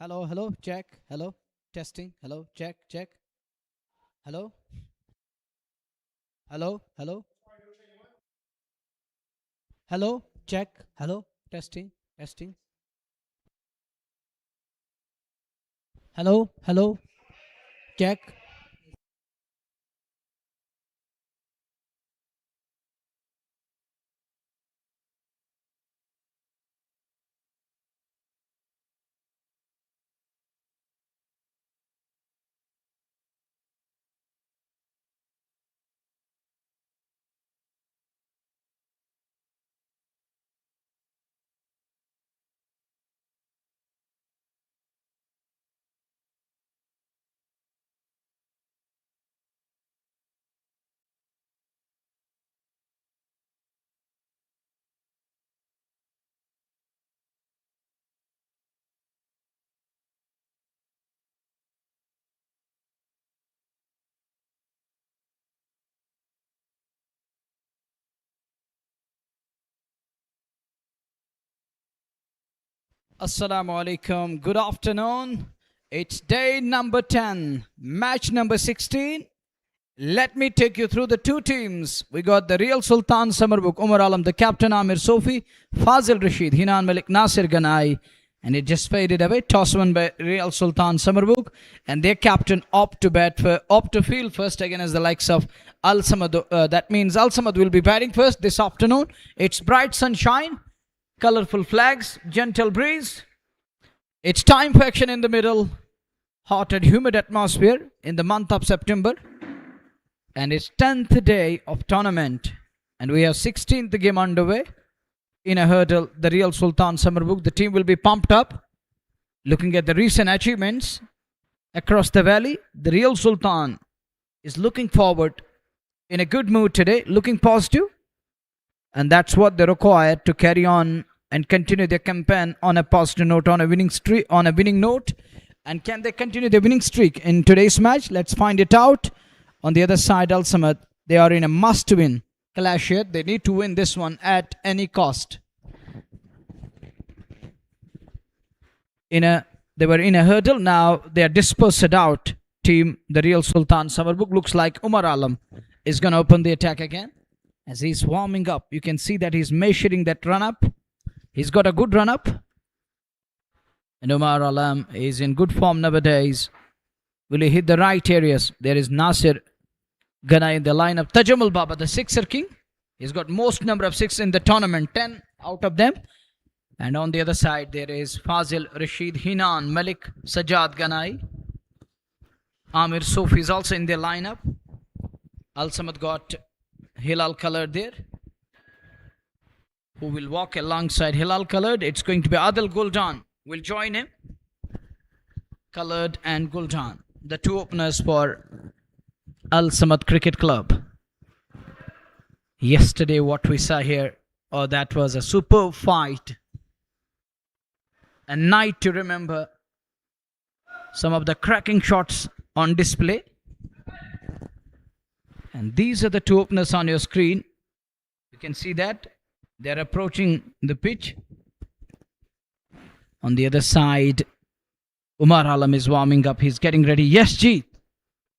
Hello, hello, check. Hello, testing. Hello, check, check. Hello, hello, hello, hello, check. Hello, testing, testing. Hello, hello, check. Assalamu alaikum. Good afternoon. It's day number 10, match number 16. Let me take you through the two teams. We got the Real Sultan Sumerbugh, Umar Alam, the captain Amir Sofi, Fazil Rashid, Hinan Malik, Nasir Ganai, and it just faded away. Toss won by Real Sultan Sumerbugh, and their captain opt to field first against the likes of Al Samad. That means Al Samad will be batting first this afternoon. It's bright sunshine, colorful flags, gentle breeze. It's time for action in the middle. Hot and humid atmosphere in the month of September. And it's 10th day of tournament. And we have 16th game underway. In a hurdle, the Real Sultan Sumerbugh. The team will be pumped up. Looking at the recent achievements across the valley, the Real Sultan is looking forward in a good mood today, looking positive. And that's what they require to carry on and continue their campaign on a positive note, on a winning note. And can they continue their winning streak in today's match? Let's find it out. On the other side, Al Samad, they are in a must-win clash here. They need to win this one at any cost. They were in a hurdle. Now they are dispersed out. Team, the Real Sultan Sumerbugh. Looks like Umar Alam is going to open the attack again. As he's warming up, you can see that he's measuring that run-up. He's got a good run-up. And Umar Alam is in good form nowadays. Will he hit the right areas? There is Nasir Ganai in the lineup. Tajamul Baba, the sixer king. He's got most number of six in the tournament, 10 out of them. And on the other side, there is Fazil Rashid, Hinan Malik, Sajjad Ganai. Amir Sofi is also in their lineup. Al Samad got Hilal Colored there. Who will walk alongside Hilal Colored? It's going to be Adil Guldan. Will join him. Colored and Guldan, the two openers for Al Samad Cricket Club. Yesterday, what we saw here, that was a superb fight. A night to remember. Some of the cracking shots on display. And these are the two openers on your screen. You can see that. They're approaching the pitch. On the other side, Umar Alam is warming up. He's getting ready. Yes, Jeet,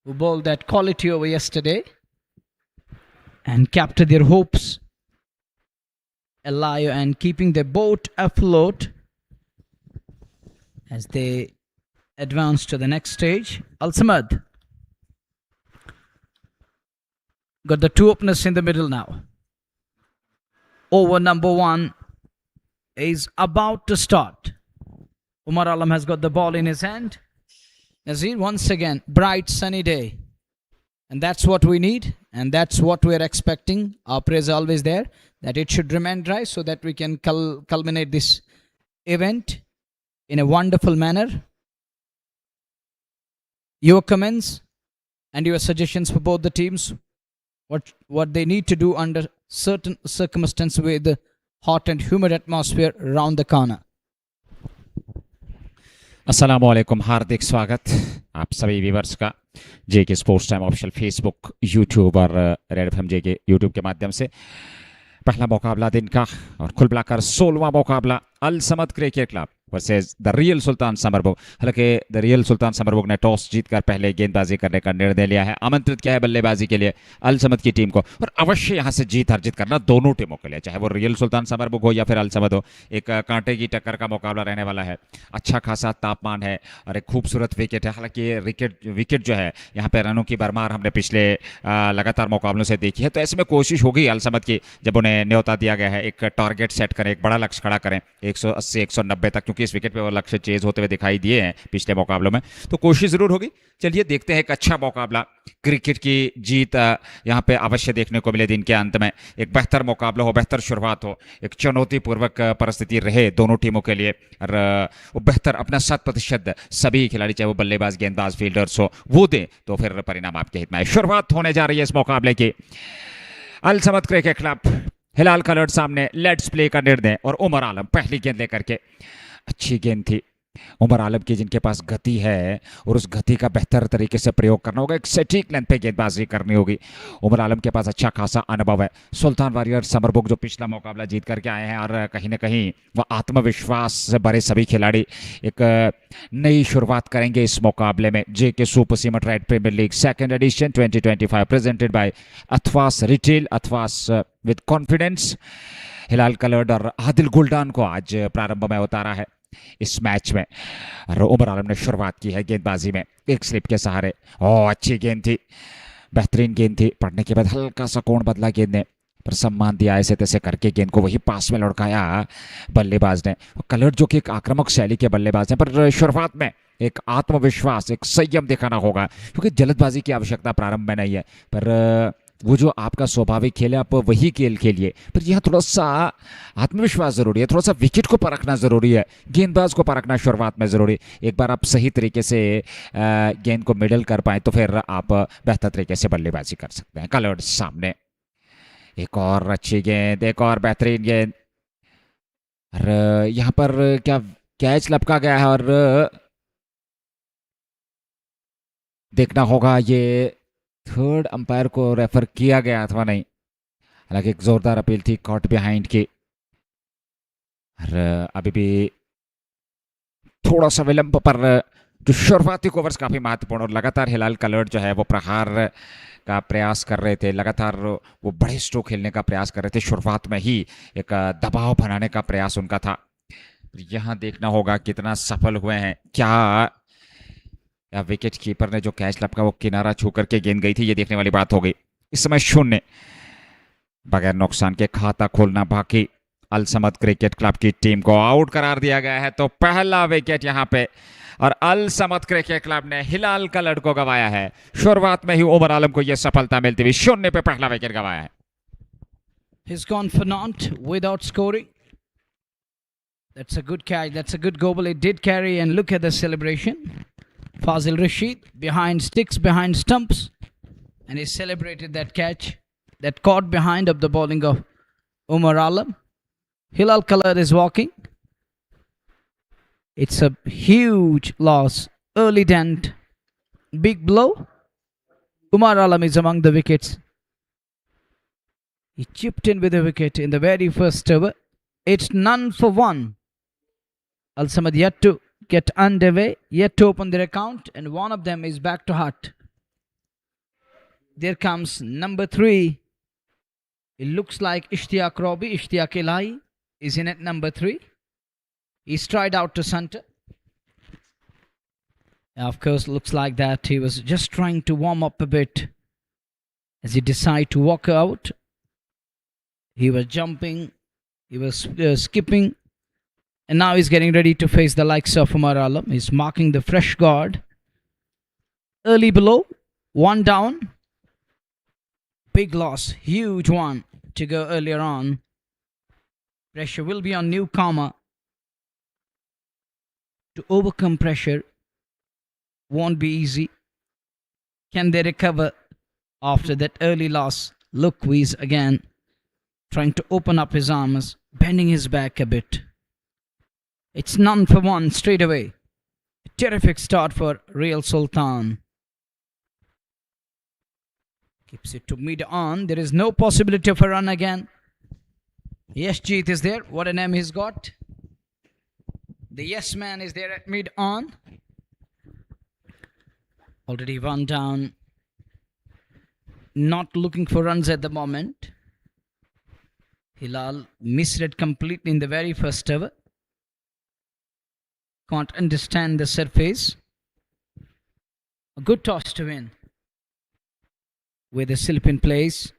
who bowled that quality over yesterday and captured their hopes alive and keeping the boat afloat as they advance to the next stage. Al Samad got the two openers in the middle now. Over number 1 is about to start. Umar Alam has got the ball in his hand. Nazir, once again, bright sunny day. And that's what we need. And that's what we're expecting. Our prayers are always there. That it should remain dry so that we can culminate this event in a wonderful manner. Your comments and your suggestions for both the teams. What they need to do under certain circumstances with the hot and humid atmosphere around the corner. अस्सलाम वालेकुम, हार्दिक स्वागत आप सभी viewers का JK Sports Time official Facebook, YouTube और red FM JK YouTube के माध्यम से। पहला मुकाबला दिन का और कुल मिलाकर 16वां मुकाबला Al Samad Cricket Club versus the Real सुल्तान समरबुग। हालांकि द रियल सुल्तान समरबुग ने टॉस जीतकर पहले गेंदबाजी करने का निर्णय लिया है, आमंत्रित किया है बल्लेबाजी के लिए अल समद की टीम को। और अवश्य यहां से जीत अर्जित करना दोनों टीमों के लिए, चाहे वो रियल सुल्तान समरबुग हो या फिर अल समद हो, एक कांटे की टक्कर का मुकाबला रहने वाला है। अच्छा खासा तापमान है और एक खूबसूरत विकेट है। हालांकि ये विकेट जो है यहाँ पे रनों की भरमार हमने पिछले लगातार मुकाबलों से देखी है, तो ऐसे में कोशिश होगी अल समद की, जब उन्हें न्योता दिया गया है, एक टारगेट सेट करें, एक बड़ा लक्ष्य खड़ा करें 180 190 तक, क्योंकि इस विकेट पे वो लक्ष्य चेज होते हुए दिखाई दिए हैं पिछले मुकाबलों में, तो कोशिश जरूर होगी। चलिए देखते हैं, एक अच्छा मुकाबला, क्रिकेट की जीत यहाँ पे अवश्य देखने को मिले दिन के अंत में। एक बेहतर मुकाबला हो, बेहतर शुरुआत हो, एक चुनौतीपूर्वक परिस्थिति रहे दोनों टीमों के लिए, और वो बेहतर अपना 100% सभी खिलाड़ी, चाहे वो बल्लेबाज, गेंदबाज, फील्डर्स हो, वो दें, तो फिर परिणाम आपके हित में है। शुरुआत होने जा रही है इस मुकाबले की। अल समद क्रिकेट क्लब हिलाल कलर्ड सामने लेट्स प्ले का निर्णय, और उमर आलम पहली गेंद लेकर के। अच्छी गेंद थी उमर आलम की, जिनके पास गति है और उस गति का बेहतर तरीके से प्रयोग करना होगा, एक सटीक लेंथ पे गेंदबाजी करनी होगी। उमर आलम के पास अच्छा खासा अनुभव है। सुल्तान वारियर समरबुग जो पिछला मुकाबला जीत करके आए हैं, और कहीं ना कहीं वह आत्मविश्वास से भरे सभी खिलाड़ी एक नई शुरुआत करेंगे इस मुकाबले में। JK Super Cement Red Premier league second edition 2025 presented by Athwas retail, Athwas with confidence. Hilal कलर्ड और आदिल गुलडान को आज प्रारंभ में उतारा है इस मैच में, और उमर आलम ने शुरुआत की है गेंदबाजी में एक स्लिप के सहारे। अच्छी गेंद थी, बेहतरीन गेंद थी, पढ़ने के बाद हल्का सा कोण बदला गेंद ने, पर सम्मान दिया ऐसे तैसे करके गेंद को वही पास में लुढ़काया बल्लेबाज ने। कलर्ड जो कि एक आक्रामक शैली के बल्लेबाज हैं, पर शुरुआत में एक आत्मविश्वास, एक संयम दिखाना होगा, क्योंकि जल्दबाजी की आवश्यकता प्रारंभ में नहीं है, पर वो जो आपका स्वाभाविक खेल है आप वही खेल खेलिए। पर यहाँ थोड़ा सा आत्मविश्वास जरूरी है, थोड़ा सा विकेट को परखना जरूरी है, गेंदबाज को परखना शुरुआत में जरूरी। एक बार आप सही तरीके से गेंद को मिडल कर पाए तो फिर आप बेहतर तरीके से बल्लेबाजी कर सकते हैं। कलर्ड सामने, एक और अच्छी गेंद, एक और बेहतरीन गेंद, और यहाँ पर क्या कैच लपका गया है, और देखना होगा ये थर्ड अंपायर को रेफर किया गया अथवा नहीं। हालांकि एक जोरदार अपील थी कॉट बिहाइंड की, और अभी भी थोड़ा सा विलंब, पर जो शुरुआती ओवर्स काफी महत्वपूर्ण, और लगातार हिलाल कलर्ड जो है वो प्रहार का प्रयास कर रहे थे, लगातार वो बड़े स्ट्रोक खेलने का प्रयास कर रहे थे, शुरुआत में ही एक दबाव बनाने का प्रयास उनका था। यहां देखना होगा कितना सफल हुए हैं, क्या या विकेट कीपर ने जो कैच लपका वो किनारा छू करके गेंद गई थी, ये देखने वाली बात हो गई। इस समय 0 बगैर नुकसान के खाता खोलना बाकी। अल समद क्रिकेट क्लब की टीम को आउट करार दिया गया है, तो पहला विकेट यहां पे, और अल समद क्रिकेट क्लब ने हिलाल कलर्ड को गवाया है। शुरुआत में ही उमर आलम को यह सफलता मिलती हुई 0 पे पहला विकेट गवाया है। He's gone for naught without scoring. That's a good catch. That's a good goal. It did carry, and look at the celebration. Fazil Rashid behind sticks, behind stumps, and he celebrated that catch that caught behind of the bowling of Umar Alam. Hilal Khaled is walking. It's a huge loss, early dent, big blow. Umar Alam is among the wickets. He chipped in with a wicket in the very first over. It's none for one. Al Samad yet to get underway, yet to open their account, and one of them is back to Hut. There comes number 3. It looks like Ishtiyaq Robi, Ishtiyaq Ilahi is in at number 3. He stride out to center. Of course, looks like that he was just trying to warm up a bit as he decided to walk out. He was jumping, he was skipping, and now he's getting ready to face the likes of Umar Alam. He's marking the fresh guard. Early below, 1 down. Big loss, huge one to go earlier on. Pressure will be on newcomer. To overcome pressure won't be easy. Can they recover after that early loss? Look, Weez again trying to open up his arms, bending his back a bit. It's none for one straight away. A terrific start for Real Sultan. Keeps it to mid on. There is no possibility of a run again. Yes, Jeet is there. What a name he's got. The yes man is there at mid on. Already one down. Not looking for runs at the moment. Hilal misread completely in the very first over. Can't understand the surface. A good toss to win. With a slip in place.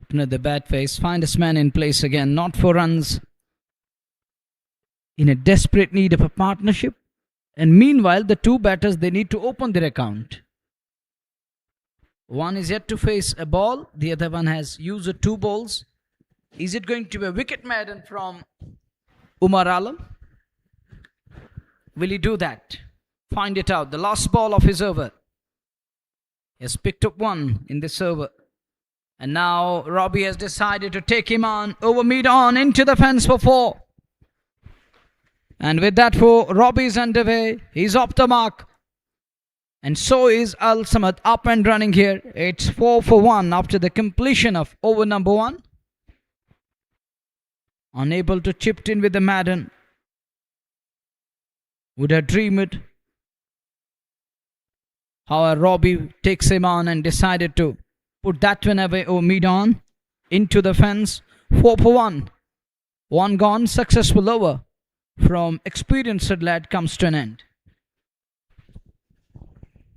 Opener the bat face. Finest man in place again. Not for runs. In a desperate need of a partnership. And meanwhile, the two batters, they need to open their account. One is yet to face a ball. The other one has used 2 balls. Is it going to be a wicket maiden from Umar Alam? Will he do that? Find it out. The last ball of his over. He has picked up 1 in this over. And now Robbie has decided to take him on over mid on into the fence for 4. And with that 4, Robbie is underway. He's off the mark. And so is Al Samad up and running here. It's 4 for 1 after the completion of over number 1. Unable to chip in with the Madden. Would have dreamed. However, Robbie takes him on and decided to put that one away over mid on into the fence. 4 for 1. 1 gone, successful over from experienced lad comes to an end.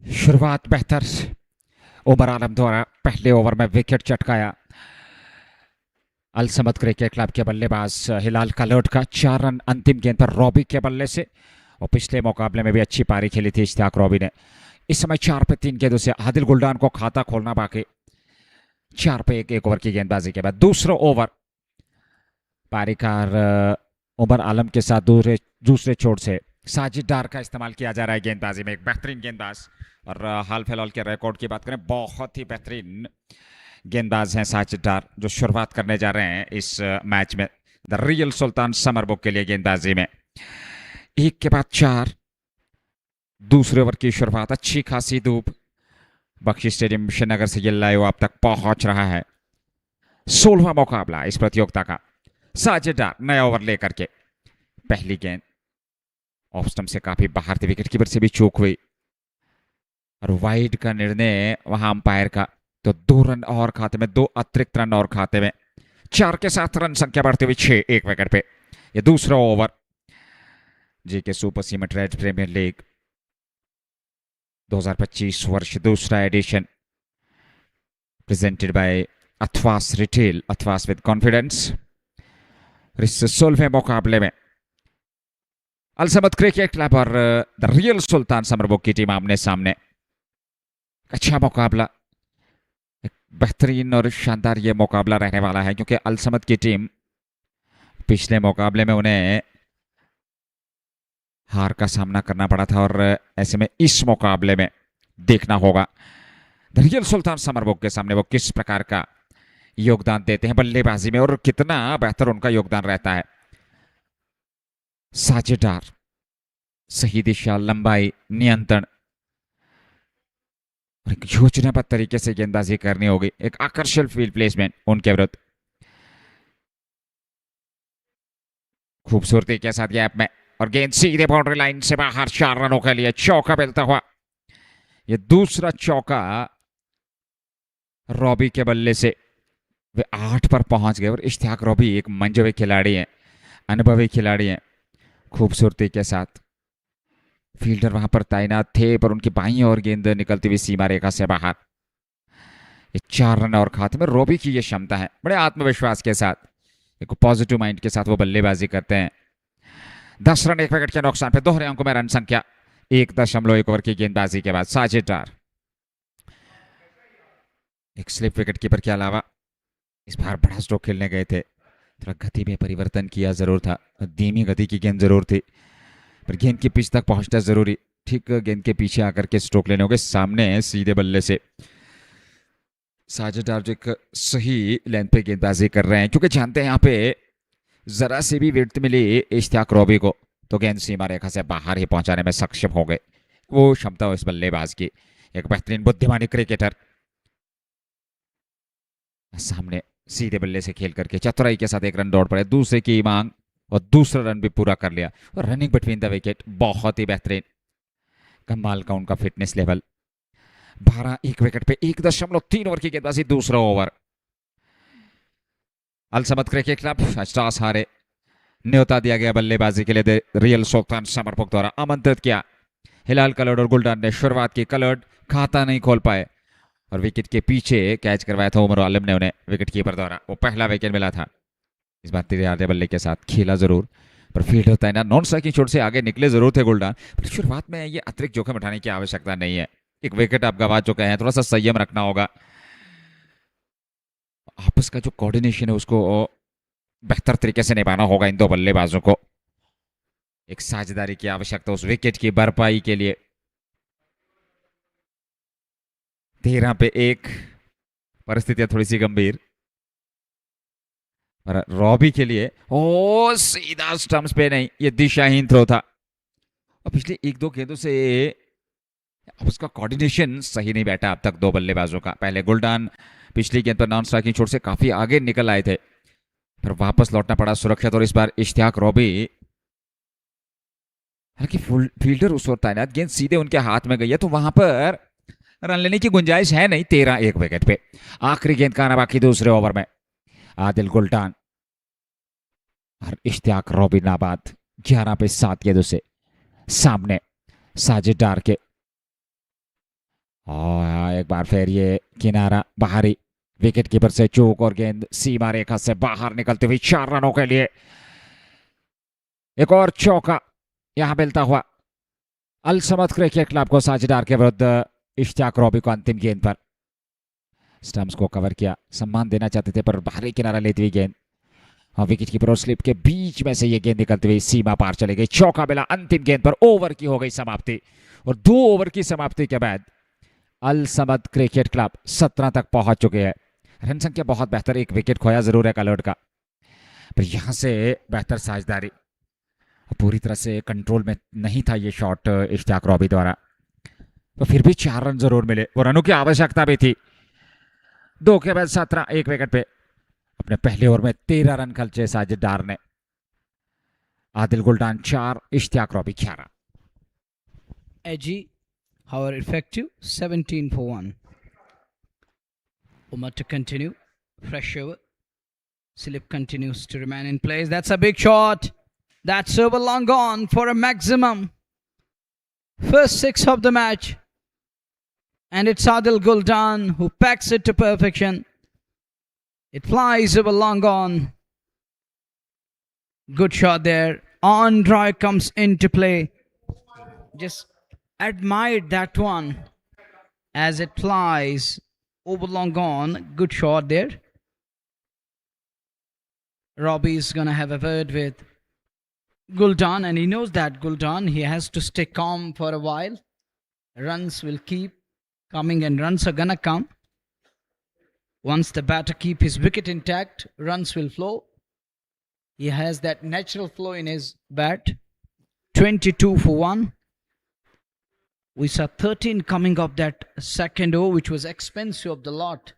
शुरुआत बेहतर उमर आलम द्वारा पहले over में wicket चटकाया अल Samad Cricket club के बल्लेबाज हिलाल कलर्ट का 4 run अंतिम गेंद पर रॉबी के बल्ले से और पिछले मुकाबले में भी अच्छी पारी खेली थी इश्तियाक रॉबी ने। इस समय 4 पे 3 गेंदों से आदिल गुलडान को खाता खोलना बाकी। 4 पे 1 ओवर की गेंदबाजी के बाद दूसरा ओवर पारीकार उमर आलम के साथ दूसरे छोर से साजिद डार का इस्तेमाल किया जा रहा है गेंदबाजी में। एक बेहतरीन गेंदबाज और हाल फिलहाल के रिकॉर्ड की बात करें बहुत ही बेहतरीन गेंदबाज हैं साजिद डार जो शुरुआत करने जा रहे हैं इस मैच में द रियल सुल्तान समरबुग के लिए गेंदबाजी में। 1 के बाद 4 दूसरे ओवर की शुरुआत। अच्छी खासी धूप बख्शी स्टेडियम श्रीनगर से ये लाइव आप तक पहुंच रहा है। 16वां मुकाबला इस प्रतियोगिता का। साजिद डार नया ओवर लेकर के पहली गेंद ऑफ स्टंप से काफी बाहर थी, विकेट कीपर से भी चूक हुई और वाइड का निर्णय वहां अंपायर का। तो 2 रन और खाते में, 2 अतिरिक्त रन और खाते में। 4 के साथ रन संख्या बढ़ती हुई 6 1 विकेट पे। ये दूसरा ओवर जी के super cement red premiere league 2025 वर्ष दूसरा edition presented by Athwas retail, Athwas with confidence. इस 16वें मुकाबले में अल समद क्रिकेट क्लब और द रियल सुल्तान समरबुग की टीम आमने सामने। अच्छा मुकाबला, बेहतरीन और शानदार ये मुकाबला रहने वाला है क्योंकि अल समद की टीम पिछले मुकाबले में उन्हें हार का सामना करना पड़ा था और ऐसे में इस मुकाबले में देखना होगा द रियल सुल्तान समरबुग के सामने वो किस प्रकार का योगदान देते हैं बल्लेबाजी में और कितना बेहतर उनका योगदान रहता है। साजिद डार सही दिशा, लंबाई, नियंत्रण और एक योजनाबद्ध तरीके से गेंदबाजी करनी होगी। एक आकर्षक फील्ड प्लेसमेंट उनके विरुद्ध खूबसूरती के साथ गैप में और गेंद सीधे बाउंड्री लाइन से बाहर। 4 रनों के लिए चौका मिलता हुआ। यह दूसरा चौका रॉबी के बल्ले से वे 8 पर पहुंच गए और इश्तियाक रॉबी एक मंजवे खिलाड़ी हैं, अनुभवी खिलाड़ी हैं। खूबसूरती के साथ फील्डर वहां पर तैनात थे पर उनकी बाईं ओर गेंद निकलती हुई सीमा रेखा से बाहर। ये 4 रन और खाते में रॉबी की ये क्षमता है, बड़े आत्मविश्वास के साथ, एक पॉजिटिव माइंड के साथ वो बल्लेबाजी करते हैं। 10 रन 1 विकेट के नुकसान पे दोहरे अंकों में रन संख्या 1.1 ओवर की गेंदबाजी के बाद साजिद डार एक स्लिप विकेट कीपर के अलावा इस बार बड़ा स्ट्रोक खेलने गए थे। थोड़ा गति में परिवर्तन किया जरूर था, धीमी गति की गेंद जरूर थी पर गेंद की पिच तक पहुंचना जरूरी। ठीक गेंद के पीछे आकर के स्ट्रोक लेने होंगे। सामने सीधे बल्ले से साजिद डार जो एक सही लेंथ पे गेंदबाजी कर रहे हैं क्योंकि जानते हैं यहाँ पे जरा से भी विड्थ मिली इश्तियाक रॉबी को तो गेंद सीमा रेखा से बाहर ही पहुंचाने में सक्षम हो गए। वो क्षमता इस बल्लेबाज की। एक बेहतरीन बुद्धिमानी क्रिकेटर सामने सीधे बल्ले से खेल करके चतुराई के साथ 1 रन दौड़ पड़े। दूसरे की मांग और दूसरा रन भी पूरा कर लिया और रनिंग बिटवीन द विकेट बहुत ही बेहतरीन, कमाल का उनका फिटनेस लेवल। 12 एक विकेट पे 1.3 ओवर की गेंदबाजी, दूसरा over. Al Samad Cricket club toss हारे, न्योता दिया गया बल्लेबाजी के लिए रियल सुल्तान समरबुग द्वारा आमंत्रित किया। हिलाल कलर्ड और गुलडान ने शुरुआत की, कलर्ड खाता नहीं खोल पाए और विकेट के पीछे कैच करवाया था उमर आलम ने उन्हें विकेट कीपर द्वारा, वो पहला विकेट मिला था। इस बार तिरछे बल्ले के साथ खेला जरूर, पर फील्ड होता है ना, नॉन स्ट्राइकिंग चोट से आगे निकले जरूर थे गुलडान, पर शुरुआत में ये अतिरिक्त जोखिम उठाने की आवश्यकता नहीं है। एक विकेट आप गवा चुके हैं, थोड़ा सा संयम रखना होगा। आपस का जो कोऑर्डिनेशन है उसको बेहतर तरीके से निभाना होगा इन दो बल्लेबाजों को। एक साझेदारी की आवश्यकता उस विकेट की भरपाई के लिए। 13 पे 1, परिस्थितियां थोड़ी सी गंभीर। पर रॉबी के लिए ओ सीधा स्टंप्स पे नहीं, ये दिशाहीन थ्रो था और पिछले 1-2 गेंदों से अब उसका कोऑर्डिनेशन सही नहीं बैठा अब तक दो बल्लेबाजों का। पहले गुलडान पिछली गेंद पर नॉन स्ट्राइकिंग चोट से काफी आगे निकल आए थे, फिर वापस लौटना पड़ा सुरक्षित, और इस बार इश्तियाक रॉबी, हालांकि फील्डर उस वक्त तैनात, गेंद सीधे उनके हाथ में गई है तो वहां पर रन लेने की गुंजाइश है नहीं। 13 एक विकेट पे आखिरी गेंद का आना बाकी दूसरे ओवर में। आदिल गुलडान और इश्तियाक रॉबी नाबाद 11 पे 7 गेंदों से सामने साजिद डार के। और एक बार फिर ये किनारा बाहरी, विकेट कीपर से चूक और गेंद सीमा रेखा से बाहर निकलती हुई 4 रनों के लिए। एक और चौका यहां मिलता हुआ अल समद क्रिकेट क्लब को साजिद डार के विरुद्ध इश्तियाक रॉबी को अंतिम गेंद पर स्टंप्स को कवर किया, सम्मान देना चाहते थे पर बाहरी किनारा लेती हुई गेंद, हाँ विकेट कीपर और स्लिप के बीच में से ये गेंद निकलती हुई सीमा पार चली गई। चौका मिला अंतिम गेंद पर, ओवर की हो गई समाप्ति और 2 ओवर की समाप्ति के बाद अल समद क्रिकेट क्लब 17 तक पहुंच चुके हैं। रन संख्या बहुत बेहतर, एक विकेट खोया जरूर है कलर्ड का, पर यहां से बेहतर साझेदारी, पूरी तरह से कंट्रोल में नहीं था ये शॉट इश्तियाक रॉबी द्वारा, तो फिर भी 4 रन जरूर मिले, वो रनों की आवश्यकता भी थी। 2 के बाद 17 एक विकेट पे अपने पहले ओवर में 13 रन खर्चे साजिद डार ने। Adil Guldan 4, Ishtiaq Robi 11। Edgy, however effective, 17 for 1. Umar to continue, fresh over. Slip continues to remain in place. That's a big shot. That's over long gone for a maximum. First 6 of the match. And it's Adil Guldan who packs it to perfection. It flies over long gone. Good shot there. On drive comes into play. Just admired that one as it flies over long gone. Good shot there. Robbie's gonna have a word with Guldan, and he knows that Guldan, he has to stay calm for a while. Runs will keep coming and runs are gonna come. Once the batter keep his wicket intact, runs will flow. He has that natural flow in his bat. 22 for 1. We saw 13 coming up that second over, which was expensive of the lot.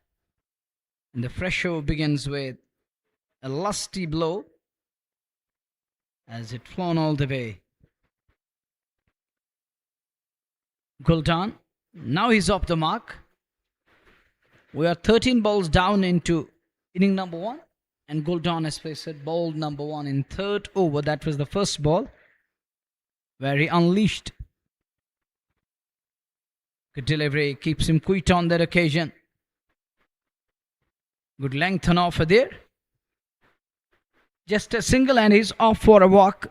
And the fresh over begins with a lusty blow as it flown all the way. Guldan, now he's off the mark. We are 13 balls down into inning number 1, and Guldan has placed ball number 1 in 3rd over. That was the first ball where he unleashed. Good delivery, keeps him quite on that occasion. Good length on offer there. Just a single and he's off for a walk.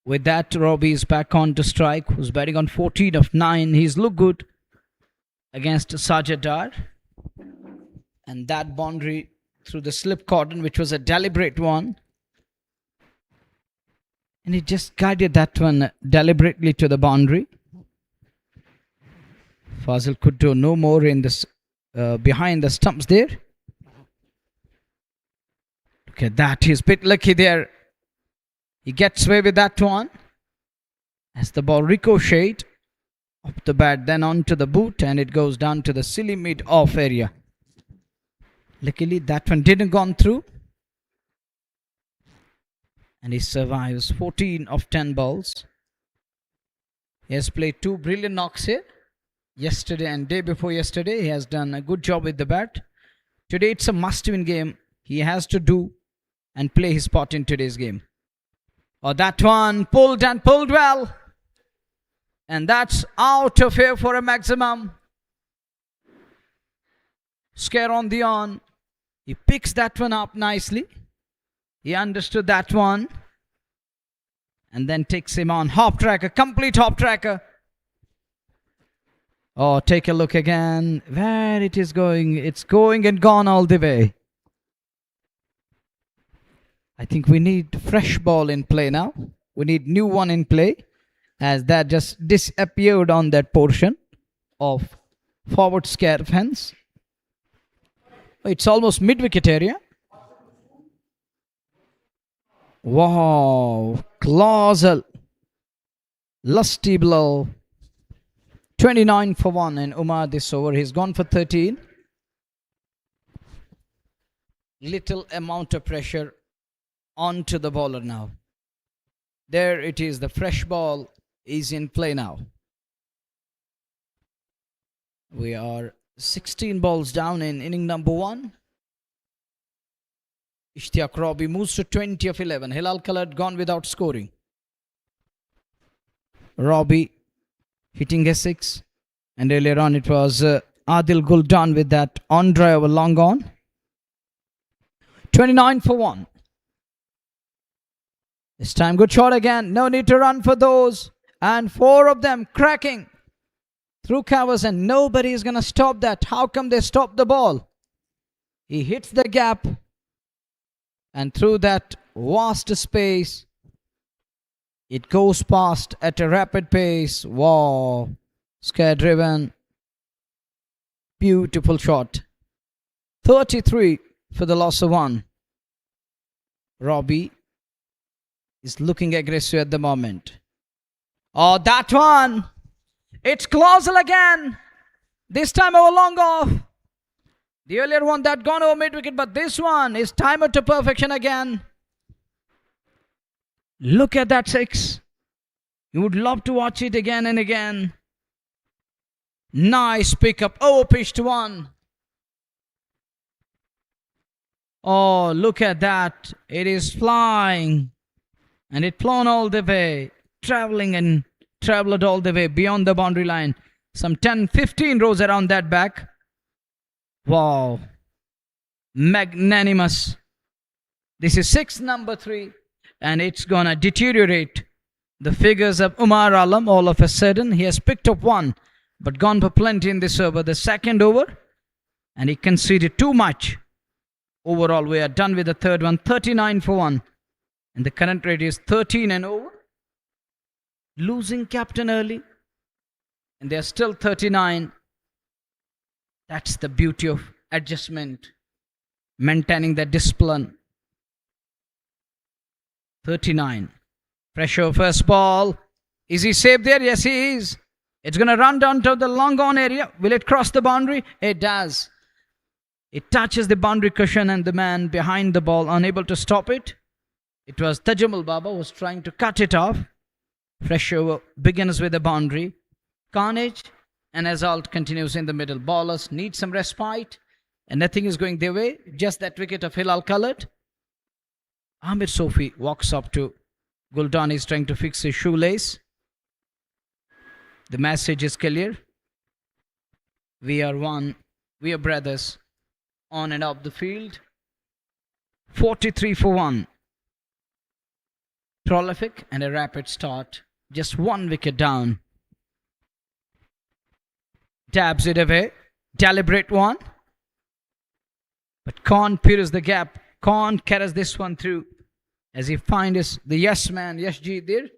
With that, Robbie is back on to strike, who's batting on 14 of 9. He's looked good against Sajid Dar. And that boundary through the slip cordon, which was a deliberate one. And he just guided that one deliberately to the boundary. Fazil could do no more in this behind the stumps there. Look at that, he's a bit lucky there. He gets away with that one as the ball ricocheted off the bat, then onto the boot, and it goes down to the silly mid-off area. Luckily, that one didn't gone through. And he survives 14 of 10 balls. He has played 2 brilliant knocks here. Yesterday and day before yesterday, he has done a good job with the bat. Today it's a must-win game. He has to do and play his part in today's game. Oh, that one pulled and pulled well. And that's out of here for a maximum. Scare on the on. He picks that one up nicely. He understood that one. And then takes him on. Hop tracker, complete hop tracker. Oh, take a look again. Where it is going. It's going and gone all the way. I think we need fresh ball in play now. We need new one in play. As that just disappeared on that portion of forward scare fence. It's almost mid-wicket area. Wow. Colossal. Lusty blow. 29 for 1 and Umar this over. He's gone for 13. Little amount of pressure onto the bowler now. There it is. The fresh ball is in play now. We are 16 balls down in inning number 1. Ishtiaq Robbie moves to 20 of 11. Hilal Khalid gone without scoring. Robbie hitting a 6. And earlier on it was Adil Guldan with that on drive long on. 29 for 1. This time good shot again. No need to run for those. And 4 of them cracking through covers and nobody is going to stop that. How come they stop the ball? He hits the gap and through that vast space it goes past at a rapid pace. Wow. Scare driven. Beautiful shot. 33 for the loss of 1. Robbie is looking aggressive at the moment. Oh, that one. It's colossal again. This time over long off. The earlier one that gone over mid-wicket, but this one is timed to perfection again. Look at that 6. You would love to watch it again and again. Nice pickup. Oh, pitched one. Oh, look at that. It is flying. And it flown all the way. Traveling and traveled all the way beyond the boundary line. Some 10-15 rows around that back. Wow. Magnanimous. This is 6 number 3. And it's gonna deteriorate the figures of Umar Alam all of a sudden. He has picked up 1. But gone for plenty in this over. The second over. And he conceded too much. Overall we are done with the third one. 39 for 1. And the current rate is 13 and over. Losing captain early. And they are still 39. That's the beauty of adjustment. Maintaining the discipline. 39. Pressure first ball. Is he safe there? Yes, he is. It's going to run down to the long on area. Will it cross the boundary? It does. It touches the boundary cushion and the man behind the ball unable to stop it. It was Tajamul Baba who was trying to cut it off. Fresh over begins with the boundary. Carnage and assault continues in the middle. Ballers need some respite and nothing is going their way. Just that wicket of Hilal Khalid. Amir Sofi walks up to Guldan. Is trying to fix his shoelace. The message is clear. We are one. We are brothers. On and off the field. 43 for 1. Prolific and a rapid start. Just 1 wicket down. Dabs it away. Deliberate one. But Khan pierces the gap. Khan carries this one through. As he finds the yes man, Yashji there.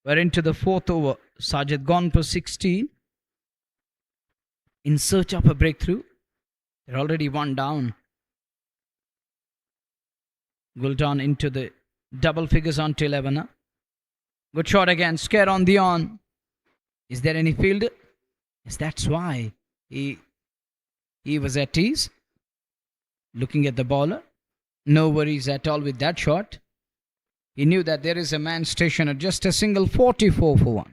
We're into the 4th over. Sajid gone for 16. In search of a breakthrough. They're already 1 down. Guldan into the double figures on to 11. Good shot again. Scare on the on. Is there any fielder? Yes, that's why he was at ease. Looking at the bowler. No worries at all with that shot. He knew that there is a man stationed at just a single 44 for 1.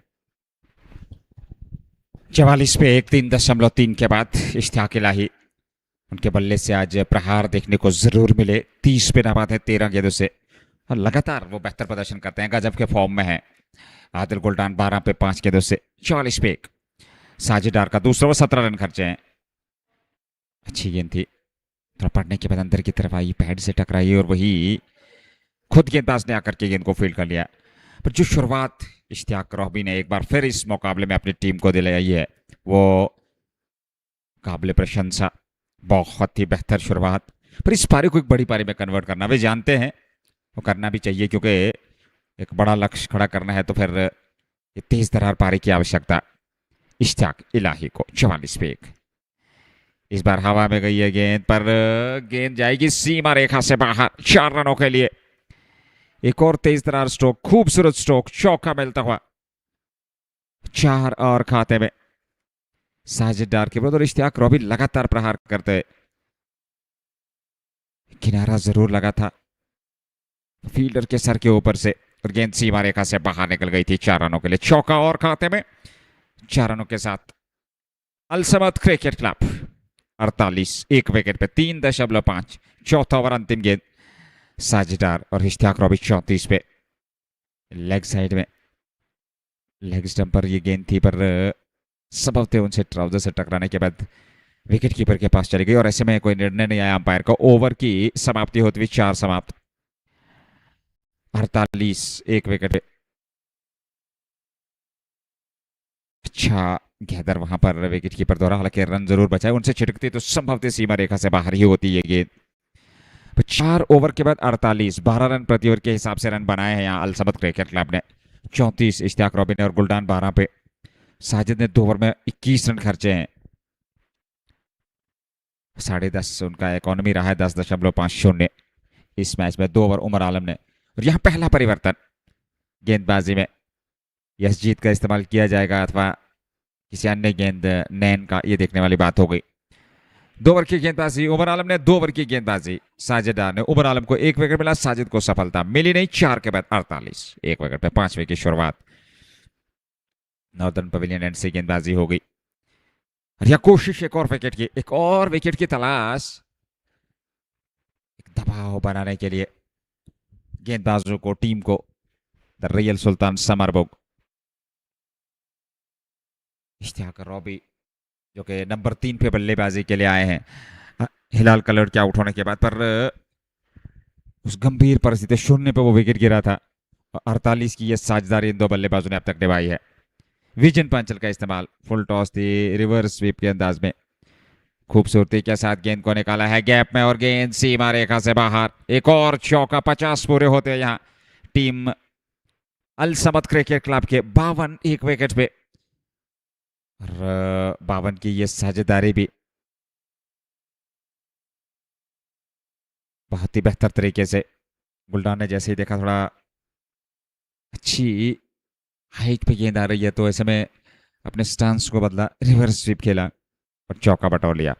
44 पे 3.3 के बाद इश्तियाक इलाही उनके बल्ले से आज प्रहार देखने को जरूर मिले। 30 पे नाबाद है 13 गेंदों से और लगातार वो बेहतर प्रदर्शन करते हैं, गजब के फॉर्म में है। आदिल गुल्टान 12 पे 5 गेंदों से 44 पे 1। साजिद डार का दूसरा, वो 17 रन खर्चे हैं। अच्छी गेंद थी, थोड़ा पड़ने के बाद अंदर की तरफ आई, पैड से टकराई और वही खुद गेंदबाज ने आकर के गेंद को फील्ड कर लिया। पर जो शुरुआत इश्तियाक रॉबी ने एक बार फिर इस मुकाबले में अपनी टीम को दिलाई है, वो काबिल प्रशंसा। बहुत ही बेहतर शुरुआत, पर इस पारी को एक बड़ी पारी में कन्वर्ट करना वे जानते हैं, वो करना भी चाहिए क्योंकि एक बड़ा लक्ष्य खड़ा करना है, तो फिर ये तेज तर्रार पारी की आवश्यकता इश्तियाक इलाही को। 44 पे 1। इस बार हवा में गई है गेंद, पर गेंद जाएगी सीमा रेखा से बाहर। 4 रनों के लिए एक और तेज तर्रार स्ट्रोक, खूबसूरत स्ट्रोक, चौका मिलता हुआ 4 और खाते में। साजिद डार के विरुद्ध और इश्तियाक रॉबी लगातार प्रहार करते, किनारा जरूर लगा था फील्डर के सर के ऊपर से और गेंद सीमा रेखा से बाहर निकल गई थी। 4 रनों के लिए चौका और खाते में। 4 रनों के साथ अल समद क्रिकेट क्लब 48, 1 विकेट पे 3.5। चौथा ओवर अंतिम गेंद। साजिद डार और इश्तियाक रॉबी 34 पे। लेग साइड में लेग स्टंप पर ये गेंद थी, पर सबबते उनसे ट्राउजर से टकराने के बाद विकेट कीपर के पास चली गई और ऐसे में कोई निर्णय नहीं आया अंपायर का। ओवर की समाप्ति होती हुई 4 समाप्त। 48, 1 विकेट पे। अच्छा गैदर वहां पर विकेट कीपर द्वारा, हालांकि रन जरूर बचाए, उनसे छिटकती तो संभवतः सीमा रेखा से बाहर ही होती है गेंद। 4 ओवर के बाद 48, 12 रन प्रति ओवर के हिसाब से रन बनाए हैं यहाँ अल समद क्रिकेट क्लब ने। 34 इश्तियाक रॉबी ने और गुल्टान 12 पे। साजिद ने 2 ओवर में 21 रन खर्चे हैं। 10.5 उनका इकोनॉमी रहा है, 10.50 इस मैच में। 2 ओवर उमर आलम ने। और यहाँ पहला परिवर्तन गेंदबाजी में, यशजीत का इस्तेमाल किया जाएगा अथवा किसी अन्य गेंद नैन का, ये देखने वाली बात हो गई। 2 ओवर की गेंदबाजी उमर आलम ने, 2 ओवर की गेंदबाजी साजिद डार ने। उमर आलम को 1 विकेट मिला, साजिद को सफलता मिली नहीं। 4 के बाद 48, 1 विकेट पे 5वें की शुरुआत। नॉर्दर्न पवेलियन एंड से गेंदबाजी हो गई। यह कोशिश एक और विकेट की, एक और विकेट की तलाश, एक दबाव बनाने के लिए गेंदबाजों को, टीम को। द रियल सुल्तान समरबुग इश्तियाक रॉबी जो कि नंबर 3 पे बल्लेबाजी के लिए आए हैं हिलाल कलर के आउट होने के बाद, पर उस गंभीर परिस्थिति 0 पे वो विकेट गिरा था। 48 की ये साझेदारी इन 2 बल्लेबाजों ने अब तक निभाई है। विजन पांचल का इस्तेमाल, फुल टॉस थी, रिवर्स स्वीप के अंदाज में खूबसूरती के साथ गेंद को निकाला है गैप में और गेंद सीमा रेखा से बाहर। एक और चौका। 50 पूरे होते हैं यहाँ टीम अल समद क्रिकेट क्लब के। 52, 1 विकेट पे। और 52 की ये साझेदारी भी बहुत ही बेहतर तरीके से गुल्टान ने जैसे ही देखा थोड़ा अच्छी हाइट पे गेंद आ रही है, तो ऐसे में अपने स्टांस को बदला, रिवर्स स्वीप खेला और चौका बटोर लिया।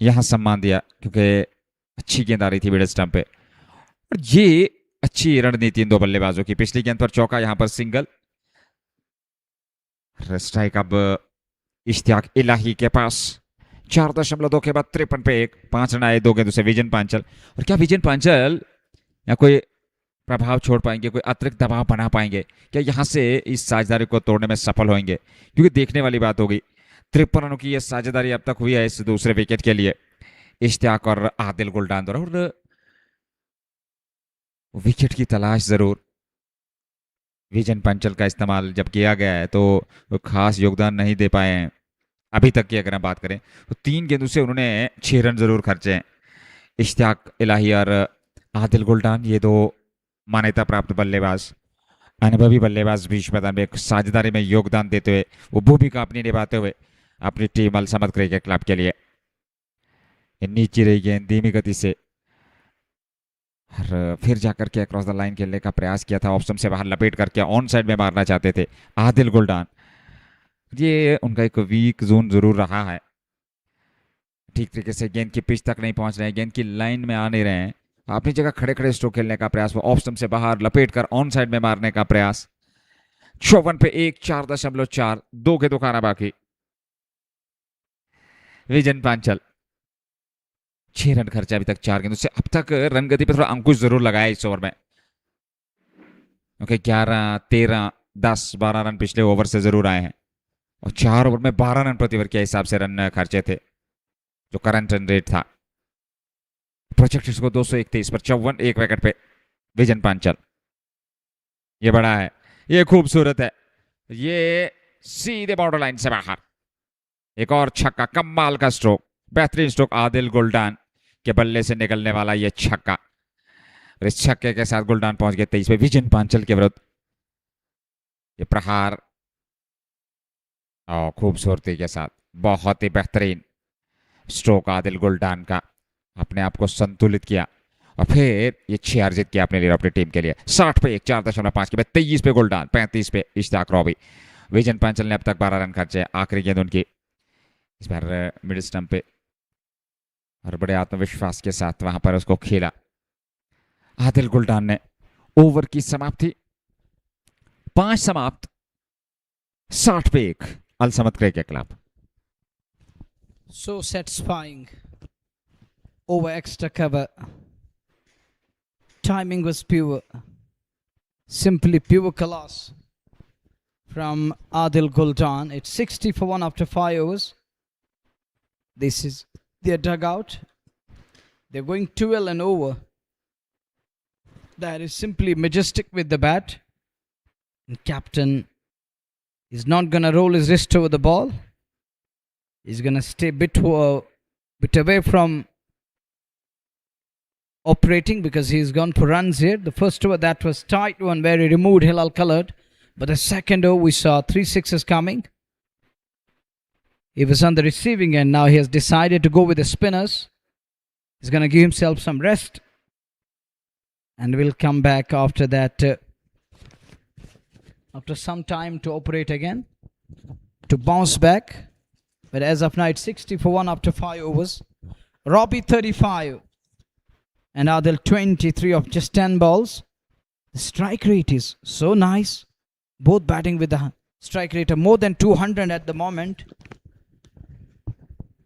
यहां सम्मान दिया क्योंकि अच्छी गेंद आ रही थी मिडिल स्टंप पे। और ये अच्छी रणनीति इन 2 बल्लेबाजों की। पिछली गेंद पर चौका, यहां पर सिंगल। स्ट्राइक अब इश्तियाक इलाही के पास। 4.2 के बाद 53 पे 1। 5 रन आए 2 गेंदों से विजन पांचल। और क्या विजन पांचल या कोई प्रभाव छोड़ पाएंगे, कोई अतिरिक्त दबाव बना पाएंगे क्या, यहां से इस साझेदारी को तोड़ने में सफल होंगे? क्योंकि देखने वाली बात होगी। 53 रनों की यह साझेदारी अब तक हुई है इस दूसरे विकेट के लिए इश्तियाक और आदिल गुल्टान द्वारा। और विकेट की तलाश जरूर विजन पंचल का इस्तेमाल जब किया गया है तो वो खास योगदान नहीं दे पाए हैं अभी तक की। अगर हम बात करें तो 3 गेंदों से उन्होंने 6 रन जरूर खर्चे हैं। इश्तियाक इलाही और आदिल गुल्टान, ये 2 मान्यता प्राप्त बल्लेबाज, अनुभवी बल्लेबाज, बीच मैदान में साझेदारी में योगदान देते हुए, वो भूमिका अपनी निभाते हुए अपनी टीम अल समद क्रिकेट क्लब के लिए। नीचे रही गेंद धीमी गति से और फिर जाकर के अक्रॉस द लाइन खेलने का प्रयास किया था। ऑप्शन से बाहर लपेट करके ऑन साइड में मारना चाहते थे आदिल गुल्टान। ये उनका एक वीक जोन जरूर रहा है। ठीक तरीके से गेंद की पिच तक नहीं पहुंच रहे हैं, गेंद की लाइन में आ नहीं रहे हैं। अपनी जगह खड़े खड़े स्ट्रोक खेलने का प्रयास, वो ऑफ स्टंप से बाहर लपेट कर ऑन साइड में मारने का प्रयास। 54 पे 1, 4.4, 2 के 2 खाना बाकी। विजन पांचल 6 रन खर्चे अभी तक 4 गेंदों से। अब तक रन गति पे थोड़ा अंकुश जरूर लगाया इस ओवर में। ओके 11, 13, 10, 12 रन पिछले ओवर से जरूर आए हैं और 4 ओवर में 12 रन प्रति ओवर के हिसाब से रन खर्चे थे, जो करंट रन रेट था। प्रोजेक्ट स्कोर 231 पर 54, 1 विकेट पे विजन पांचल। ये बड़ा है, ये खूबसूरत है, ये सीधे बॉर्डर लाइन से बाहर। एक और छक्का, कमाल का स्ट्रोक, बेहतरीन स्ट्रोक आदिल गुलडान के बल्ले से निकलने वाला ये छक्का। और इस छक्के के साथ गुलडान पहुंच गए 23 पे विजन पांचल के विरुद्ध। ये प्रहार और खूबसूरती के साथ बहुत ही बेहतरीन स्ट्रोक आदिल गुलडान का, अपने आप को संतुलित किया और फिर ये 6 अर्जित किया अपने लिए, अपनी टीम के लिए। 60 पे 1, 4.5 के बाद 23 पे गुलडान, 35 पे इश्ताक रॉबी। विजन पांचल ने अब तक 12 रन खर्चे, आखिरी गेंद उनकी इस बार मिडिल स्टंप पे, और बड़े आत्मविश्वास के साथ वहां पर उसको खेला आदिल गुलडान ने। ओवर की समाप्ति 5 समाप्त, 60 पे 1, Al Samad Cricket Club. So satisfying. Over extra cover. Timing was pure. Simply pure class from Adil Guldan. It's 60 for 1 after 5 overs. This is their dugout. They're going 12 and over. That is simply majestic with the bat. And captain is not going to roll his wrist over the ball. He's going to stay bit away from operating because he's gone for runs here. The first over, that was tight one where he removed Hilal Colored. But the second over, we saw 3 sixes coming. He was on the receiving end. Now he has decided to go with the spinners. He's going to give himself some rest. And will come back after that, after some time to operate again, to bounce back. But as of now, it's 60 for 1 after 5 overs. Robbie 35 and Adil 23 of just 10 balls. The strike rate is so nice. Both batting with the strike rate of more than 200 at the moment.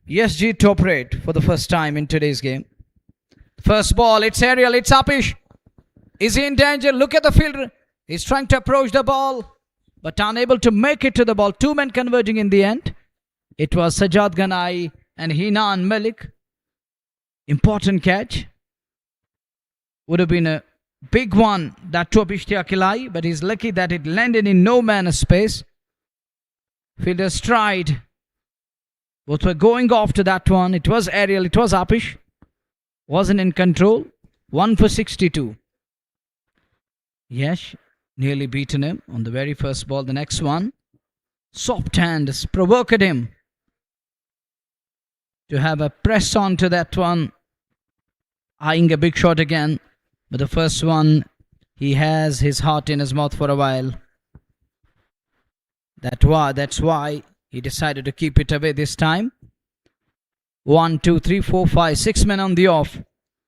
SG top rate for the first time in today's game. First ball, it's aerial, it's Upish. Is he in danger? Look at the fielder. He's trying to approach the ball, but unable to make it to the ball. 2 men converging in the end. It was Sajjad Ganai and Hinan Malik. Important catch. Would have been a big one, that to Abishtia Kilai, but he's lucky that it landed in no man's space. Fielder stride. Both were going off to that one. It was aerial, it was Upish. Wasn't in control. 1 for 62. Yes, nearly beaten him on the very first ball. The next one, soft hand has provoked him to have a press on to that one. Eyeing a big shot again. But the first one, he has his heart in his mouth for a while. That's why he decided to keep it away this time. 1, 2, 3, 4, 5, 6 men on the off.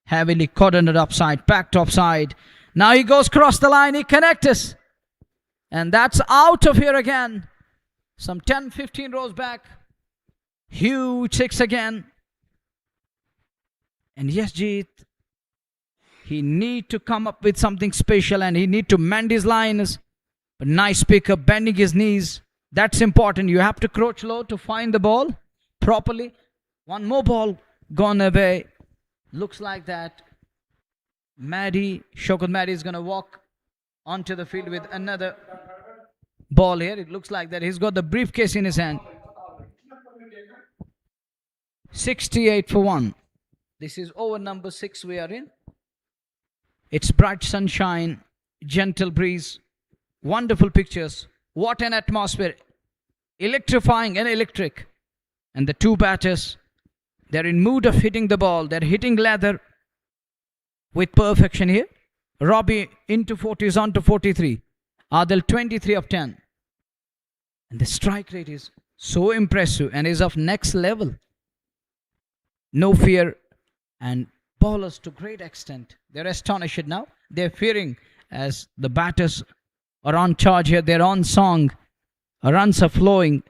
Heavily cordoned upside, packed offside. Now he goes across the line, he connects us. And that's out of here again. Some 10, 15 rows back. Huge 6 again. And yes, Jeet, he need to come up with something special and he need to mend his lines. But nice pickup, bending his knees. That's important. You have to crouch low to find the ball properly. One more ball gone away. Looks like that. Shaukat Maddy is going to walk onto the field with another ball here. It looks like that he's got the briefcase in his hand. 68 for 1. This is over number 6 we are in. It's bright sunshine, gentle breeze, wonderful pictures. What an atmosphere. Electrifying and electric. And the 2 batters, they're in mood of hitting the ball. They're hitting leather with perfection here. Robbie into 40s on to 43. Adil 23 of 10. And the strike rate is so impressive and is of next level. no fear, and bowlers to great extent. They're astonished now. They're fearing as the batters are on charge here. They're on song. Runs are flowing.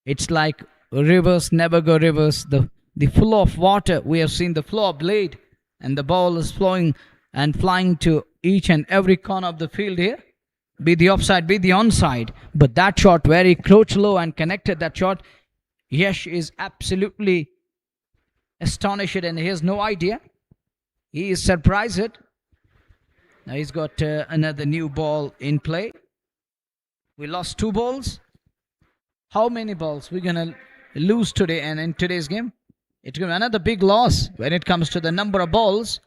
It's like rivers never go reverse. The flow of water, we have seen the flow of blade, and the ball is flowing and flying to each and every corner of the field here. Be the offside, be the onside. But that shot, very crouch low and connected that shot. Yash is absolutely astonished and he has no idea. He is surprised. Now he's got another new ball in play. We lost 2 balls. How many balls we're going to lose today and in today's game? It's going to be another big loss when it comes to the number of balls.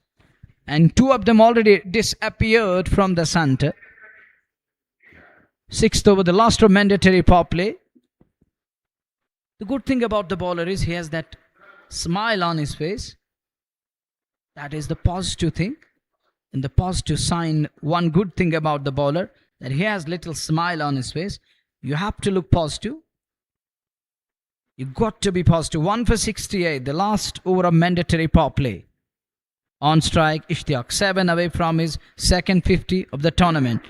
And 2 of them already disappeared from the center. 6th over, the last of mandatory power play. The good thing about the bowler is he has that smile on his face. That is the positive thing. And the positive sign, one good thing about the bowler, that he has little smile on his face. You have to look positive. You got to be positive. 1 for 68, the last over of mandatory power play. On strike, Ishtiaq, 7 away from his second 50 of the tournament.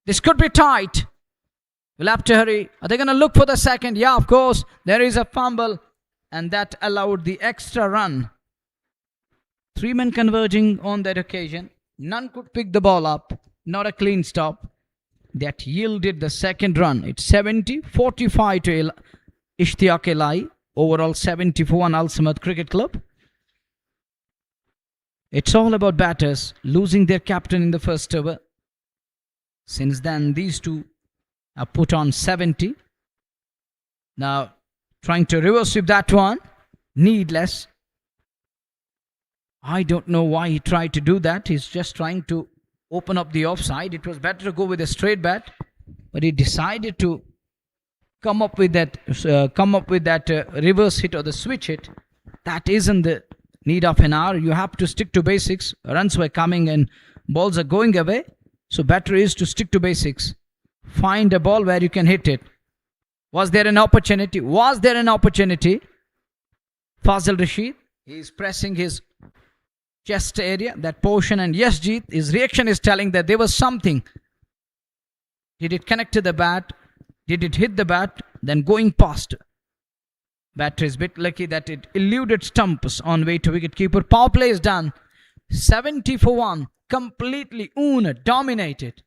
This could be tight. We'll have to hurry. Are they going to look for the second? Yeah, of course. There is a fumble, and that allowed the extra run. 3 men converging on that occasion. None could pick the ball up. Not a clean stop. That yielded the second run. It's 70-45 to Ishtiaq Elai. Overall 74 on Al Samad Cricket Club. It's all about batters losing their captain in the first over. Since then, these two are put on 70. Now, trying to reverse sweep that one. Needless. I don't know why he tried to do that. He's just trying to open up the offside. It was better to go with a straight bat, but he decided to come up with that reverse hit or the switch hit. That isn't the need of an hour. You have to stick to basics. Runs were coming and balls are going away. So better is to stick to basics. Find a ball where you can hit it. Was there an opportunity? Was there an opportunity? Fazil Rashid, he is pressing his chest area, that portion, and yes, Jeet, his reaction is telling that there was something. Did it connect to the bat? Did it hit the bat? Then going past. Batter is a bit lucky that it eluded stumps on way to wicketkeeper. Power play is done. 70 for 1. Completely dominated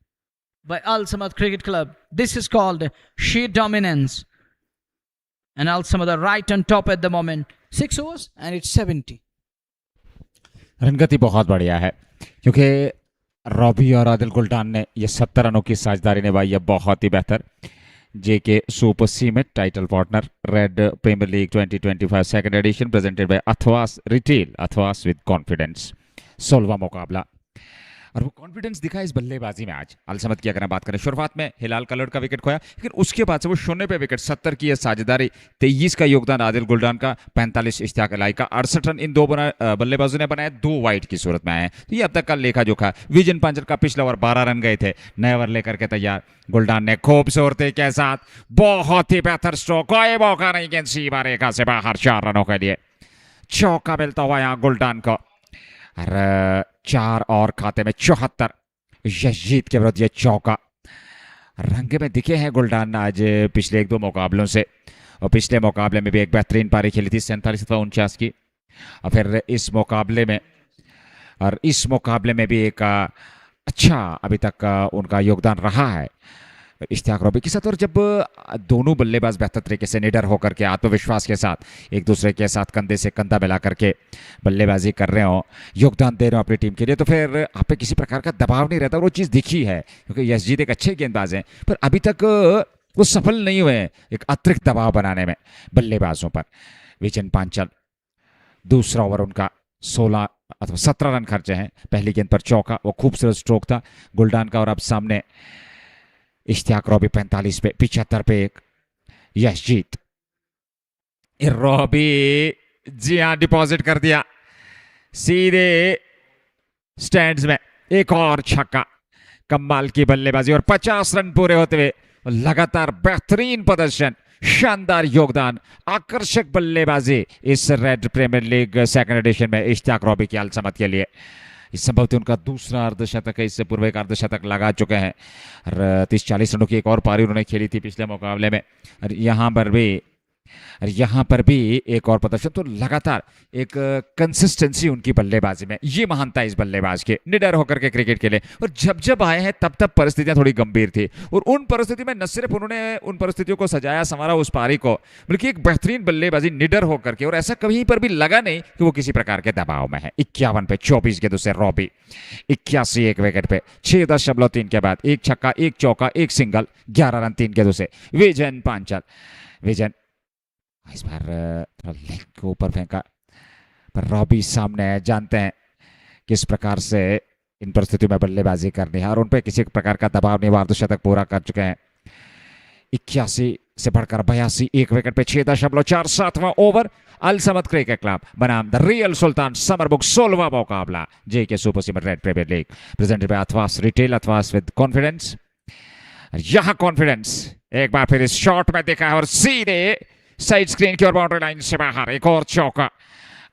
by Al Samad Cricket Club. This is called sheer dominance. And Al Samad are right on top at the moment. 6 overs and it's 70. रनगति बहुत बढ़िया है क्योंकि Robbie और आदिल गुल्टान ने ये 70 रनों की साझेदारी निभाई है बहुत ही बेहतर. JK super Cement title partner Red premiere league 2025 second edition presented by Athwas retail, Athwas with confidence. 16वां मुकाबला और वो कॉन्फिडेंस दिखा इस बल्लेबाजी में आज. अल समद की अगर बात करें, शुरुआत में हिलाल कलर्ड का विकेट खोया, लेकिन उसके बाद से वो 0 पे विकेट, 70 की साझेदारी, 23 का योगदान आदिल गुल्डान का, 45 इश्तियाक अलाई का, 68 रन इन 2 बल्लेबाजों ने बनाए, 2 वाइड की सूरत में आए हैं. तो ये अब तक का लेखा जोखा. विजन पंचर का पिछला ओवर 12 रन गए थे, नए ओवर लेकर के तैयार. गुल्डान ने खूबसूरती के साथ बहुत ही बेहतर स्ट्रोक, कोई मौका नहीं गेंद सीमा रेखा से बाहर, 4 रनों के लिए चौका मिलता हुआ यहाँ गुल्डान को. 4 और खाते में 74. यशजीत के विरुद्ध ये चौका. रंग में दिखे हैं गुल्डान आज पिछले 1-2 मुकाबलों से, और पिछले मुकाबले में भी एक बेहतरीन पारी खेली थी 47-49 की, और फिर इस मुकाबले में भी एक अच्छा अभी तक उनका योगदान रहा है इश्तियाक रॉबी के साथ. और जब दोनों बल्लेबाज बेहतर तरीके से निडर होकर के आत्मविश्वास के साथ एक दूसरे के साथ कंधे से कंधा मिला करके बल्लेबाजी कर रहे हो, योगदान दे रहे हो अपनी टीम के लिए, तो फिर आप पे किसी प्रकार का दबाव नहीं रहता. और वो चीज़ दिखी है क्योंकि यशजीत एक अच्छे गेंदबाज हैं, पर अभी तक वो सफल नहीं हुए एक अतिरिक्त दबाव बनाने में बल्लेबाजों पर. विजन पांचल, दूसरा ओवर उनका 16 अथवा 17 रन खर्चे हैं. पहली गेंद पर चौका, वो खूबसूरत स्ट्रोक था गुल्डान का. और अब सामने इश्तियाक रॉबी 45 पे, 75 पे एक यशजीत. रॉबी जी हाँ, डिपॉजिट कर दिया सीधे स्टैंड्स में. एक और छक्का, कमाल की बल्लेबाजी, और 50 रन पूरे होते हुए लगातार बेहतरीन प्रदर्शन शानदार योगदान, आकर्षक बल्लेबाजी इस red premiere league second edition में इश्तियाक रॉबी की अलसमत के लिए। इस संभवतः उनका दूसरा अर्धशतक है, इससे पूर्व एक अर्धशतक लगा चुके हैं और 30-40 रनों की एक और पारी उन्होंने खेली थी पिछले मुकाबले में। और यहाँ पर भी एक और प्रदर्शन, तो लगातार एक कंसिस्टेंसी उनकी बल्लेबाजी में, ये महानता इस बल्लेबाज के, निडर होकर के क्रिकेट खेले। और जब जब आए हैं तब तब परिस्थितियां थोड़ी गंभीर थी और उन परिस्थितियों में न सिर्फ उन्होंने उन परिस्थितियों को सजाया संवारा उस पारी को, बल्कि एक बेहतरीन बल्लेबाजी निडर होकर के, और ऐसा कहीं पर भी लगा नहीं कि वो किसी प्रकार के दबाव में है। 51 पे 24 गेंदों से रॉबी, 81 एक विकेट पे 6.3 के बाद एक छक्का, एक चौका, एक सिंगल, 11 रन 3 गेंदों से विजन पांचाल। विजन इस बार लेग के ऊपर फेंका, पर रॉबी सामने है, जानते हैं किस प्रकार से इन परिस्थितियों में बल्लेबाजी करनी है और उन पर किसी प्रकार का दबाव नहीं। अर्धशतक पूरा कर चुके हैं। 81 से बढ़कर 82, एक विकेट पे 6.47वां over. Al Samad Cricket Club बनाम द रियल सुल्तान समरबुग 16वां मुकाबला JK super cement red premiere league presented by Athwas retail, Athwas with confidence. यहां कॉन्फिडेंस एक बार फिर इस शॉट में दिखा है और सीधे साइड स्क्रीन की ओर बाउंड्री लाइन से बाहर। एक और चौका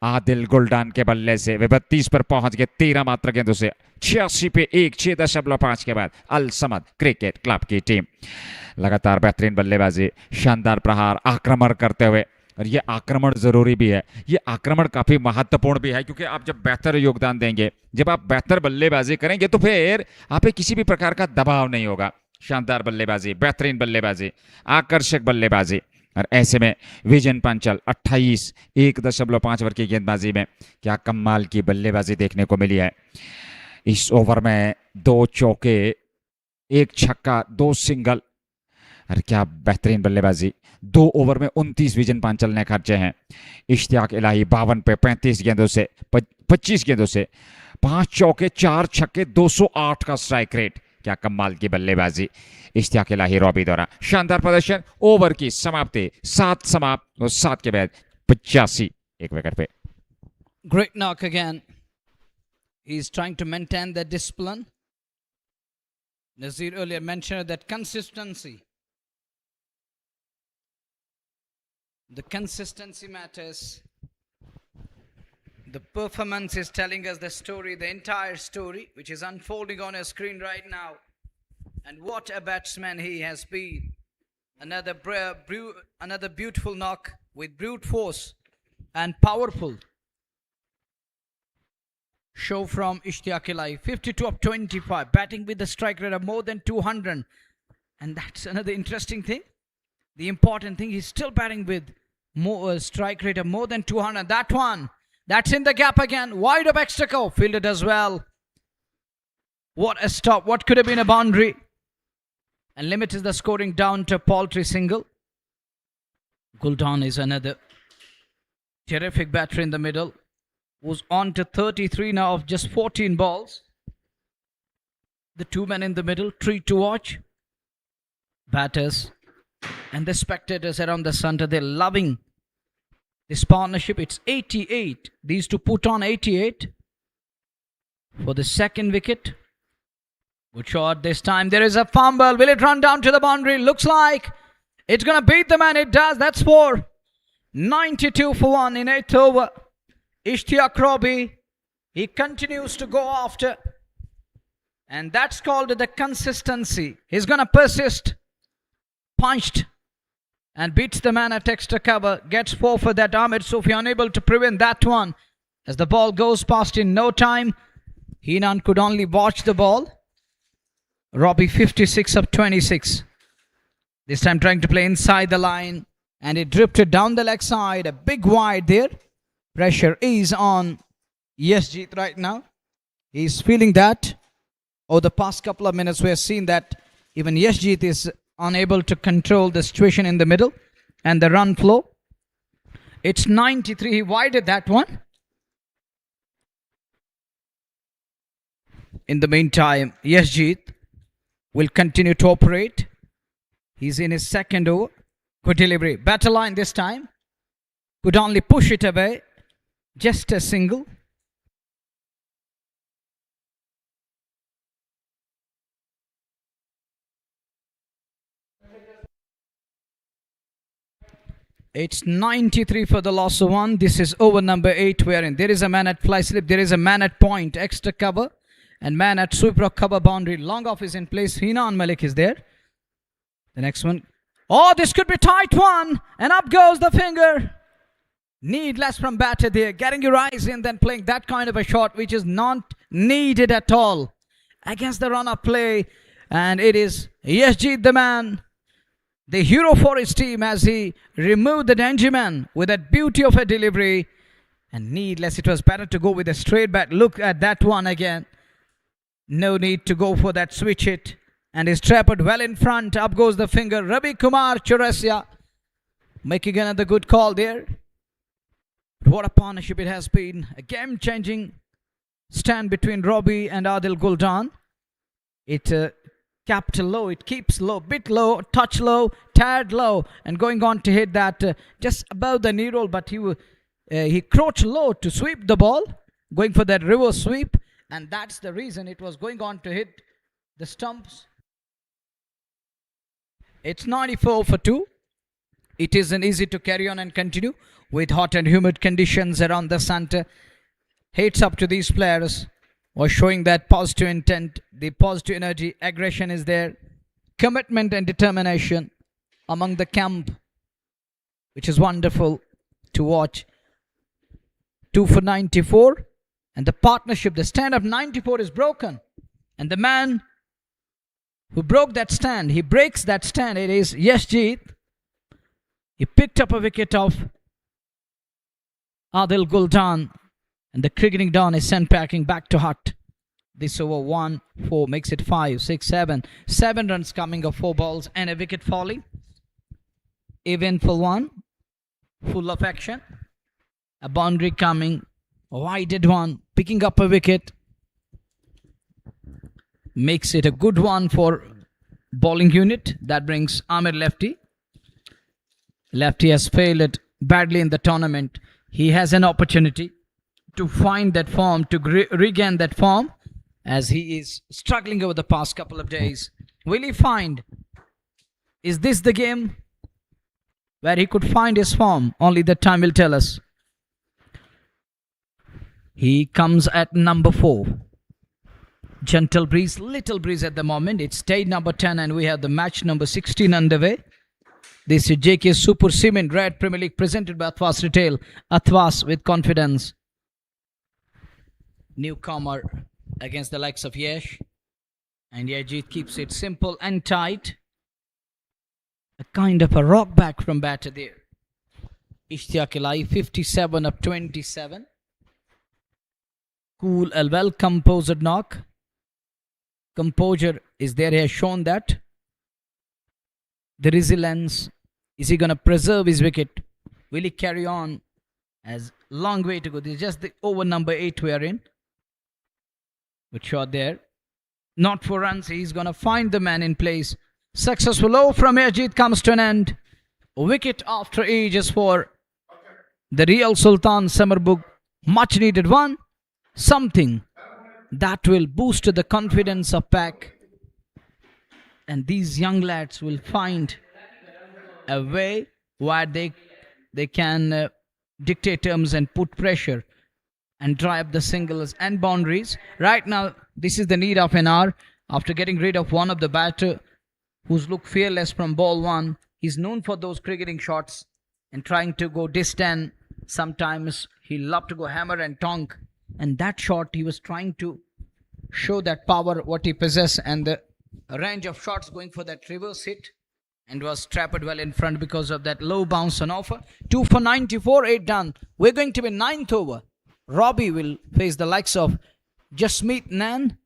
आदिल गुलडान के बल्ले से वे 32 पर पहुंच गए 13 मात्र गेंदों से। 86 पे 6.5 के बाद अल समद क्रिकेट क्लब की टीम लगातार बेहतरीन बल्लेबाजी, शानदार प्रहार, आक्रमण करते हुए। और ये आक्रमण जरूरी भी है, ये आक्रमण काफी महत्वपूर्ण भी है, क्योंकि आप जब बेहतर योगदान देंगे, जब आप बेहतर बल्लेबाजी करेंगे, तो फिर आप पे किसी भी प्रकार का दबाव नहीं होगा। शानदार बल्लेबाजी, बेहतरीन बल्लेबाजी, आकर्षक बल्लेबाजी। और ऐसे में विजन पांचाल 28, 1.5 ओवर की गेंदबाजी में क्या कमाल की बल्लेबाजी देखने को मिली है। इस ओवर में 2 चौके, 1 छक्का, 2 सिंगल, और क्या बेहतरीन बल्लेबाजी। 2 ओवर में 29 विजन पांचाल ने खर्चे हैं। इश्तियाक इलाही 52 पे 35 गेंदों से 25 गेंदों से 5 चौके, 4 छक्के, 208 का स्ट्राइक रेट। क्या कमाल की बल्लेबाजी इश्तियाक इलाही रॉबी द्वारा। शानदार प्रदर्शन। ओवर की समाप्ति 7 समाप्त और 7 के बाद 85 एक विकेट पे। Great knock again. He's trying to maintain that discipline. Nazir earlier mentioned that consistency. The consistency matters. The performance is telling us the story, the entire story, which is unfolding on your screen right now. And what a batsman he has been. Another beautiful knock with brute force and powerful show from Ishtiaq Ilahi. 52 of 25, batting with a strike rate of more than 200. And that's another interesting thing. The important thing, he's still batting with more strike rate of more than 200. That one, that's in the gap again. Wide of Extraco, fielded as well. What a stop. What could have been a boundary. And limits the scoring down to a paltry single. Guldan is another terrific batter in the middle, who's on to 33 now of just 14 balls. The 2 men in the middle, treat to watch. Batters and the spectators around the center, they're loving this partnership. It's 88. These two put on 88 for the second wicket. Good shot this time. There is a fumble. Will it run down to the boundary? Looks like it's going to beat the man. It does. That's 4. 92 for 1 in 8th over. Ishtiaq Robi, he continues to go after. And that's called the consistency. He's going to persist. Punched and beats the man at extra cover. Gets 4 for that. Ahmed Sufi unable to prevent that one. As the ball goes past in no time, Heenan could only watch the ball. Robbie 56 of 26. This time trying to play inside the line. And it drifted down the leg side. A big wide there. Pressure is on Yesjeet right now. He's feeling that. Over the past couple of minutes, we have seen that even Yesjeet is unable to control the situation in the middle and the run flow. It's 93. He wided that one. In the meantime, Yesjeet will continue to operate. He's in his second over. Good delivery. Batter line this time. Could only push it away. Just a single. It's 93 for the loss of 1. This is over number 8 wherein there is a man at fly slip, there is a man at point, extra cover, and man at sweep rock cover boundary. Long off is in place. Hinan Malik is there. The next one. Oh, this could be tight one. And up goes the finger. Needless from batter there. Getting your eyes in, then playing that kind of a shot which is not needed at all against the run-up play. And it is Yashjeet the man, the hero for his team, as he removed the danger man with that beauty of a delivery. And needless, it was better to go with a straight bat. Look at that one again. No need to go for that switch hit. And he's trapped well in front. Up goes the finger. Ravi Kumar Chaurasia making another good call there. But what a partnership it has been. A game-changing stand between Robbie and Adil Guldan. It capped low, it keeps low, bit low, touch low, tad low, and going on to hit that just above the knee roll, but he crouched low to sweep the ball, going for that reverse sweep, and that's the reason it was going on to hit the stumps. It's 94 for 2. It isn't easy to carry on and continue with hot and humid conditions around the center. Hits up to these players was showing that positive intent, the positive energy, aggression is there, commitment and determination among the camp, which is wonderful to watch. 2 for 94, and the partnership, the stand of 94 is broken, and the man who broke that stand, he breaks that stand, it is Yashjeet. He picked up a wicket of Adil Guldan, and the cricketing dawn is sent packing back to hut. This over 1-4 makes it 5, 6, 7. 7 runs coming of 4 balls and a wicket falling. Eventful one, full of action. A boundary coming, a wided one, picking up a wicket. Makes it a good one for bowling unit. That brings Amir Lefty. Lefty has failed it badly in the tournament. He has an opportunity to find that form, to regain that form, as he is struggling over the past couple of days. Will he find? Is this the game where he could find his form? Only the time will tell us. He comes at number 4. Gentle breeze, little breeze at the moment. It's day number 10 and we have the match number 16 underway. This is JK Super Cement Red Premier League presented by Athwas Retail. Athwas with confidence. Newcomer against the likes of Yash. And Yashjeet keeps it simple and tight. A kind of a rock back from batter there. Ishtiyaq Ilai, 57 of 27. Cool, a well composed knock. Composure is there. He has shown that. The resilience. Is he going to preserve his wicket? Will he carry on? As long way to go. This is just the over number 8 we are in. Good shot there. Not 4 runs. He's going to find the man in place. Successful over from Yashjeet comes to an end. A wicket after ages for the real Sultan Sumerbugh. Much needed one. Something that will boost the confidence of pack. And these young lads will find a way where they can dictate terms and put pressure and drive the singles and boundaries. Right now, this is the need of an hour. After getting rid of one of the batter who's looked fearless from ball 1, he's known for those cricketing shots and trying to go distant. Sometimes he loved to go hammer and tonk. And that shot, he was trying to show that power, what he possessed, and the range of shots going for that reverse hit, and was trapped well in front because of that low bounce on offer. 2 for 94, 8 done. We're going to be 9th over. Robbie will face the likes of Jasmeet Nan.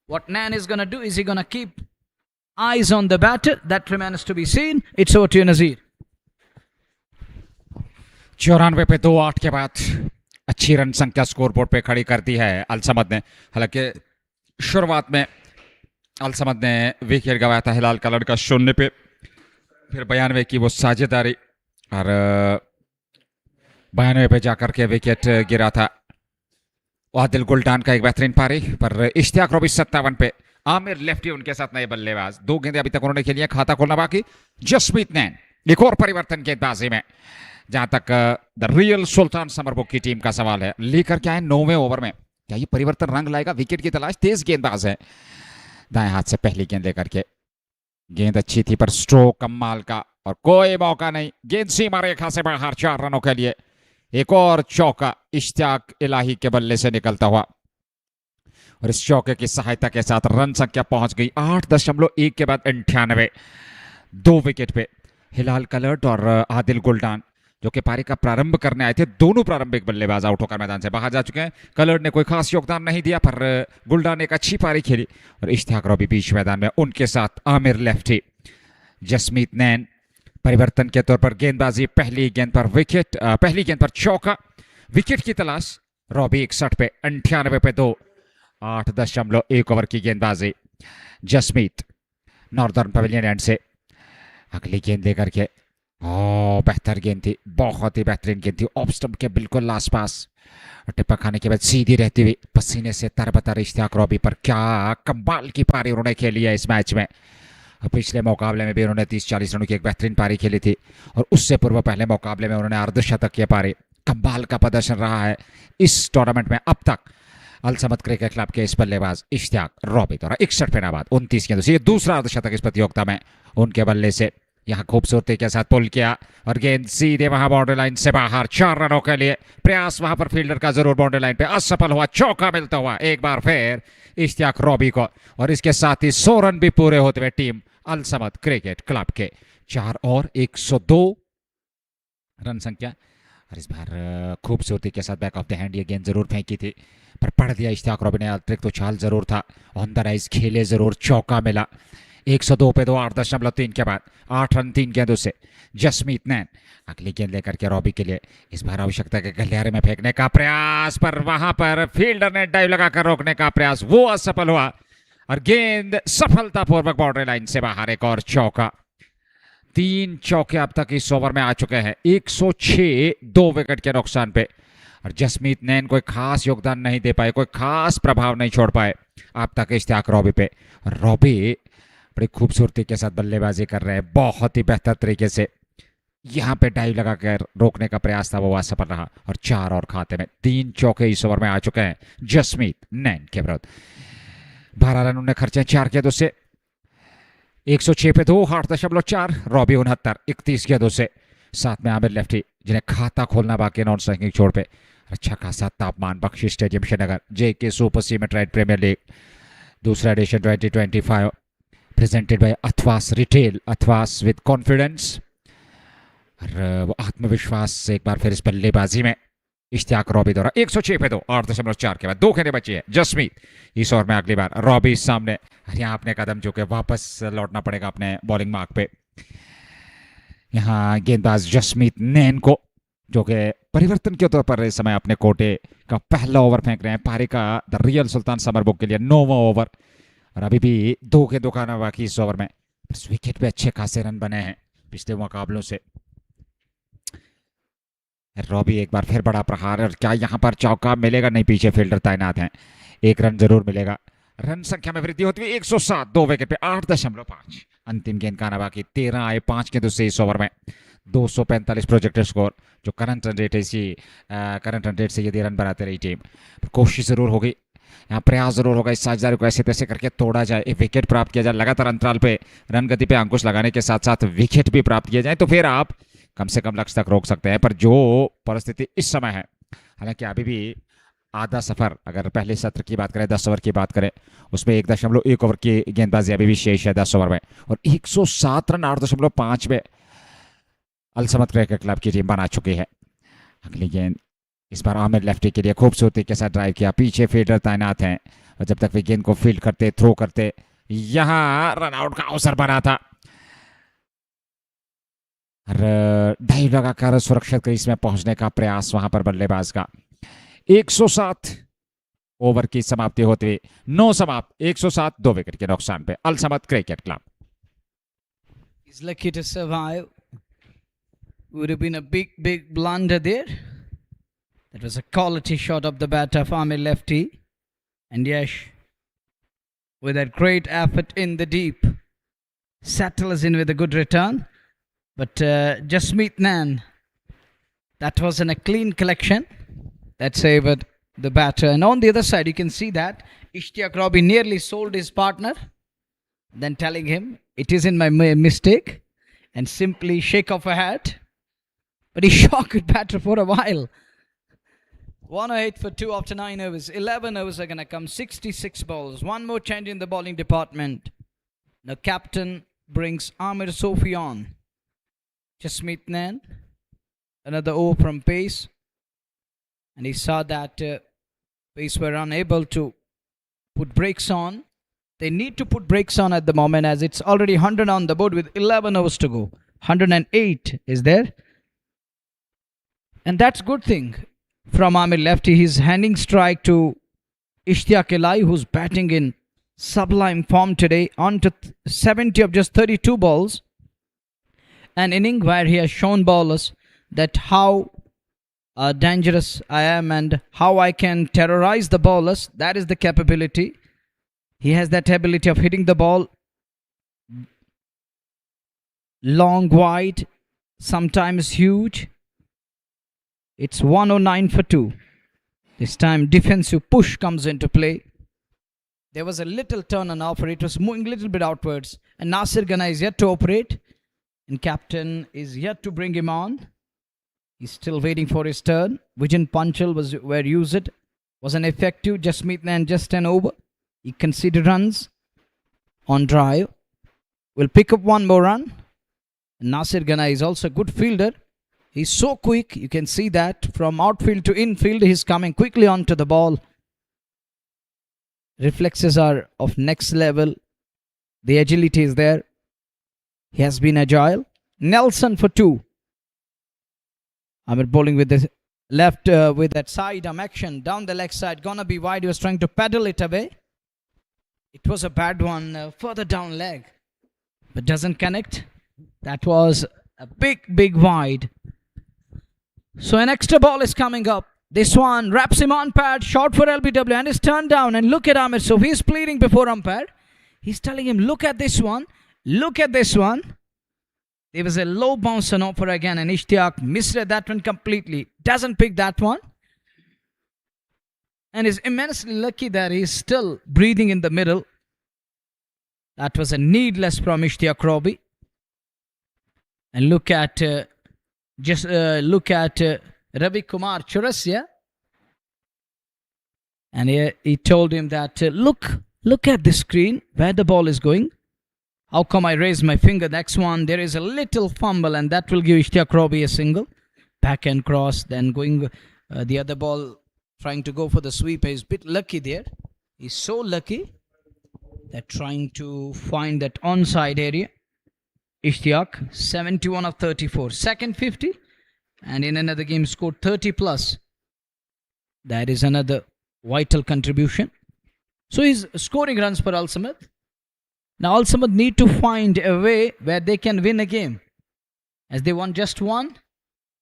What Nan is going to do, is he going to keep eyes on the batter? That remains to be seen. It's over to you, Nazir. 94 पे 2-8 के बाद अच्छी run संख्या scoreboard पे खड़ी कर दी है अलसमद ने। हालांकि शुरुआत में अलसमद ने विकेट गवाया था हिलाल का लड़का 0 पे, फिर 92 की वो साझेदारी और 92 पे जाकर के विकेट गिरा था आदिल गुल्डान का एक बेहतरीन पारी पर। इश्तियाक रोबी 57 पे, आमिर लेफ्टी उनके साथ नए बल्लेबाज। 2 गेंदें अभी तक उन्होंने खेली हैं, खाता खोलना बाकी। जसमीत नैन एक और परिवर्तन गेंदबाजी में जहां तक द रियल सुल्तान समरबुक की टीम का सवाल है, लेकर क्या है 9वें ओवर में, क्या ये परिवर्तन रंग लाएगा? विकेट की तलाश, तेज गेंदबाज है, दाएं हाथ से पहली गेंद लेकर के, गेंद अच्छी थी पर स्ट्रोक कमाल का और कोई मौका नहीं, गेंद सीमा रेखा से बाहर, 4 रनों के लिए एक और चौका इश्तियाक इलाही के बल्ले से निकलता हुआ और इस चौके की सहायता के साथ रन संख्या पहुंच गई 8.1 के बाद 98, 2 विकेट पे हिलाल कलर्ट और आदिल गुलडान जो कि पारी का प्रारंभ करने आए थे, दोनों प्रारंभिक बल्लेबाज आउट होकर मैदान से बाहर जा चुके हैं। कलर्ट ने कोई खास योगदान नहीं दिया पर गुलडान ने एक अच्छी पारी खेली और इश्तियाक रॉबी बीच मैदान में, उनके साथ आमिर लेफ्टी, जसमीत नैन परिवर्तन के तौर पर गेंदबाजी, पहली गेंद पर विकेट, पहली गेंद पर चौका, विकेट की तलाश, रॉबी 61 पे 98 पे 2, 8.1 ओवर की गेंदबाजी, जसमीत नॉर्दर्न पवेलियन एंड से अगली गेंद लेकर के, बेहतर गेंद थी, बहुत ही बेहतरीन गेंद थी, ऑफ स्टंप के बिल्कुल आसपास, टिप्पा खाने के बाद सीधी रहती हुई पसीने से तरबतर इश्तियाक रॉबी पर, क्या कमाल की पारी उन्होंने खेली है इस मैच में। पिछले मुकाबले में भी उन्होंने 30-40 रनों की एक बेहतरीन पारी खेली थी और उससे पूर्व पहले मुकाबले में उन्होंने अर्धशतक की पारी, कमाल का प्रदर्शन रहा है इस टूर्नामेंट में अब तक अल समद क्रिकेट क्लब के इस बल्लेबाज इश्तियाक रॉबी द्वारा। 61 पे नाबाद 29 गेंदों से ये दूसरा अर्धशतक इस प्रतियोगिता में उनके बल्ले से, यहाँ खूबसूरती के साथ पुल किया और गेंद सीधे वहां बाउंड्री लाइन से बाहर, 4 रनों के लिए प्रयास वहां पर फील्डर का जरूर बाउंड्री लाइन पे असफल हुआ, चौका मिलता हुआ एक बार फिर इश्तियाक रॉबी को और इसके साथ ही 100 रन भी पूरे होते हुए टीम अल समद क्रिकेट क्लब के 4 और 102 रन संख्या। और इस बार खूबसूरती के साथ बैक ऑफ द हैंड ये गेंद जरूर फेंकी थी पर पढ़ दिया इश्तियाक रॉबी ने, अतिरिक्त उछाल जरूर था, ऑन द राइज खेले जरूर, चौका मिला 102 पे 2, 8.3 के बाद 8 रन 3 गेंदों से, जसमीत नैन अगली गेंद लेकर के रॉबी के लिए, इस बार आवश्यकता के गलियारे में फेंकने का प्रयास पर वहां पर फील्डर ने डाइव लगाकर रोकने का प्रयास, वो असफल हुआ और गेंद सफलतापूर्वक बाउंड्री लाइन से बाहर, एक और चौका। 3 चौके अब तक इस ओवर में आ चुके हैं, 106, 2 विकेट के नुकसान पे और जसमीत नैन कोई खास योगदान नहीं दे पाए, कोई खास प्रभाव नहीं छोड़ पाए अब तक इश्तियाक रॉबी पे। रॉबी बड़ी खूबसूरती के साथ बल्लेबाजी कर रहे हैं, बहुत ही बेहतर तरीके से, यहाँ पे डाइव लगाकर रोकने का प्रयास था, वो असफल रहा और 4 और खाते में 3 चौके इस ओवर में आ चुके हैं जसमीत नैन के विरुद्ध। 12 रन उन्होंने खर्चे 4 गेंदों से, 106 पे 2, 8.4, रॉबी 69, 31 गेंदों से, साथ में आमिर लेफ्टी जिन्हें खाता खोलना बाकी नॉन स्ट्राइकिंग छोड़ पे। अच्छा खासा तापमान Bakshi stadium Srinagar, JK Super Cement Premier League दूसरा edition 2025 presented by Athwas retail, Athwas with confidence और वो आत्मविश्वास से एक बार फिर इस बल्लेबाजी में इश्तियाक रॉबी द्वारा 106 पे 2, 8.4 के बाद 2 गेंदें बची है। जसमीत इस ओवर में अगली बार रॉबी सामने, यहाँ अपने कदम जो कि वापस लौटना पड़ेगा अपने बॉलिंग मार्क पे। यहाँ गेंदबाज जसमीत नैन को जो कि परिवर्तन के तौर पर इस समय अपने कोटे का पहला ओवर फेंक रहे हैं पारी का द रियल सुल्तान समरबुक के लिए, 9वां ओवर और अभी भी 2 गेंदों का बाकी इस ओवर में, बस विकेट पे अच्छे खासे रन बने हैं पिछले मुकाबलों से। रॉबी एक बार फिर बड़ा प्रहार और क्या यहाँ पर चौका मिलेगा? नहीं, पीछे फील्डर तैनात हैं, 1 रन जरूर मिलेगा। रन संख्या में वृद्धि होती है 107, 2 विकेट पे 8.5। अंतिम गेंद का आना बाकी, 13 आए 5 गेंदों से इस ओवर में, 245 प्रोजेक्टेड स्कोर, जो करंट रन रेट से यदि रन बनाते रही टीम, कोशिश जरूर होगी, यहाँ प्रयास जरूर होगा इस साझेदारी को ऐसे तैसे करके तोड़ा जाए, एक विकेट प्राप्त किया जाए, लगातार अंतराल पे रन गति पे अंकुश लगाने के साथ साथ विकेट भी प्राप्त किए जाए तो फिर आप कम से कम लक्ष्य तक रोक सकते हैं। पर जो परिस्थिति इस समय है, हालांकि अभी भी आधा सफर, अगर पहले सत्र की बात करें, 10 ओवर की बात करें, उसमें 1.1 ओवर की गेंदबाजी अभी भी शेष है 10 ओवर में और 107 रन 8.5 में अल समद क्रिकेट क्लब की टीम बना चुकी है। अगली गेंद इस बार आमिर लेफ्टी के लिए खूबसूरती के साथ ड्राइव किया, पीछे फील्डर तैनात हैं और जब तक वे गेंद को फील्ड करते, थ्रो करते, यहां रन आउट का अवसर बना था। डाइव लगाकर सुरक्षित क्रीज में पहुंचने का प्रयास वहां पर बल्लेबाज का। 107 ओवर की समाप्ति होती हुई 9 समाप्त, 107, 2 विकेट के नुकसान पे Al Samad Cricket Club. He's lucky to survive. Would have been a big blunder there. That was a quality shot of the bat of Amir Lefty. And Yash, with that great effort in the deep, settles in with a good return. But Jasmeet Nan That was in a clean collection that saved the batter. And on the other side, you can see that Ishtiaq Robbie nearly sold his partner, then telling him, it isn't my mistake, and simply shake off a hat. But he shocked batter for a while. 108 for 2 after 9 overs. 11 overs are going to come. 66 balls. One more change in the bowling department. The captain brings Amir Sofi on. Jasmeet Nain. Another over from Pace. And he saw that Pace were unable to put brakes on. They need to put brakes on at the moment, as it's already 100 on the board with 11 overs to go. 108 is there. And that's good thing. From Amir lefty, he's handing strike to Ishtiaq Elai, who's batting in sublime form today, on to 70 of just 32 balls. An inning where he has shown bowlers that how dangerous I am and how I can terrorize the bowlers. That is the capability. He has that ability of hitting the ball long, wide, sometimes huge. It's 109 for 2. This time defensive push comes into play. There was a little turn and offer. It was moving a little bit outwards. And Nasir Ghana is yet to operate. And captain is yet to bring him on. He's still waiting for his turn. Vijan Panchal were used. Was an effective. Jasmeet Nain just an over. He conceded runs on drive. Will pick up one more run. And Nasir Ghana is also a good fielder. He's so quick. You can see that from outfield to infield. He's coming quickly onto the ball. Reflexes are of next level. The agility is there. He has been agile. Nelson for 2. Amir bowling with the left, with that side arm action down the leg side. Gonna be wide. He was trying to paddle it away. It was a bad one further down leg, but doesn't connect. That was a big wide. So an extra ball is coming up. This one wraps him on pad, short for LBW, and is turned down. And look at Amir. So he's pleading before umpire. He's telling him, look at this one. Look at this one. There was a low bounce and offer again, and Ishtiaq misread that one completely. Doesn't pick that one. And is immensely lucky that he's still breathing in the middle. That was a needless from Ishtiaq Robbie. And look at Ravi Kumar Chaurasia. And he told him that look at the screen where the ball is going. How come I raise my finger? Next one, there is a little fumble, and that will give Ishtiaq Robbie a single. Back and cross, then going the other ball, trying to go for the sweep. He's a bit lucky there. He's so lucky that trying to find that onside area. Ishtiaq, 71 of 34. Second 50. And in another game scored 30 plus. That is another vital contribution. So he's scoring runs for Al Samad. Now Al Samad need to find a way where they can win a game. As they won just one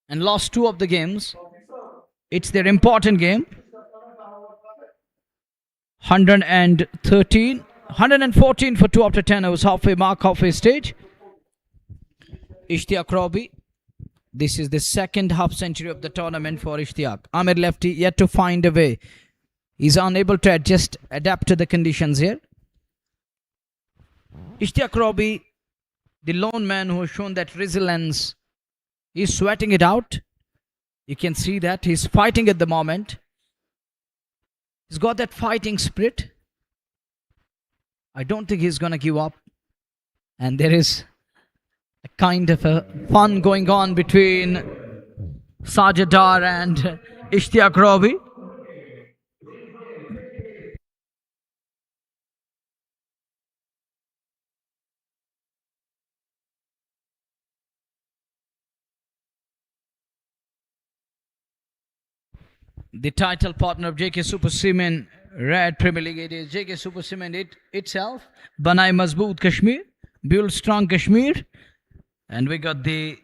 and lost 2 of the games. It's their important game. 114 for 2 after 10 overs. Halfway stage. Ishtiaq Robbie. This is the second half century of the tournament for Ishtiaq. Amir lefty yet to find a way. He's unable to adapt to the conditions here. Ishtiaq Robbie, the lone man who has shown that resilience, he's sweating it out. You can see that he's fighting at the moment. He's got that fighting spirit. I don't think he's going to give up. And there is a kind of a fun going on between Sajid Dar and Ishtiaq Robbie. The title partner of JK Super Cement Red Premier League, it is JK Super Cement itself. Banai Mazboot Kashmir, Build Strong Kashmir. And we got the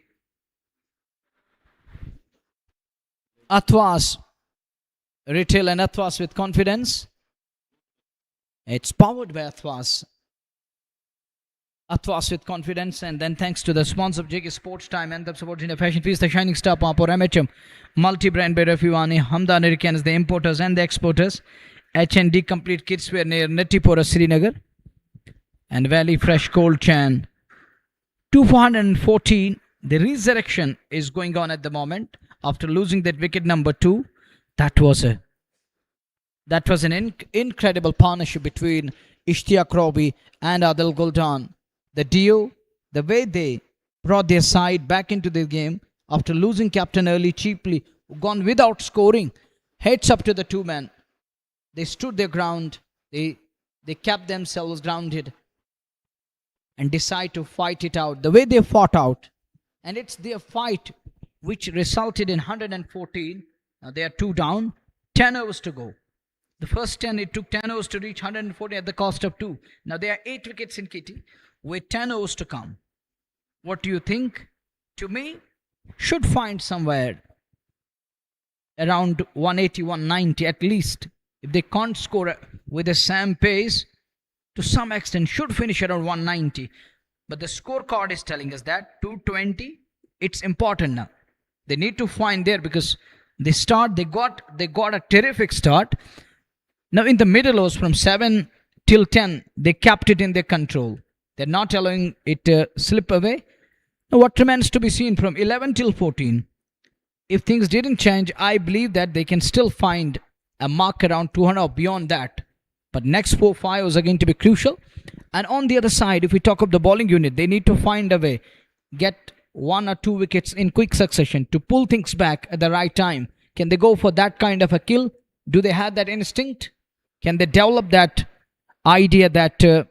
Athwas, Retail and Athwas with Confidence. It's powered by Athwas. Athwas with confidence, and then thanks to the sponsor of JK Sports Time and the support in the Fashion Feast, the Shining Star Pump or MHM, multi-brand bed of Ivani, Hamda Americans, the importers and the exporters, H&D Complete Kids Wear near Netipora, Srinagar, and Valley Fresh Cold Chan. 214, the resurrection is going on at the moment after losing that wicket number 2. That was an incredible partnership between Ishtiaq Robi and Adil Guldan. The duo, the way they brought their side back into the game after losing captain early cheaply, gone without scoring. Heads up to the two men. They stood their ground. They kept themselves grounded and decide to fight it out. The way they fought out, and it's their fight which resulted in 114. Now they are 2 down, 10 overs to go. The first 10, it took 10 overs to reach 140 at the cost of 2. Now there are 8 wickets in kitty with 10 overs to come. What do you think? To me, should find somewhere around 180, 190 at least. If they can't score with the same pace, to some extent should finish around 190. But the scorecard is telling us that 220, it's important now. They need to find there because they got a terrific start. Now in the middle overs from 7 till 10, they kept it in their control. They're not allowing it to slip away. Now what remains to be seen from 11 till 14. If things didn't change, I believe that they can still find a mark around 200 or beyond that. But next 4-5 is going to be crucial. And on the other side, if we talk of the bowling unit, they need to find a way, get 1 or 2 wickets in quick succession to pull things back at the right time. Can they go for that kind of a kill? Do they have that instinct? Can they develop that idea, that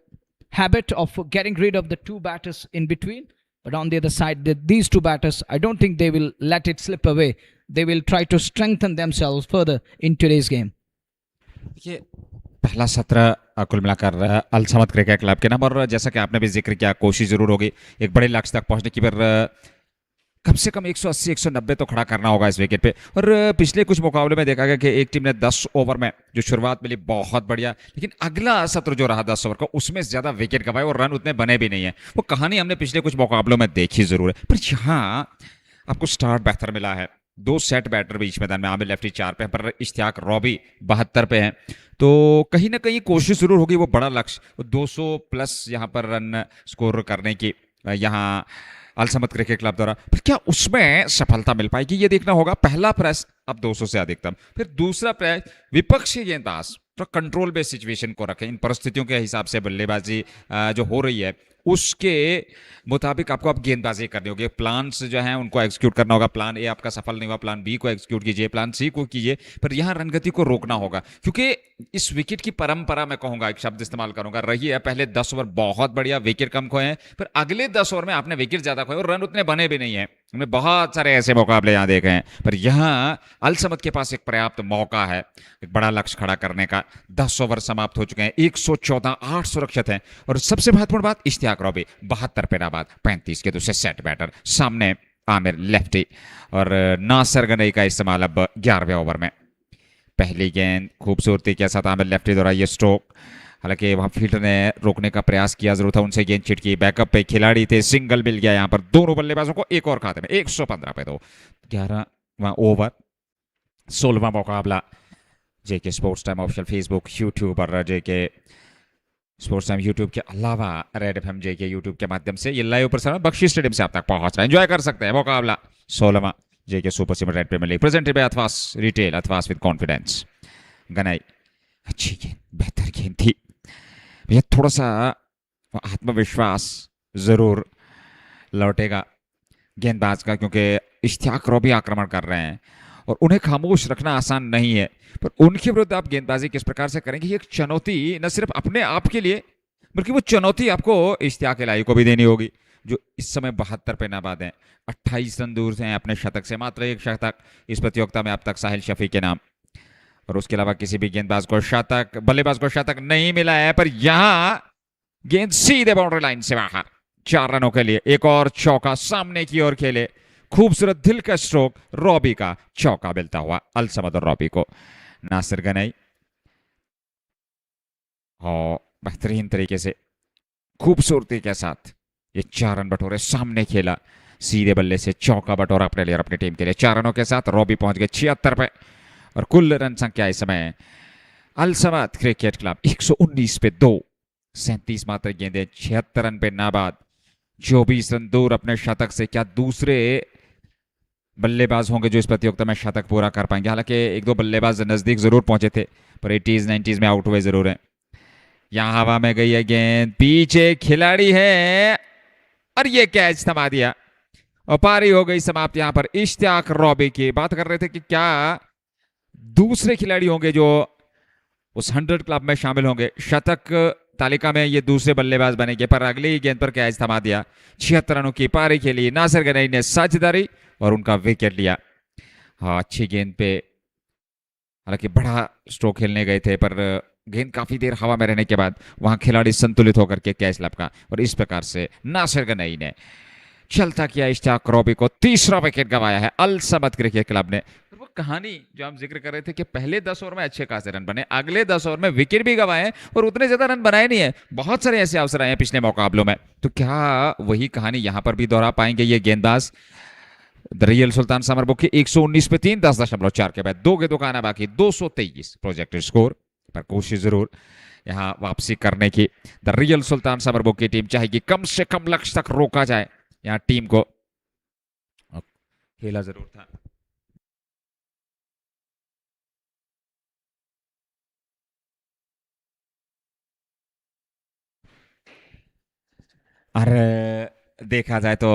habit of getting rid of the 2 batters in between? But on the other side, these 2 batters, I don't think they will let it slip away. They will try to strengthen themselves further in today's game. ये पहला सत्र कुल मिलाकर अल Samad Cricket club के नाम, और जैसा कि आपने भी जिक्र किया, कोशिश जरूर होगी एक बड़े लक्ष्य तक पहुंचने की, पर कम से कम 180-190 तो खड़ा करना होगा इस विकेट पे। और पिछले कुछ मुकाबले में देखा गया कि एक टीम ने 10 ओवर में जो शुरुआत मिली बहुत बढ़िया, लेकिन अगला सत्र जो रहा 10 ओवर का, उसमें ज्यादा विकेट गंवाए और रन उतने बने भी नहीं है। वो कहानी हमने पिछले कुछ मुकाबलों में देखी जरूर है, पर यहाँ आपको स्टार्ट बेहतर मिला है। 2 सेट बैटर बीच मैदान में, आमिर लेफ्टी 4 पे, पर इश्तियाक रॉबी 72 पे हैं, तो कहीं ना कहीं कोशिश जरूर होगी वो बड़ा लक्ष्य 200 प्लस यहाँ पर रन स्कोर करने की यहाँ अल समद क्रिकेट क्लब द्वारा। फिर क्या उसमें सफलता मिल पाएगी, ये देखना होगा। पहला प्रयास अब 200 से अधिकतम, फिर दूसरा प्रयास विपक्षी गेंदबाज कंट्रोल बेस्ड सिचुएशन को रखें, इन परिस्थितियों के हिसाब से बल्लेबाजी जो हो रही है उसके मुताबिक आपको अब गेंदबाजी करनी होगी। प्लान्स जो हैं उनको एग्जीक्यूट करना होगा। प्लान ए आपका सफल नहीं हुआ, प्लान बी को एग्जीक्यूट कीजिए, प्लान सी को कीजिए, पर यहाँ रनगति को रोकना होगा, क्योंकि इस विकेट की परंपरा, मैं कहूंगा एक शब्द इस्तेमाल करूंगा, रही है। पहले 10 ओवर बहुत बढ़िया विकेट कम खोए हैं, पर अगले 10 ओवर में आपने विकेट ज्यादा खोए और रन उतने बने भी नहीं है। हमने बहुत सारे ऐसे मुकाबले यहाँ देखे हैं, पर यहाँ अल समद के पास एक पर्याप्त मौका है एक बड़ा लक्ष्य खड़ा करने का। 10 ओवर समाप्त हो चुके हैं, 114, 8 सुरक्षित हैं, और सबसे महत्वपूर्ण बात, इश्तियाक रॉबी 72 पे नाबाद, 35 के दूसरे सेट बैटर, सामने आमिर लेफ्टी, और नासिर गनई का इस्तेमाल अब 11वें ओवर में। पहली गेंद खूबसूरती के साथ आमिर लेफ्टी द्वारा ये स्ट्रोक, हालांकि वहां फील्डर ने रोकने का प्रयास किया जरूर था, उनसे गेंद छिटकी, बैकअप पे खिलाड़ी थे, सिंगल मिल गया यहाँ पर दोनों बल्लेबाजों को एक और खाते में। 115 पे 2, 11वां ओवर, 16वां मुकाबला। JK Sports Time official Facebook, YouTube और जेके स्पोर्ट्स टाइम यूट्यूब के अलावा रेड एफएम जेके यूट्यूब के माध्यम से ये लाइव प्रसारण बख्शी स्टेडियम से आप तक पहुंच रहा है, एंजॉय कर सकते हैं मुकाबला। 16वां JK Super Cement Red premiere league presented by Athwas retail, Athwas with confidence. Ganai अच्छी गेंद, बेहतर गेंद थी, ये थोड़ा सा आत्मविश्वास जरूर लौटेगा गेंदबाज का, क्योंकि इश्तियाक रॉबी आक्रमण कर रहे हैं और उन्हें खामोश रखना आसान नहीं है, पर उनके विरुद्ध आप गेंदबाजी किस प्रकार से करेंगे, ये एक चुनौती न सिर्फ अपने आप के लिए, बल्कि वो चुनौती आपको इश्तियाक इलाही को भी देनी होगी, जो इस समय 72 पे नाबाद हैं, 28 रन दूर हैं अपने शतक से, मात्र एक शतक इस प्रतियोगिता में अब तक साहिल शफी के नाम, और उसके अलावा किसी भी गेंदबाज को शतक, बल्लेबाज को शतक नहीं मिला है। पर यहां गेंद सीधे बाउंड्री लाइन से बाहर, 4 रनों के लिए एक और चौका सामने की ओर खेले, खूबसूरत दिल का स्ट्रोक, रॉबी का चौका मिलता हुआ अल समद और रॉबी को। नासिर गनई और बेहतरीन तरीके से खूबसूरती के साथ ये 4 रन बटोरे, सामने खेला, सीधे बल्ले से चौका बटोरा अपने लिए और अपनी टीम के लिए। 4 रनों के साथ रॉबी पहुंच गए 76 पे और कुल रन संख्या इस समय अल समद क्रिकेट क्लब 119 पे 2, 37 मात्र गेंदे, 76 रन पे नाबाद, 24 रन दूर अपने शतक से। क्या दूसरे बल्लेबाज होंगे जो इस प्रतियोगिता में शतक पूरा कर पाएंगे? हालांकि एक दो बल्लेबाज नजदीक जरूर पहुंचे थे पर 80s 90s में आउट हुए जरूर हैं। यहां हवा में गई है गेंद, पीछे खिलाड़ी है और ये कैच थमा दिया और पारी हो गई समाप्त। यहां पर इश्तियाक रॉबी की बात कर रहे थे कि क्या दूसरे खिलाड़ी होंगे जो उस 100 क्लब में शामिल होंगे, शतक तालिका में ये दूसरे बल्लेबाज बनेंगे, पर अगली ही गेंद पर कैच थमा दिया। 76 रनों की पारी के लिए नासिर गनई ने साझेदारी और उनका विकेट लिया। हाँ, अच्छी गेंद पे, हालांकि बड़ा स्ट्रोक खेलने गए थे पर गेंद काफी देर हवा में रहने के बाद वहां खिलाड़ी संतुलित होकर के कैच लपका और इस प्रकार से नासिर गनई ने चलता किया इश्तियाक रॉबी को तीसरा विकेट गंवाया है अल समद क्रिकेट क्लब ने। वो कहानी जो हम जिक्र कर रहे थे कि पहले 10 ओवर में अच्छे खासे रन बने, अगले 10 ओवर में विकेट भी गंवाए और उतने ज्यादा रन बनाए नहीं है। बहुत सारे ऐसे अवसर आए हैं पिछले मुकाबलों में, तो क्या वही कहानी यहां पर भी दोहरा पाएंगे ये गेंदबाज? द रियल सुल्तान समरबुग की 119 पे 3, 10.4 के बाद 2 गेंदों का आना बाकी, 223 प्रोजेक्टेड स्कोर, पर कोशिश जरूर यहां वापसी करने की द रियल सुल्तान समरबुग की टीम चाहेगी। कम से कम लक्ष्य तक रोका जाए, यहां टीम को खेला जरूर था। और देखा जाए तो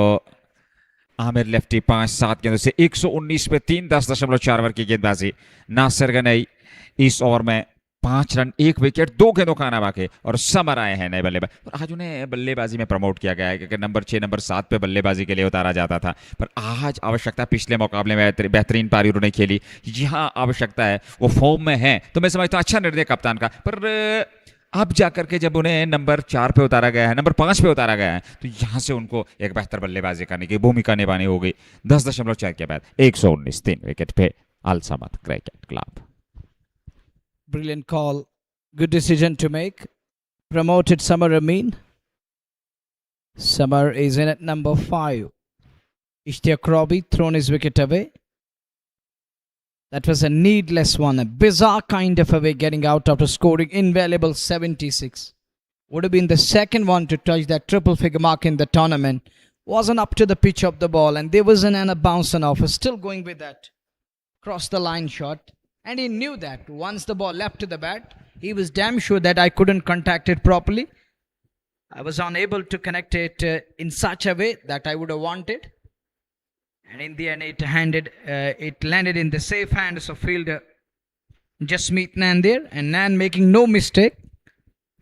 आमिर लेफ्टी 5-7 गेंदों से 119 पे 3, 10.4 ओवर की गेंदबाजी। नासिर गनई इस ओवर में 5 रन 1 विकेट 2 गेंदों का आना बाकी और समर आए हैं नए बल्लेबाज। और आज उन्हें बल्लेबाजी में प्रमोट किया गया है क्योंकि नंबर 6 नंबर 7 पे बल्लेबाजी के लिए उतारा जाता था, पर आज आवश्यकता, पिछले मुकाबले में बेहतरीन पारी उन्होंने खेली, यहाँ आवश्यकता है, वो फॉर्म में है, तो मैं समझता हूँ अच्छा निर्णय कप्तान का। पर अब जाकर के जब उन्हें नंबर 4 पे उतारा गया है, नंबर 5 पे उतारा गया है, तो यहां से उनको एक बेहतर बल्लेबाजी करने की भूमिका निभानी होगी। 10.4 के बाद 119 3 विकेट पे Al Samad Cricket Club. Brilliant call. Good decision to make. Promoted Samar Amin. Samar is in at number 5. Ishtiaq Robbie thrown his wicket away. That was a needless one, a bizarre kind of away, getting out after scoring invaluable 76. Would have been the second one to touch that triple figure mark in the tournament. Wasn't up to the pitch of the ball, and there was an and a bounce and off. Still going with that cross the line shot. And he knew that once the ball left to the bat, he was damn sure that I couldn't contact it properly. I was unable to connect it in such a way that I would have wanted. And in the end, it landed in the safe hands of fielder Jasmeet Nan there. And Nan making no mistake,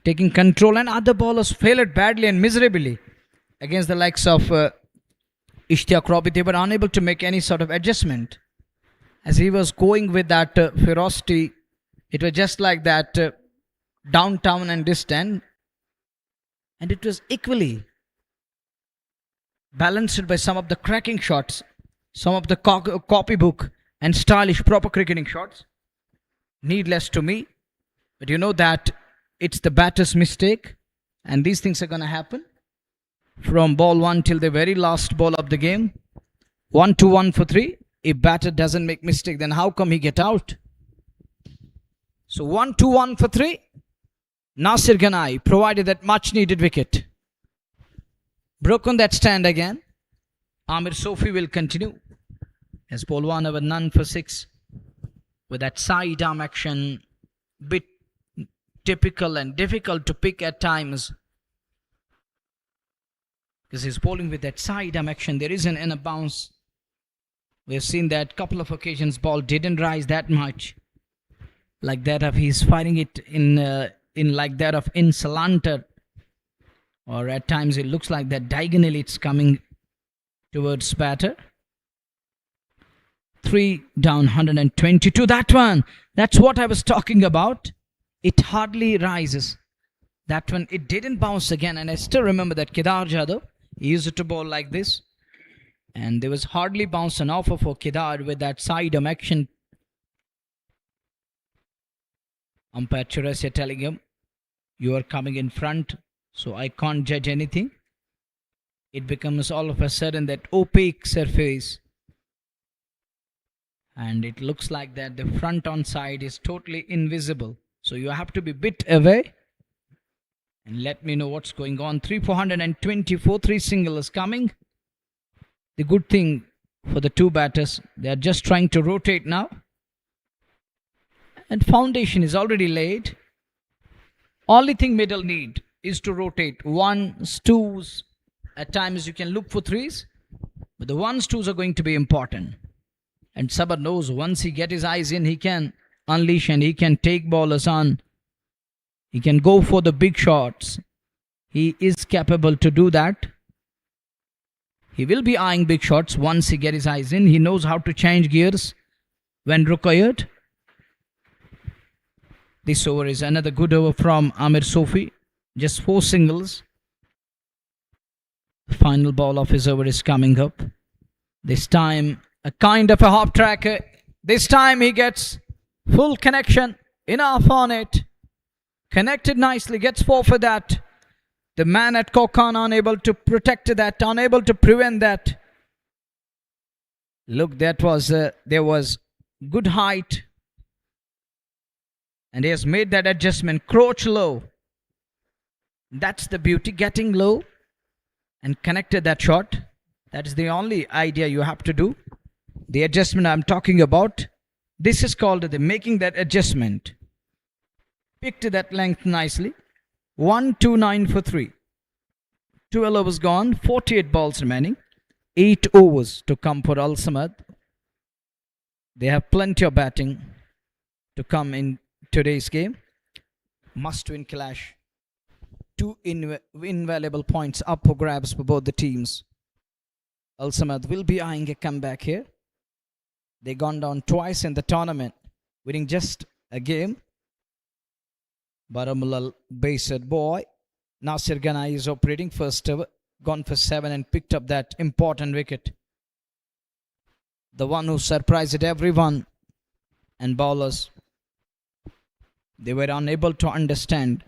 taking control. And other bowlers failed badly and miserably against the likes of Ishtiaq Robbie. They were unable to make any sort of adjustment. As he was going with that ferocity, it was just like that downtown and distant. And it was equally balanced by some of the cracking shots, some of the copybook and stylish proper cricketing shots. Needless to me, but you know that it's the batter's mistake, and these things are going to happen from ball 1 till the very last ball of the game. 1-1 for 3. If batter doesn't make mistake, then how come he get out? So 1-1 for 3. Nasir Ghanai provided that much needed wicket. Broke on that stand again. Amir Sofi will continue as ball 1 over none for 6 with that side arm action, bit typical and difficult to pick at times because he's bowling with that side arm action. There is an inner bounce. We've seen that couple of occasions ball didn't rise that much, like that of he's firing it in like that of in Salanter, or at times it looks like that diagonally it's coming towards batter. 3 down, 122. That one, that's what I was talking about. It hardly rises. That one, it didn't bounce again, and I still remember that Kedar Jadhav, he used to bowl like this. And there was hardly bounce an offer for Kedar with that side arm action. Umpire Churasia telling him, you are coming in front so I can't judge anything. It becomes all of a sudden that opaque surface, and it looks like that the front on side is totally invisible. So you have to be bit away and let me know what's going on. 424, 3 single is coming. The good thing for the two batters, they are just trying to rotate now, and foundation is already laid. Only thing middle need is to rotate ones, twos. At times you can look for threes, but the ones, twos are going to be important. And Sabar knows once he get his eyes in, he can unleash and he can take bowlers on. He can go for the big shots. He is capable to do that. He will be eyeing big shots once he get his eyes in. He knows how to change gears when required. This over is another good over from Amir Sofi. Just 4 singles. The final ball of his over is coming up. This time a kind of a hop tracker. This time he gets full connection. Enough on it. Connected nicely. Gets 4 for that. The man at Kokon unable to protect that. Unable to prevent that. Look, that was there was good height. And he has made that adjustment. Crouch low. That's the beauty. Getting low and connected that shot. That is the only idea you have to do. The adjustment I'm talking about. This is called the making that adjustment. Picked that length nicely. 129 for 3. 12 overs gone. 48 balls remaining. 8 overs to come for Al Samad. They have plenty of batting to come in today's game. Must win clash. 2 invaluable points up for grabs for both the teams. Al Samad will be eyeing a comeback here. They gone down twice in the tournament, winning just a game. Baramullal based boy Nasir Ganai is operating first over, gone for 7 and picked up that important wicket. The one who surprised everyone and bowlers. They were unable to understand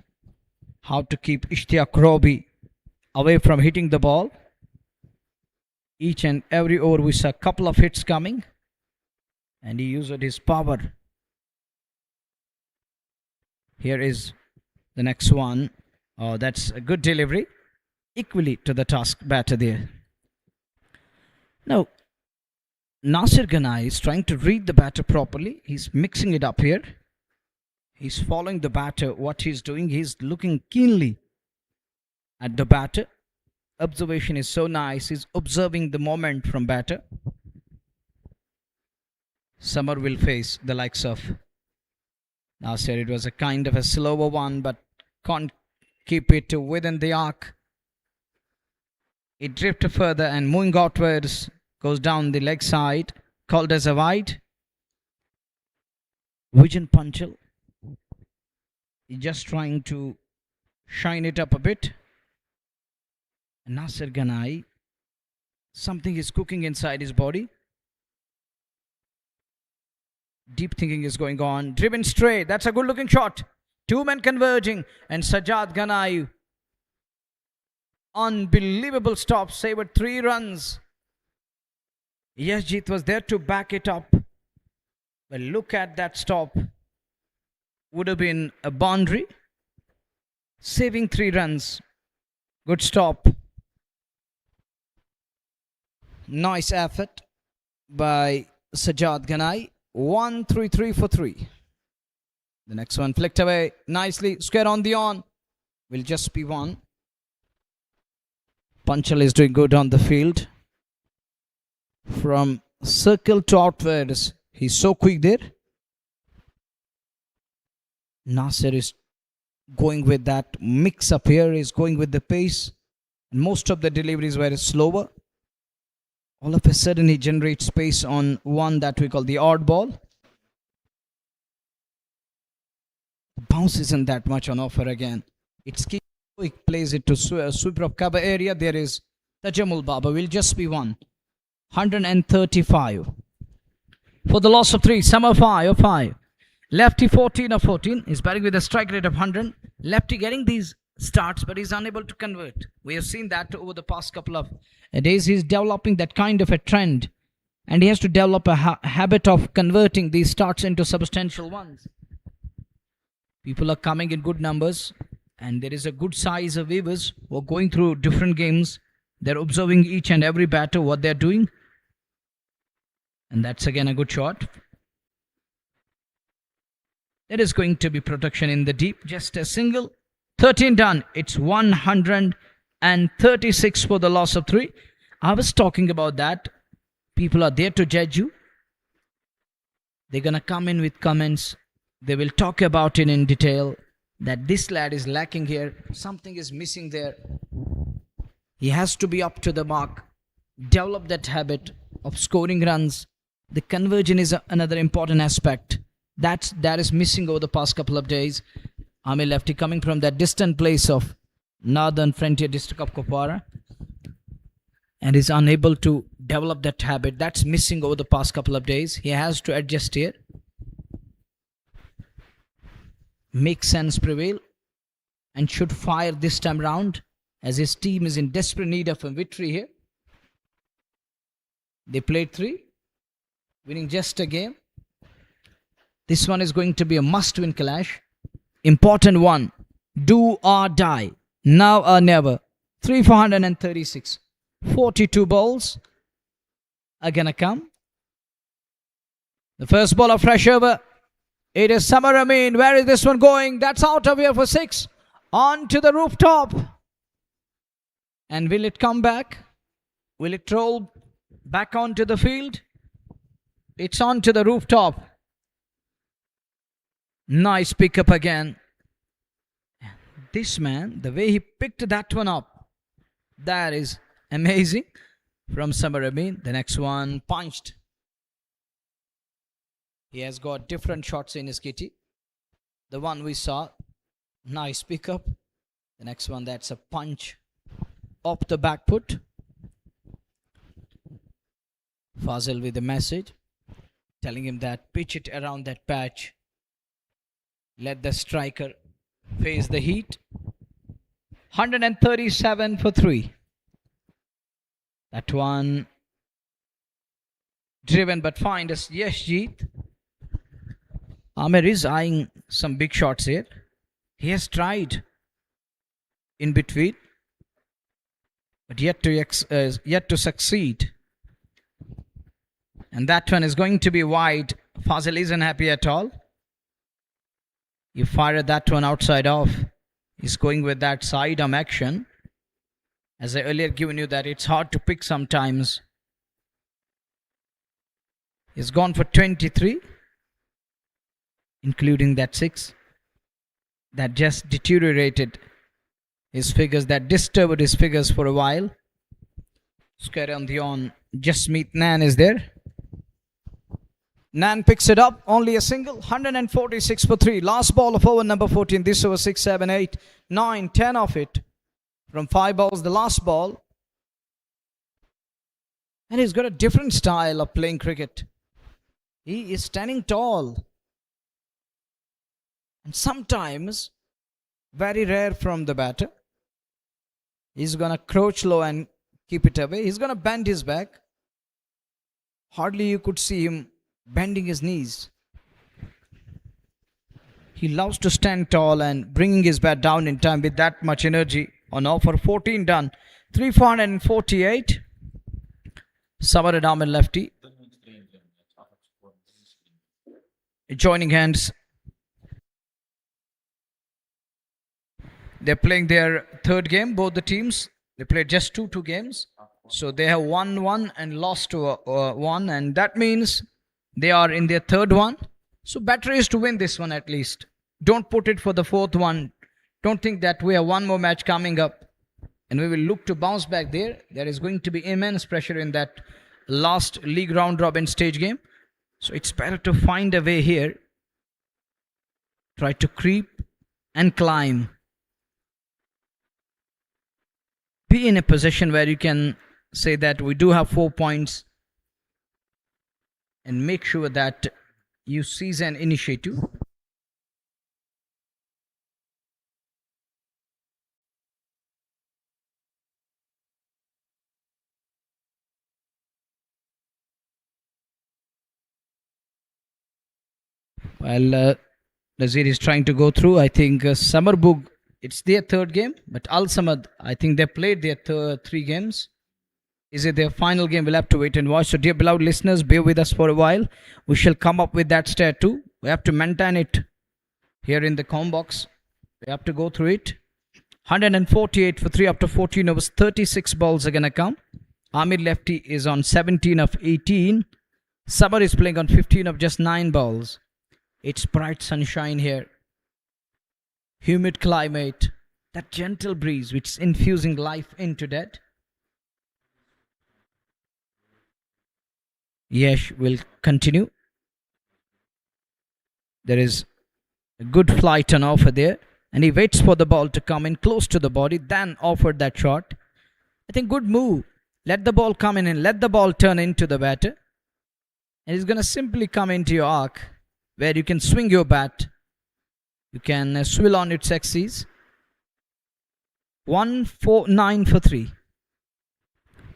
how to keep Ishtiaq Robi away from hitting the ball. Each and every over we saw a couple of hits coming, and he used his power. Here is the next one. Oh, that's a good delivery. Equally to the task batter there. Now, Nasir Ganai is trying to read the batter properly. He's mixing it up here. He's following the batter. What he's doing, he's looking keenly at the batter. Observation is so nice. He's observing the moment from batter. Summer will face the likes of Nasir. It was a kind of a slower one, but can't keep it within the arc. It drifted further and moving outwards, goes down the leg side, called as a wide. Vijan Panchal. He's just trying to shine it up a bit. And Nasir Ganai, something is cooking inside his body. Deep thinking is going on. Driven straight. That's a good looking shot. 2 men converging. And Sajjad Ganai. Unbelievable stop. Saved 3 runs. Yashjeet was there to back it up. Well, look at that stop. Would have been a boundary. Saving 3 runs. Good stop. Nice effort by Sajjad Ganai. 1-3-3 for 3. The next one flicked away nicely. Square on the on. Will just be 1. Panchal is doing good on the field. From circle to outwards. He's so quick there. Nasir is going with that mix up here. He's going with the pace. And most of the deliveries were slower. All of a sudden he generates space on one that we call the odd ball. The bounce isn't that much on offer again. It's he plays it to sweeper of cover area. There is Tajamul Baba. Will just be 1. 135. For the loss of 3. Summer 5 of 5. Lefty 14 of 14. He's batting with a strike rate of 100. Lefty getting these starts, but he's unable to convert. We have seen that over the past couple of days. He's developing that kind of a trend, and he has to develop a habit of converting these starts into substantial ones. People are coming in good numbers, and there is a good size of viewers who are going through different games. They're observing each and every batter, what they're doing. And that's again a good shot. There is going to be protection in the deep. Just a single. 13 done. It's 136 for the loss of 3. I was talking about that. People are there to judge you. They're going to come in with comments. They will talk about it in detail. That this lad is lacking here. Something is missing there. He has to be up to the mark. Develop that habit of scoring runs. The conversion is another important aspect. That is missing over the past couple of days. Amir lefty coming from that distant place of Northern Frontier District of Kupwara, and is unable to develop that habit. That's missing over the past couple of days. He has to adjust here. Make sense prevail, and should fire this time round, as his team is in desperate need of a victory here. They played 3, winning just a game. This one is going to be a must-win clash. Important one. Do or die. Now or never. 3 for 136. 42 balls are gonna come. The first ball of fresh over. It is Samar Amin. Where is this one going? That's out of here for 6. On to the rooftop. And will it come back? Will it roll back onto the field? It's on to the rooftop. Nice pickup again. This man, the way he picked that one up, that is amazing from Samar Amin. The next one punched. He has got different shots in his kitty. The one we saw, nice pickup. The next one, that's a punch off the back foot. Fazil with a message telling him that pitch it around that patch. Let the striker face the heat. 137 for 3. That one driven but fine as Yashjeet. Amir is eyeing some big shots here. He has tried in between, but yet to succeed. And that one is going to be wide. Fazil isn't happy at all. You fired that one outside off. He's going with that side-arm action. As I earlier given you that it's hard to pick sometimes. He's gone for 23. Including that 6. That just deteriorated his figures. That disturbed his figures for a while. Let's carry on the on. Jasmeet Nan is there. Nan picks it up, only a single, 146 for 3. Last ball of over number 14. This over 6, 7, 8, 9, 10 of it. From 5 balls, the last ball. And he's got a different style of playing cricket. He is standing tall. And sometimes, very rare from the batter. He's going to crouch low and keep it away. He's going to bend his back. Hardly you could see him bending his knees. He loves to stand tall and bringing his bat down in time with that much energy. On offer, 14 done. 3 for 148. Samar Amin lefty. Joining hands. They're playing their third game, both the teams. They played just two games. So they have won 1 and lost to 1. And that means they are in their third one. So better is to win this one at least. Don't put it for the fourth one. Don't think that we have one more match coming up and we will look to bounce back there. There is going to be immense pressure in that last league round robin stage game. So it's better to find a way here. Try to creep and climb. Be in a position where you can say that we do have 4 points and make sure that you seize an initiative. While Nazir is trying to go through, I think Sumerbugh, it's their third game, but Al Samad, I think they played their 3 games. Is it their final game? We'll have to wait and watch. So, dear beloved listeners, bear with us for a while. We shall come up with that stat too. We have to maintain it here in the com box. We have to go through it. 148 for 3 after 14 overs. 36 balls are going to come. Amir Lefty is on 17 of 18. Samar is playing on 15 of just 9 balls. It's bright sunshine here. Humid climate. That gentle breeze which is infusing life into that. Yash will continue. There is a good flight on offer there. And he waits for the ball to come in close to the body. Then offered that shot. I think good move. Let the ball come in and let the ball turn into the batter. And it's going to simply come into your arc where you can swing your bat. You can swivel on its axis. 149 for 3.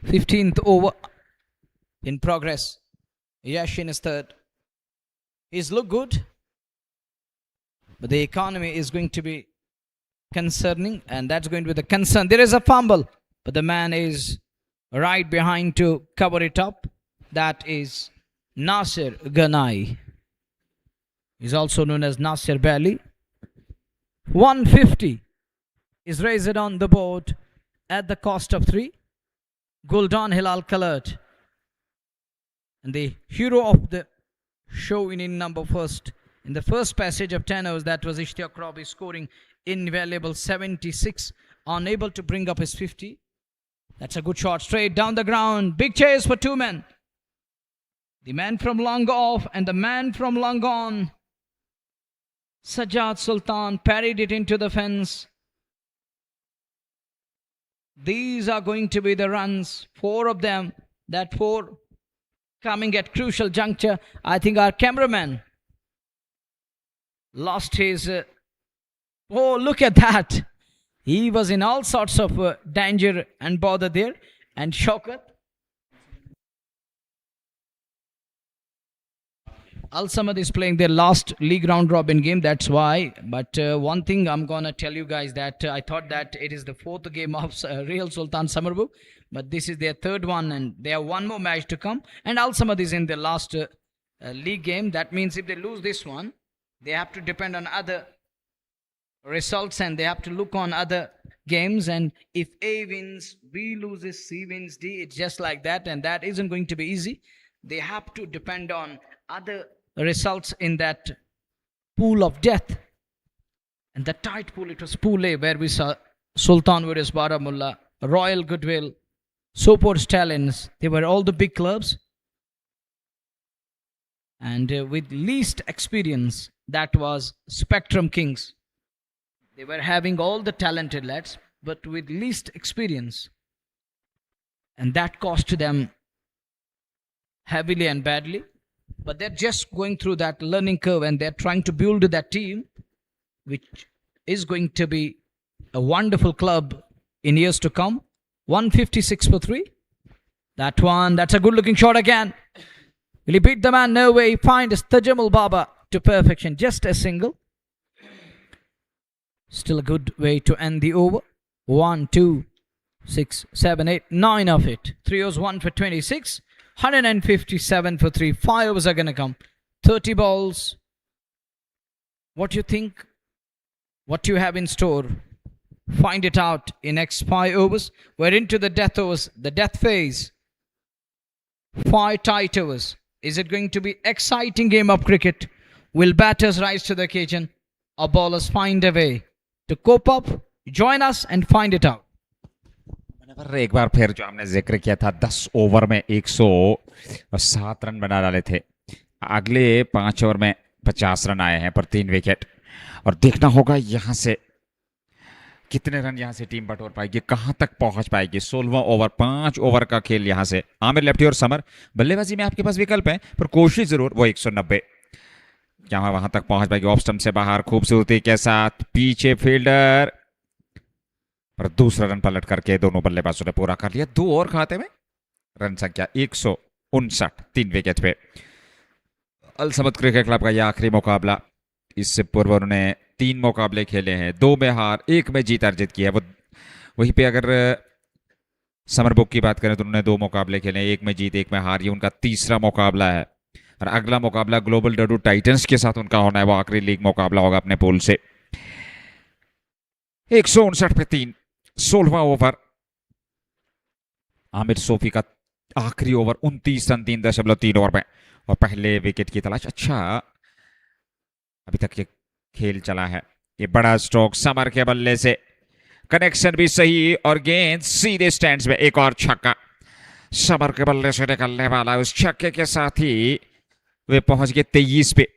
15th over in progress. Yash in his third. He's looked good. But the economy is going to be concerning. And that's going to be the concern. There is a fumble. But the man is right behind to cover it up. That is Nasir Ghanai. He's also known as Nasir Bali. 150 is raised on the board at the cost of 3. Guldan Hilal colored. And the hero of the show in number first. In the first passage of 10 overs, that was Ishtiaq Rabi scoring invaluable 76. Unable to bring up his 50. That's a good shot straight down the ground. Big chase for 2 men. The man from long off and the man from long on. Sajjad Sultan parried it into the fence. These are going to be the runs. 4 of them. That 4 coming at crucial juncture. I think our cameraman lost his... oh, look at that. He was in all sorts of danger and bother there. And Shaukat. Al Samad is playing their last league round robin game. That's why. But one thing I'm going to tell you guys that I thought that it is the 4th game of Real Sultan Sumerbugh. But this is their 3rd one and they have one more match to come. And Al Samad is in their last league game. That means if they lose this one, they have to depend on other results and they have to look on other games. And if A wins, B loses, C wins, D, it's just like that. And that isn't going to be easy. They have to depend on other results in that pool of death. And the tight pool, it was Pool A where we saw Sultan vs Baramulla, Royal Goodwill, Sopor Stallions. They were all the big clubs. And with least experience, that was Spectrum Kings. They were having all the talented lads, but with least experience. And that cost them heavily and badly. But they're just going through that learning curve and they're trying to build that team, which is going to be a wonderful club in years to come. 156 for 3. That one, that's a good looking shot again. Will he beat the man? No way. He finds Tajamul Baba to perfection. Just a single. Still a good way to end the over. 1, 2, 6, 7, 8, 9 of it. 3 overs, 1 for 26. 157 for 3. 5 overs are going to come. 30 balls. What do you think? What do you have in store? Find it out in next 5 overs. We're into the death overs, the death phase. 5 tight overs. Is it going to be exciting game of cricket? Will batters rise to the occasion or bowlers find a way to cope up? Join us and find it out. एक बार फिर जो हमने जिक्र किया था 10 over में 107 run बना डाले थे. अगले 5 ओवर में 50 रन आए हैं पर 3 विकेट. और देखना होगा यहाँ से कितने रन यहाँ से टीम बटोर पाएगी, कहां तक पहुंच पाएगी. 16वां ओवर, 5 ओवर का खेल यहाँ से. आमिर लेफ्टी और समर बल्लेबाजी में आपके पास विकल्प है पर कोशिश जरूर वो 190 यहाँ वहां तक पहुंच पाएगी. ऑफ स्टंप से बाहर खूबसूरती के साथ पीछे फील्डर पर दूसरा रन पलट करके दोनों बल्लेबाजों ने पूरा कर लिया. 2 ओवर खाते में रन संख्या 159, 3 विकेट पे. अल समद क्रिकेट क्लब का यह आखिरी मुकाबला। इससे पूर्व उन्होंने 3 मुकाबले खेले हैं, 2 में हार, 1 में जीत अर्जित की है। वो वहीं पे अगर समरबुक की बात करें तो उन्होंने 2 मुकाबले खेले हैं, 1 में जीत 1 में हार। ये उनका तीसरा मुकाबला है और अगला मुकाबला ग्लोबल डडू टाइटंस के साथ उनका होना है। वो आखिरी लीग मुकाबला होगा अपने पूल से। 159 पे 3, 16वां ओवर। आमिर सोफी का आखिरी ओवर 29 रन 3.3 ओवर में और पहले विकेट की तलाश। अच्छा, अभी तक ये खेल चला है। ये बड़ा स्ट्रोक समर के बल्ले से, कनेक्शन भी सही और गेंद सीधे स्टैंड्स में। एक और छक्का समर के बल्ले से निकलने वाला। उस छक्के के साथ ही वे पहुंच गए 23 पे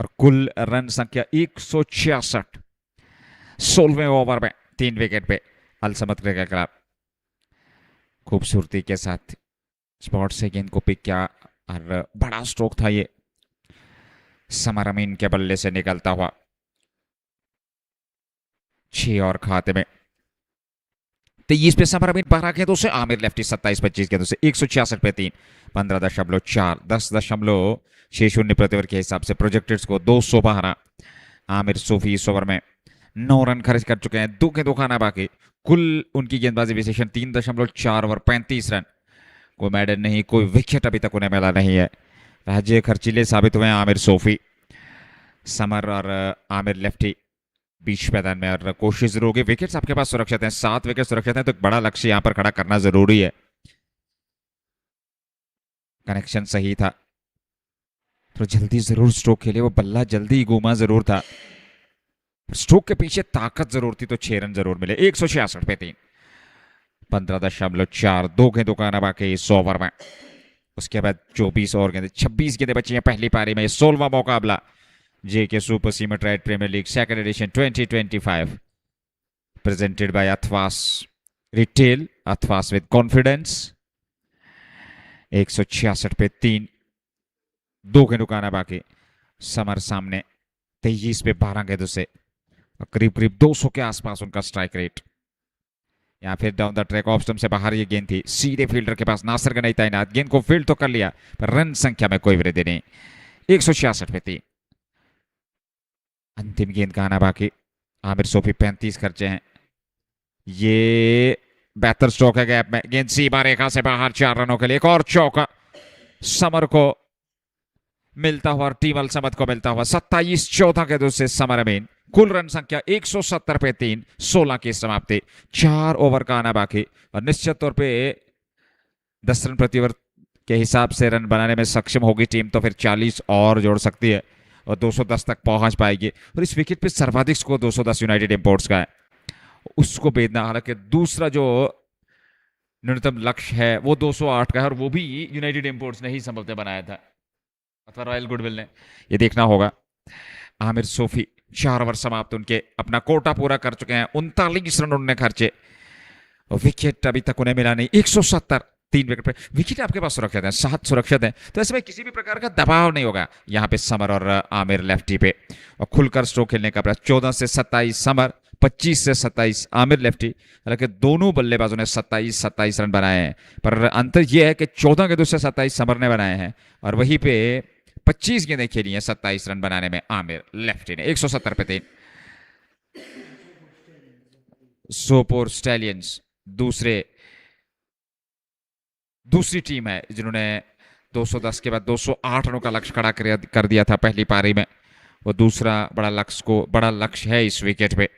और कुल रन संख्या 166। 16वें ओवर में 3 विकेट पे अल समद क्रिकेट क्लब खूबसूरती के साथ स्पॉट से गेंद को पिक किया और बड़ा स्ट्रोक था ये समर अमीन के बल्ले से निकलता हुआ। 6 और खाते में 23 पे समर अमीन 12 गेंदों से, आमिर लेफ्टी 27-25 गेंदों से। 166 पे 3, 15.4, 10.60 प्रति ओवर के हिसाब से प्रोजेक्टेड स्कोर 212। आमिर सूफी इस ओवर में 9 रन खर्च कर चुके हैं, 2 गेंदों खाना बाकी। कुल उनकी गेंदबाजी विशेषण 3.4 ओवर 35 रन। कोई मेडल नहीं, कोई विकेट अभी तक उन्हें मिला नहीं है। राज्य खर्चीले साबित हुए हैं आमिर सोफी। समर और आमिर लेफ्टी बीच मैदान में और कोशिश जरूर होगी। विकेट्स आपके पास सुरक्षित हैं, 7 विकेट सुरक्षित हैं, तो एक बड़ा लक्ष्य यहां पर खड़ा करना जरूरी है। कनेक्शन सही था तो जल्दी जरूर स्ट्रोक खेले, वो बल्ला जल्दी घूमा जरूर था। स्ट्रोक के पीछे ताकत जरूर थी तो 6 रन जरूर मिले। 166 पे 3, 15.4, 2 गेंदों का बाकी इस ओवर में। उसके बाद 24 और गेंदें, 26 गेंदें बची हैं पहली पारी में। 16वां मुकाबला JK super Cement Red Premier league second edition 2025 presented by Athwas retail, Athwas with confidence. 166 पे 3, 2 गेंदों का बाकी। समर सामने 23 पे 12 गेंदों से करीब करीब 200 के आसपास उनका स्ट्राइक रेट। यहाँ फिर down the track off stump से बाहर ये गेंद थी, सीधे फील्डर के पास नासिर का नहीं तैनात। गेंद को फील्ड तो कर लिया पर रन संख्या में कोई वृद्धि नहीं। 166 पे 3, अंतिम गेंद का आना बाकी। आमिर सोफी 35 खर्चे हैं। ये बेहतर स्ट्रोक है गैप में, गेंद सीमा रेखा से बाहर 4 रनों के लिए। एक और चौका समर को मिलता हुआ और टीम अल समद को मिलता हुआ। 27-14 गेंदों से समर अमीन। कुल रन संख्या 170 पे 3, 16 की समाप्ति। 4 ओवर का आना बाकी और निश्चित तौर पे 10 रन प्रति ओवर के हिसाब से रन बनाने में सक्षम होगी टीम तो फिर 40 और जोड़ सकती है और 210 तक पहुंच पाएगी। और इस विकेट पे सर्वाधिक स्कोर 210 यूनाइटेड इंपोर्ट्स का है, उसको भेजना। हालांकि दूसरा जो न्यूनतम लक्ष्य है वो 208 का है और वो भी यूनाइटेड इंपोर्ट्स ने ही संभवतः बनाया था अथवा रॉयल गुडविल ने, ये देखना होगा। आमिर सोफी 4 ओवर समाप्त उनके, अपना कोटा पूरा कर चुके हैं। 39 रन उन्होंने खर्चे और विकेट अभी तक उन्हें मिला नहीं। 170, 3 विकेट पे। विकेट आपके पास सुरक्षित है, 7 सुरक्षित है, तो ऐसे में किसी भी प्रकार का दबाव नहीं होगा यहाँ पे समर और आमिर लेफ्टी पे। और खुलकर स्ट्रोक खेलने का प्रयास। 14 से 27 समर, 25 से 27 आमिर लेफ्टी। हालांकि दोनों बल्लेबाजों ने 27-27 रन बनाए हैं, पर अंतर यह है कि 14 गेंदों से 27 समर ने बनाए हैं और वहीं पे 25 गेंदें खेली हैं 27 रन बनाने में आमिर लेफ्टी ने। 170 पे 3। सोपोर स्टैलियंस दूसरी टीम है जिन्होंने 210 के बाद 208 रनों का लक्ष्य खड़ा कर दिया था पहली पारी में। वो दूसरा बड़ा लक्ष्य है इस विकेट पे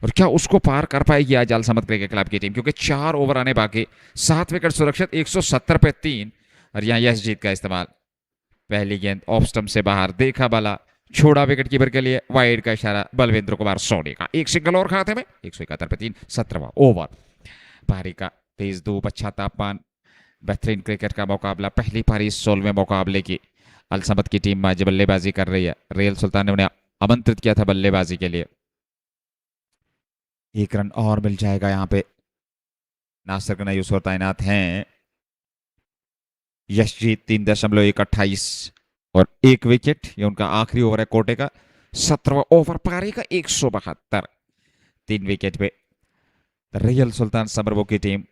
और क्या उसको पार कर पाएगी आज अल समद क्रिकेट क्लब की टीम, क्योंकि 4 ओवर आने बाकी, 7 विकेट सुरक्षित। 170 पे 3 और यहाँ यश जीत का इस्तेमाल। पहली गेंद ऑफ स्टंप से बाहर, देखा बाला, छोड़ा विकेट कीपर के लिए, वाइड का इशारा बलविंद्र कुमार सोनी का। एक सिंगल और खाते में। 171 पे 3, 17वां ओवर। पारी का तेज धूप, अच्छा तापमान, बेहतरीन क्रिकेट का मुकाबला। पहली पारी 16वें मुकाबले की अल समद की टीम आज बल्लेबाजी कर रही है। रियल सुल्तान ने उन्हें आमंत्रित किया था बल्लेबाजी के लिए। 1 रन और मिल जाएगा यहाँ पे। नासिर का नई उस तैनात हैं। यशजीत 3.128 और 1 विकेट। ये उनका आखिरी ओवर है कोटे का। 17वां ओवर पारी का। 172, 3 विकेट पे रियल सुल्तान समरबुग की टीम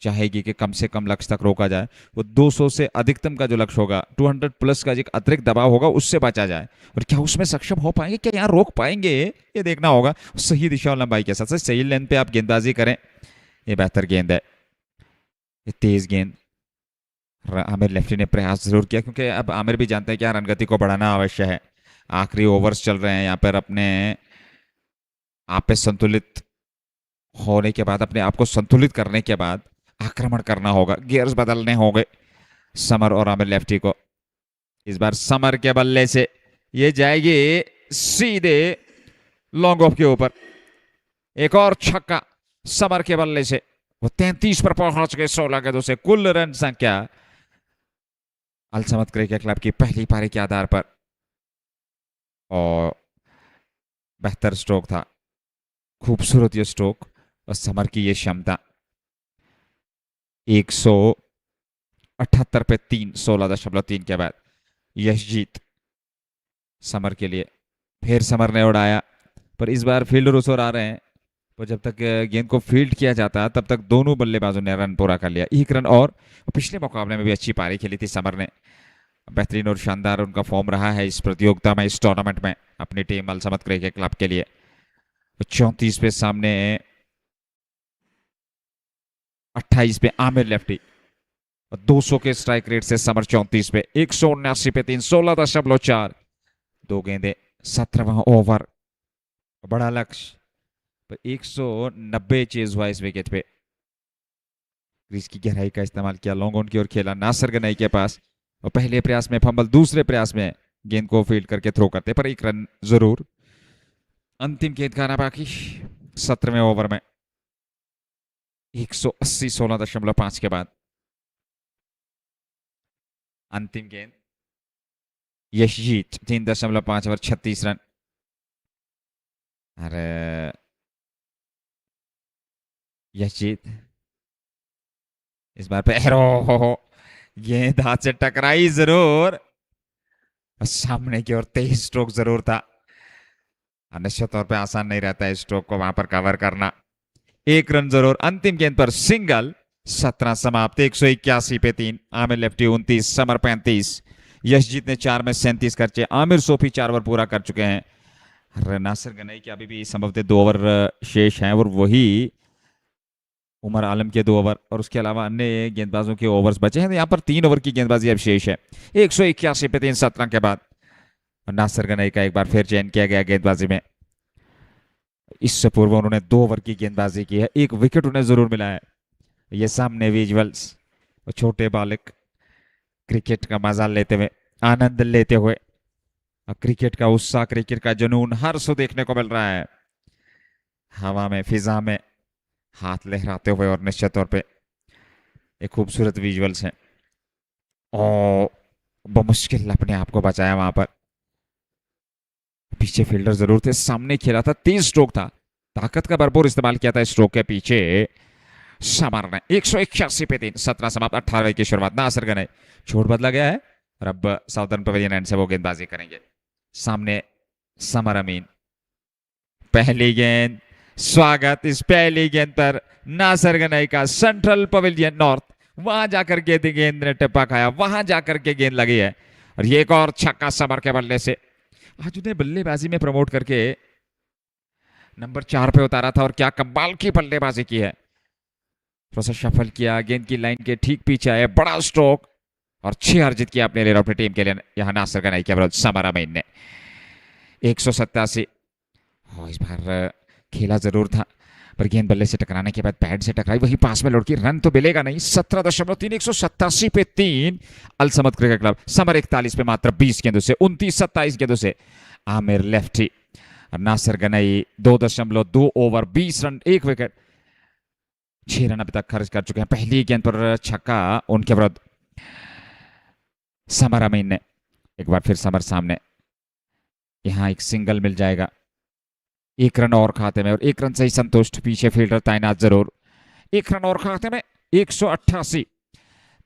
चाहेगी कि कम से कम लक्ष्य तक रोका जाए। वो 200 से अधिकतम का जो लक्ष्य होगा, 200 प्लस का जो अतिरिक्त दबाव होगा, उससे बचा जाए। और क्या उसमें सक्षम हो पाएंगे, क्या यहाँ रोक पाएंगे, ये देखना होगा। सही दिशा और लंबाई के साथ साथ सही लेंथ पे आप गेंदबाजी करें, ये बेहतर गेंद है। ये तेज गेंद, आमिर लेफ्टी ने प्रयास जरूर किया, क्योंकि अब आमिर भी जानते हैं कि रन गति को बढ़ाना अवश्य है। आखिरी ओवर्स चल रहे हैं, यहाँ पर अपने आप पे संतुलित होने के बाद, अपने आप को संतुलित करने के बाद आक्रमण करना होगा, गियर्स बदलने होंगे समर और आमिर लेफ्टी को। इस बार समर के बल्ले से ये जाएगी सीधे लॉन्ग ऑफ के ऊपर। एक और छक्का समर के बल्ले से, वो 33 पर पहुंच गए 16 गेंदों से। कुल रन संख्या अलसमत क्रिकेट क्लब की पहली पारी के आधार पर, और बेहतर स्ट्रोक था, खूबसूरत ये स्ट्रोक और समर की ये क्षमता। 178 पे 3, 16.3 के बाद यश जीत समर के लिए। फिर समर ने उड़ाया, पर इस बार फील्डर उस ओर आ रहे हैं, पर जब तक गेंद को फील्ड किया जाता है तब तक दोनों बल्लेबाजों ने रन पूरा कर लिया, 1 रन और। पिछले मुकाबले में भी अच्छी पारी खेली थी समर ने, बेहतरीन और शानदार उनका फॉर्म रहा है इस प्रतियोगिता में, इस टूर्नामेंट में अपनी टीम अलसमत क्रिकेट क्लब के लिए। 34 पे सामने 28 पे आमिर लेफ्टी, 200 के स्ट्राइक रेट से समर 34 पे, 179 पे 3, 16.4। 2 गेंदें 17वां ओवर, बड़ा लक्ष्य पर 190 चेज हुआ इस विकेट पे। क्रीज की गहराई का इस्तेमाल किया, लॉन्ग ऑन की ओर खेला नासिर गनई के पास, और पहले प्रयास में फंबल, दूसरे प्रयास में गेंद को फील्ड करके थ्रो करते, पर 1 रन जरूर। अंतिम गेंद का आना बाकी 17वें ओवर में, 180 16.5 के बाद अंतिम गेंद। यशजीत 3.5 ओवर 36 रन। अरे यशजीत इस बार पैरो गेंद हाथ से टकराई जरूर, सामने की ओर 23 स्ट्रोक जरूर था, निश्चित तौर पे आसान नहीं रहता है स्ट्रोक को वहां पर कवर करना। 1 रन जरूर। अंतिम गेंद पर सिंगल, 17 समाप्त, 181 पे 3। Aamir lefty 29, summer 35। यशजीत ने 4 में 37 खर्चे, आमिर सोफी 4 ओवर पूरा कर चुके हैं। नासिर गनई के अभी भी संभवतः 2 ओवर शेष हैं, और वही उमर आलम के 2 ओवर, और उसके अलावा अन्य गेंदबाजों के ओवर्स बचे हैं। यहाँ पर 3 ओवर की गेंदबाजी अब शेष है। 181 पे 3, 17 के बाद नासिर गनई का एक बार फिर चयन किया गया गेंदबाजी में। इससे पूर्व उन्होंने 2 ओवर की गेंदबाजी की है, 1 विकेट उन्हें जरूर मिला है। ये सामने विजुअल्स, छोटे बालक क्रिकेट का मजा लेते हुए, आनंद लेते हुए, क्रिकेट का उत्साह, क्रिकेट का जुनून, हर्ष देखने को मिल रहा है। हवा में, फिजा में हाथ लहराते हुए, और निश्चित तौर पे एक खूबसूरत विजुअल्स हैं। और बमुश्किल अपने आप को बचाया वहां पर, पीछे फील्डर जरूर थे, सामने खेला था, 3 स्ट्रोक था, ताकत का भरपूर इस्तेमाल किया था स्ट्रोक के पीछे समर ने। 181 पे 3, 17 समाप्त, 18वें की शुरुआत। नासिर गनई, छोड़ बदला गया है, और अब साउदर्न पवेलियन एंड से वो गेंदबाजी करेंगे। सामने समर अमीन, पहली गेंद, स्वागत इस पहली गेंद पर नासिर गनई का, सेंट्रल पवेलियन नॉर्थ, वहां जाकर गेंद ने टिप्पा खाया, वहां जाकर के गेंद लगी है, और ये एक और छक्का समर के बल्ले से। आज उन्हें बल्लेबाजी में प्रमोट करके नंबर 4 पे उतारा था, और क्या कमाल की बल्लेबाजी की है। थोड़ा सा शफल किया, गेंद की लाइन के ठीक पीछे आए, बड़ा स्ट्रोक, और 6 अर्जित किया अपने लिए, अपनी टीम के लिए। यहां नासिर गनई के विरुद्ध समर अमीन ने 187। इस बार खेला जरूर था, पर गेंद बल्ले से टकराने के बाद पैड से टकराई, वही पास में लौटकी, रन तो मिलेगा नहीं। 17.3, 187 पे 3 अलसमत क्रिकेट क्लब। समर 41 पे मात्र 20 गेंदों से, 29-27 गेंदों से Aamir lefty. Nasir Ganai 2.2 over 20 run 1 wicket, 6 run अभी तक खर्च कर चुके हैं। पहली गेंद पर छक्का उनके विरुद्ध समर अमीन ने। एक बार फिर समर सामने, यहां एक सिंगल मिल जाएगा, 1 रन और खाते में, और 1 रन से ही संतुष्ट, पीछे फील्डर तैनात जरूर। 1 रन और खाते में, 188,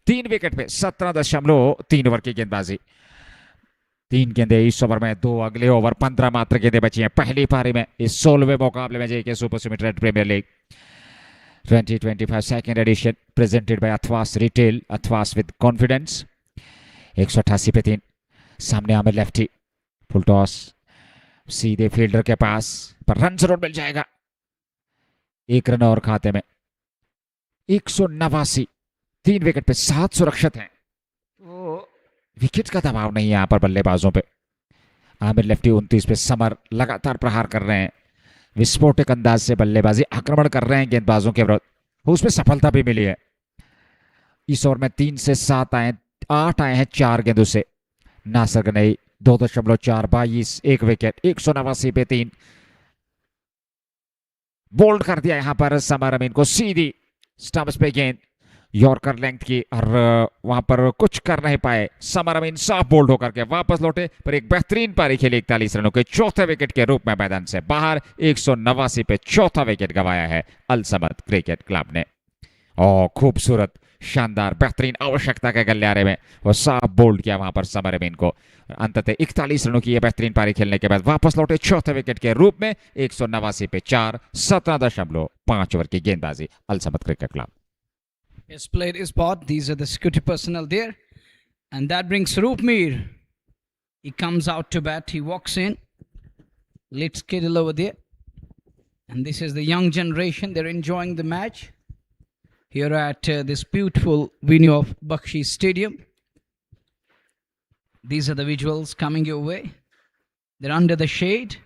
3 विकेट पे 17.3 ओवर की गेंदबाजी। 3 गेंदें इस ओवर में, 2 अगले ओवर, 15 मात्र गेंदें बची हैं पहली पारी में, इस 16वें मुकाबले में JK super cement red premiere league. 2025 second edition presented by Athwas Retail, Athwas with confidence. 188 पे 3. सामने आमिर लेफ्टी, फुल टॉस सीधे फील्डर के पास, पर रन जरूर मिल जाएगा. 1 रन और खाते में. 189, 3 विकेट पे 7 सुरक्षित हैं. विकेट का दबाव नहीं है यहाँ पर बल्लेबाजों पे. आमिर लेफ्टी 29 पे. समर लगातार प्रहार कर रहे हैं, विस्फोटक अंदाज से बल्लेबाजी, आक्रमण कर रहे हैं गेंदबाजों के विरुद्ध. उसमें सफलता भी मिली है. इस ओवर में 3 से 7 आए, 8 आए हैं 4 गेंदों से. नासिर गनई 2.4, 22, 1 विकेट. 189 पे 3. बोल्ड कर दिया यहां पर समर अमीन को, सीधी स्टंप्स पे गेंद, यॉर्कर लेंथ की, और वहां पर कुछ कर नहीं पाए. समर अमीन साफ बोल्ड होकर के वापस लौटे, पर एक बेहतरीन पारी खेली 41 रनों के, चौथे विकेट के रूप में मैदान से बाहर. 189 पे चौथा विकेट गंवाया है अल समद क्रिकेट क्लब ने. और खूबसूरत, शानदार, बेहतरीन आवश्यकता के गलियारे में वो साफ बोल्ड किया वहां पर समर अमीन को. अंततः 41 रनों की यह बेहतरीन पारी खेलने के बाद वापस लौटे चौथे विकेट के रूप में. 189 पे 4, 17.5 ओवर की गेंदबाजी Al Samad Cricket Club. His played his spot. These are the security personnel there. And that brings Roopmeer. He comes out to bat. He walks in. Let's Kittle over there. And this is the young generation. They're enjoying the match here at this beautiful venue of Bakshi Stadium. These are the visuals coming your way. They're under the shade.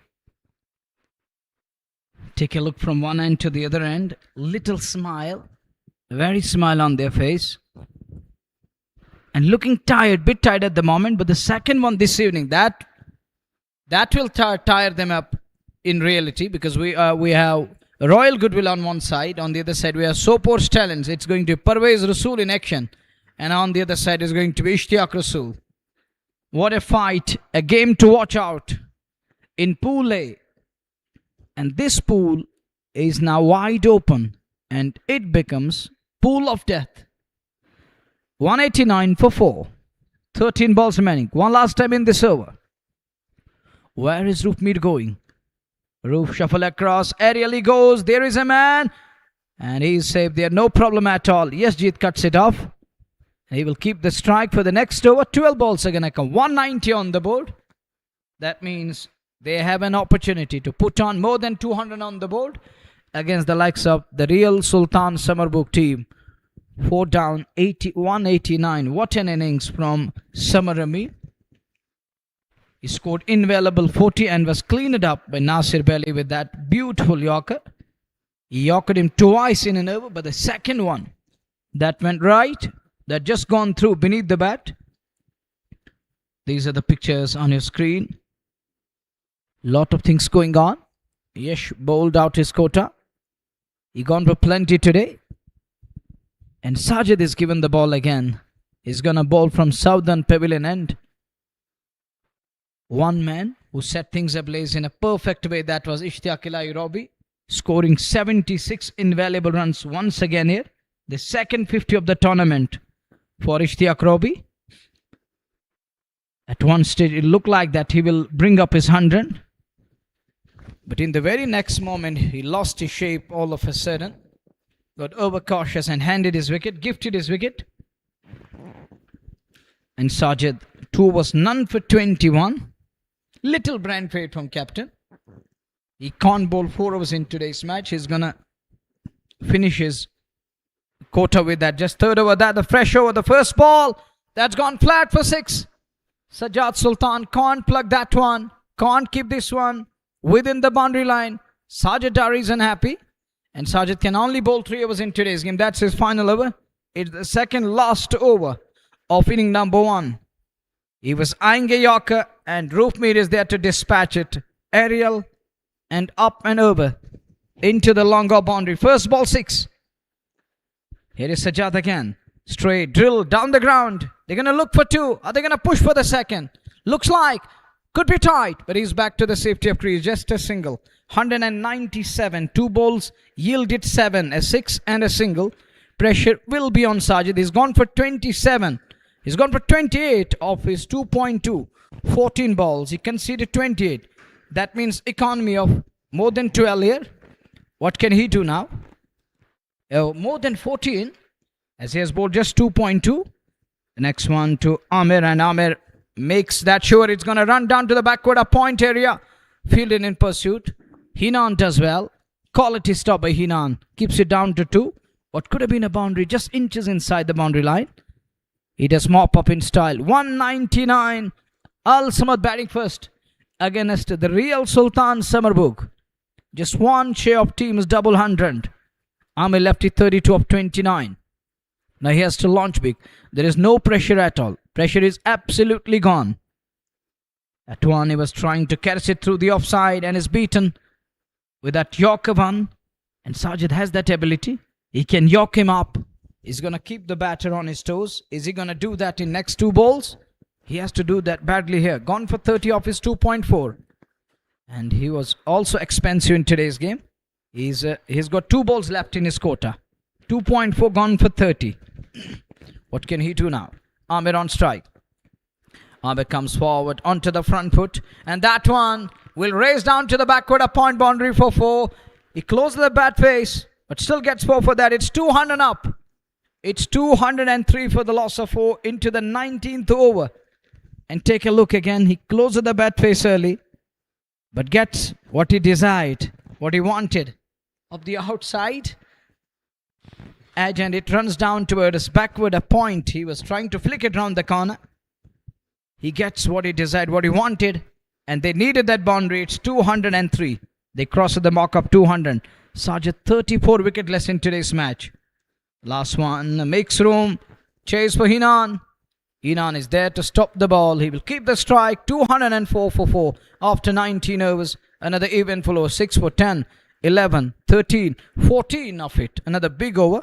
Take a look from one end to the other end. Little smile. Very smile on their face. And looking tired, bit tired at the moment. But the second one this evening, that will tire them up in reality, because we have Royal Goodwill on one side. On the other side, we have Sopor's Talents. It's going to be Parvez Rasool in action. And on the other side is going to be Ishtiaq Rasool. What a fight. A game to watch out in Pool A. And this pool is now wide open. And it becomes pool of death. 189 for 4. 13 balls remaining. One last time in this over. Where is Roopmeer going? Roof shuffle across. Aerial he goes. There is a man. And he's safe there. No problem at all. Yes, Jeet cuts it off. He will keep the strike for the next over. 12 balls are going to come. 190 on the board. That means they have an opportunity to put on more than 200 on the board against the likes of the real Sultan Sumerbugh team. 4 down, 189. What an innings from Samar Amin. He scored invaluable 40 and was cleaned up by Nasir Belli with that beautiful Yorker. He Yorkered him twice in an over, but the second one that went right, that just gone through beneath the bat. These are the pictures on your screen. Lot of things going on. Yesh bowled out his quota. He gone for plenty today. And Sajid is given the ball again. He's going to bowl from Southern Pavilion end. One man who set things ablaze in a perfect way. That was Ishtiaq Ilahi Robi, scoring 76 invaluable runs once again here. The second 50 of the tournament for Ishtiaq Robi. At one stage it looked like that he will bring up his 100. But in the very next moment, he lost his shape all of a sudden. Got overcautious and handed his wicket, gifted his wicket. And Sajid, 2 was none for 21. Little brand fade from captain. He can't bowl 4 overs in today's match. He's going to finish his quota with that. Just third over that, the fresh over, the first ball. That's gone flat for 6. Sajjad Sultan can't plug that one. Can't keep this one within the boundary line. Sajid Dari is unhappy. And Sajid can only bowl 3 overs in today's game. That's his final over. It's the second last over of inning number 1. He was eyeing a Yorker, and Roopmeer is there to dispatch it. Aerial and up and over into the longer boundary. First ball 6. Here is Sajjad again. Straight drill down the ground. They're going to look for 2. Are they going to push for the second? Looks like. Could be tight, but he's back to the safety of crease. Just a single. 197. 2 balls yielded 7. A 6 and a single. Pressure will be on Sajid. He's gone for 27. He's gone for 28 of his 2.2. 14 balls. He conceded 28. That means economy of more than 12 here. What can he do now? more than 14, as he has bowled just 2.2. The next one to Amir, and Amir makes that sure it's going to run down to the backward a point area. Fielded in pursuit. Hinan does well. Quality stop by Hinan. Keeps it down to 2. What could have been a boundary, just inches inside the boundary line. He does mop up in style. 199. Al Samad batting first against the real Sultan Sumerbugh. Just one share of team's double 100. Amir lefty 32 of 29. Now he has to launch big. There is no pressure at all. Pressure is absolutely gone. That one, he was trying to carry it through the offside and is beaten with that Yorker one. And Sajid has that ability. He can york him up. He's going to keep the batter on his toes. Is he going to do that in next 2 balls? He has to do that badly here. Gone for 30 off his 2.4. And he was also expensive in today's game. He's got 2 balls left in his quota. 2.4 gone for 30. What can he do now? Amir on strike. Amir comes forward onto the front foot. And that one will raise down to the backward, a point boundary for 4. He closes the bat face, but still gets 4 for that. It's 200 up. It's 203 for the loss of 4 into the 19th over. And take a look again. He closes the bat face early, but gets what he desired, what he wanted. Of the outside edge, and it runs down towards backward a point. He was trying to flick it round the corner. He gets what he desired, what he wanted, and they needed that boundary. It's 203. They crossed the mark of 200. Sajid 34 wicket less in today's match. Last one makes room. Chase for Hinan. Hinan is there to stop the ball. He will keep the strike. 204 for 4 after 19 overs. Another eventful over. 6 for 10, 11, 13, 14 of it. Another big over.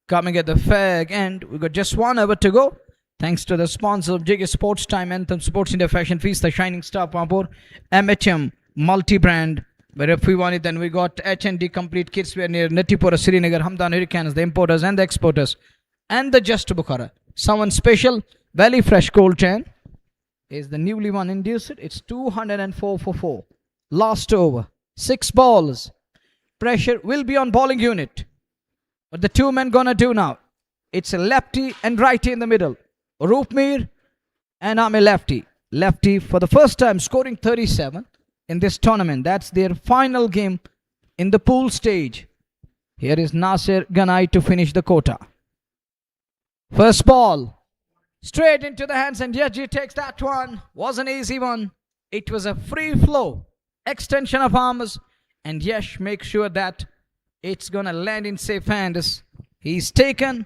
Coming at the fag end. We've got just 1 over to go. Thanks to the sponsor of JK Sports Time, Anthem Sports India Fashion Feast, the Shining Star Pampur, MHM multi-brand. But if we want it, then we got H&D Complete Kids Wear near Natipura, Srinagar, Hamdan Hurricanes, the importers and the exporters, and the Just Bukhara. Someone special, Valley Fresh Cold Chain is the newly one induced. It's 204 for 4. Last over. 6 balls. Pressure will be on bowling unit. What the 2 men gonna do now? It's a lefty and righty in the middle. Roopmeer and Amir lefty. Lefty for the first time scoring 37 in this tournament. That's their final game in the pool stage. Here is Nasir Ganai to finish the quota. First ball. Straight into the hands, and Yaji takes that one. Was an easy one. It was a free flow. Extension of arms. And Yash makes sure that it's going to land in safe hands. He's taken.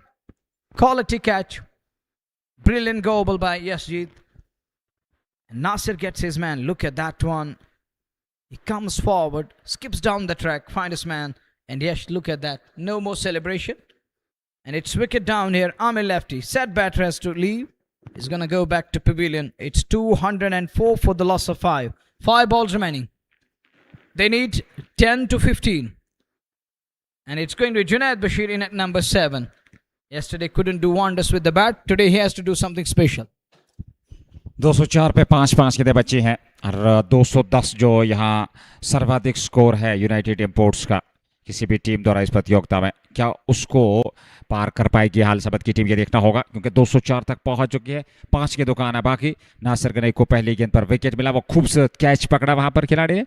Quality catch. Brilliant goal by Yashjeet. And Nasir gets his man. Look at that one. He comes forward, skips down the track, finds his man. And Yash, look at that. No more celebration. And it's wicket down here. Amir lefty. Set batter has to leave. He's going to go back to pavilion. It's 204 for the loss of 5. 5 balls remaining. They need 10 to 15. And it's going to be Junaid Bashir in at number 7. Yesterday couldn't do wonders with the bat. Today he has to do something special. 204 पे 5 के बच्चे हैं और 210 जो यहाँ सर्वाधिक score है United imports का किसी भी टीम द्वारा इस प्रतियोगिता में, क्या उसको पार कर पाएगी हाल सबत की टीम, ये देखना होगा क्योंकि 204 तक पहुंच चुकी है। 5 की दुकान है बाकी। नासिर गनई को पहली गेंद पर विकेट मिला, वो खूबसूरत कैच पकड़ा वहां पर खिलाड़ी ने।